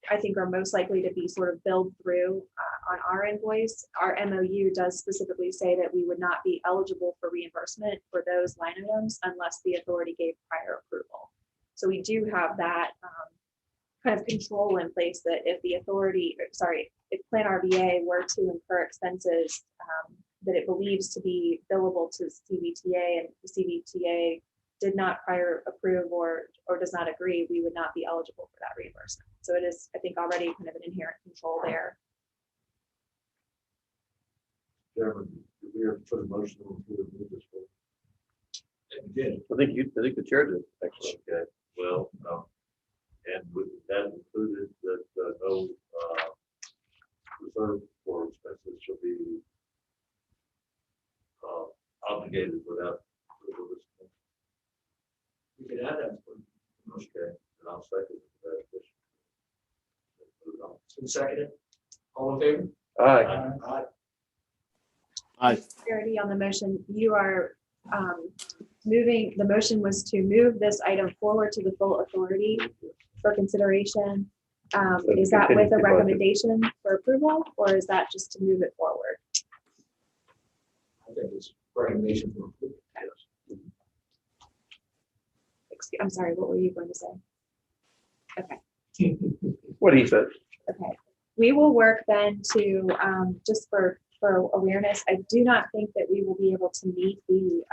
I think are most likely to be sort of billed through on our invoice. Our MOU does specifically say that we would not be eligible for reimbursement for those line items unless the authority gave prior approval. So we do have that kind of control in place that if the authority, sorry, if Plan RBA were to incur expenses that it believes to be billable to CVTA and the CVTA did not prior approve or does not agree, we would not be eligible for that reimbursement. So it is, I think, already kind of an inherent control there.
Chairman, did we ever put a motion on to move this forward? We did.
I think the chair did, actually.
Okay, well, and with that included that no reserve for expenses shall be obligated without approval of this.
We can add that.
Okay, and I'll second that.
It's been seconded. All in favor?
Aye.
Aye.
Clarity on the motion, you are moving, the motion was to move this item forward to the full authority for consideration. Is that with a recommendation for approval, or is that just to move it forward?
I think it's recommendation for approval.
I'm sorry, what were you going to say? Okay.
What he said.
Okay, we will work then to, just for awareness, I do not think that we will be able to meet the,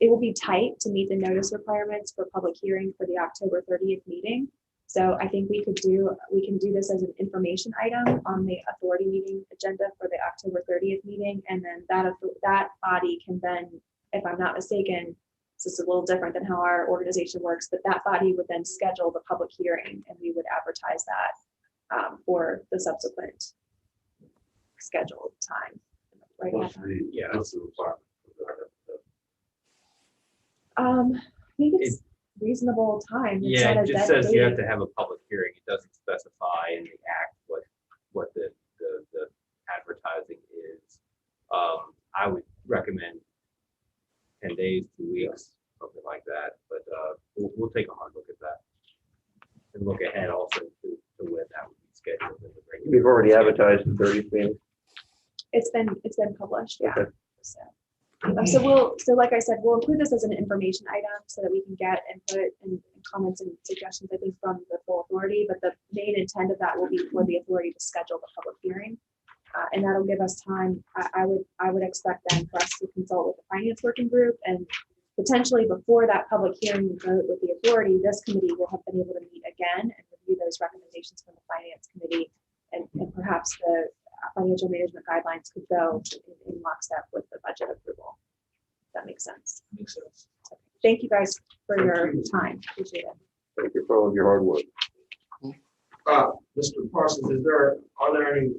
it will be tight to meet the notice requirements for public hearing for the October 30th meeting. So I think we can do this as an information item on the authority meeting agenda for the October 30th meeting. And then that body can then, if I'm not mistaken, this is a little different than how our organization works, but that body would then schedule the public hearing and we would advertise that for the subsequent scheduled time. Right.
What's the requirement?
I think it's reasonable time. It's
Yeah,
not a
it just
dead
says you have
date.
to have a public hearing. It doesn't specify in the act what the advertising is. I would recommend 10 days, 2 weeks, something like that, but we'll take a hard look at that. And look ahead also to when that would be scheduled. in the regular
We've already
schedule.
advertised the 30th meeting.
It's been published, yeah.
Okay.
So like I said, we'll include this as an information item so that we can get input and comments and suggestions, I think, from the full authority, but the main intent of that will be for the authority to schedule the public hearing. And that'll give us time. I would expect then for us to consult with the finance working group, and potentially before that public hearing vote with the authority, this committee will have been able to meet again and review those recommendations from the finance committee, and perhaps the financial management guidelines could go in lockstep with the budget approval. If that makes sense.
Makes sense.
Thank you guys for your time. Appreciate it.
Thank you for all of your hard work.
Mr. Parsons, are there any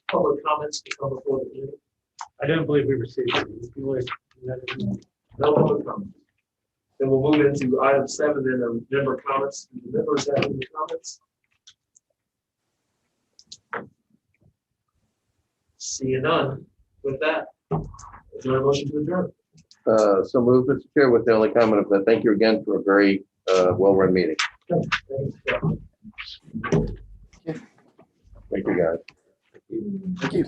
public comments to come before the meeting?
I don't believe we received it.
No public comments. Then we'll move into item 7, then member comments. Do the members have any comments? Seeing none. With that, is there a motion to adjourn?
So moved, Mr. Chair, with the only comment of that, thank you again for a very well-run meeting.
Thank you.
Thank you, guys.
Thank you.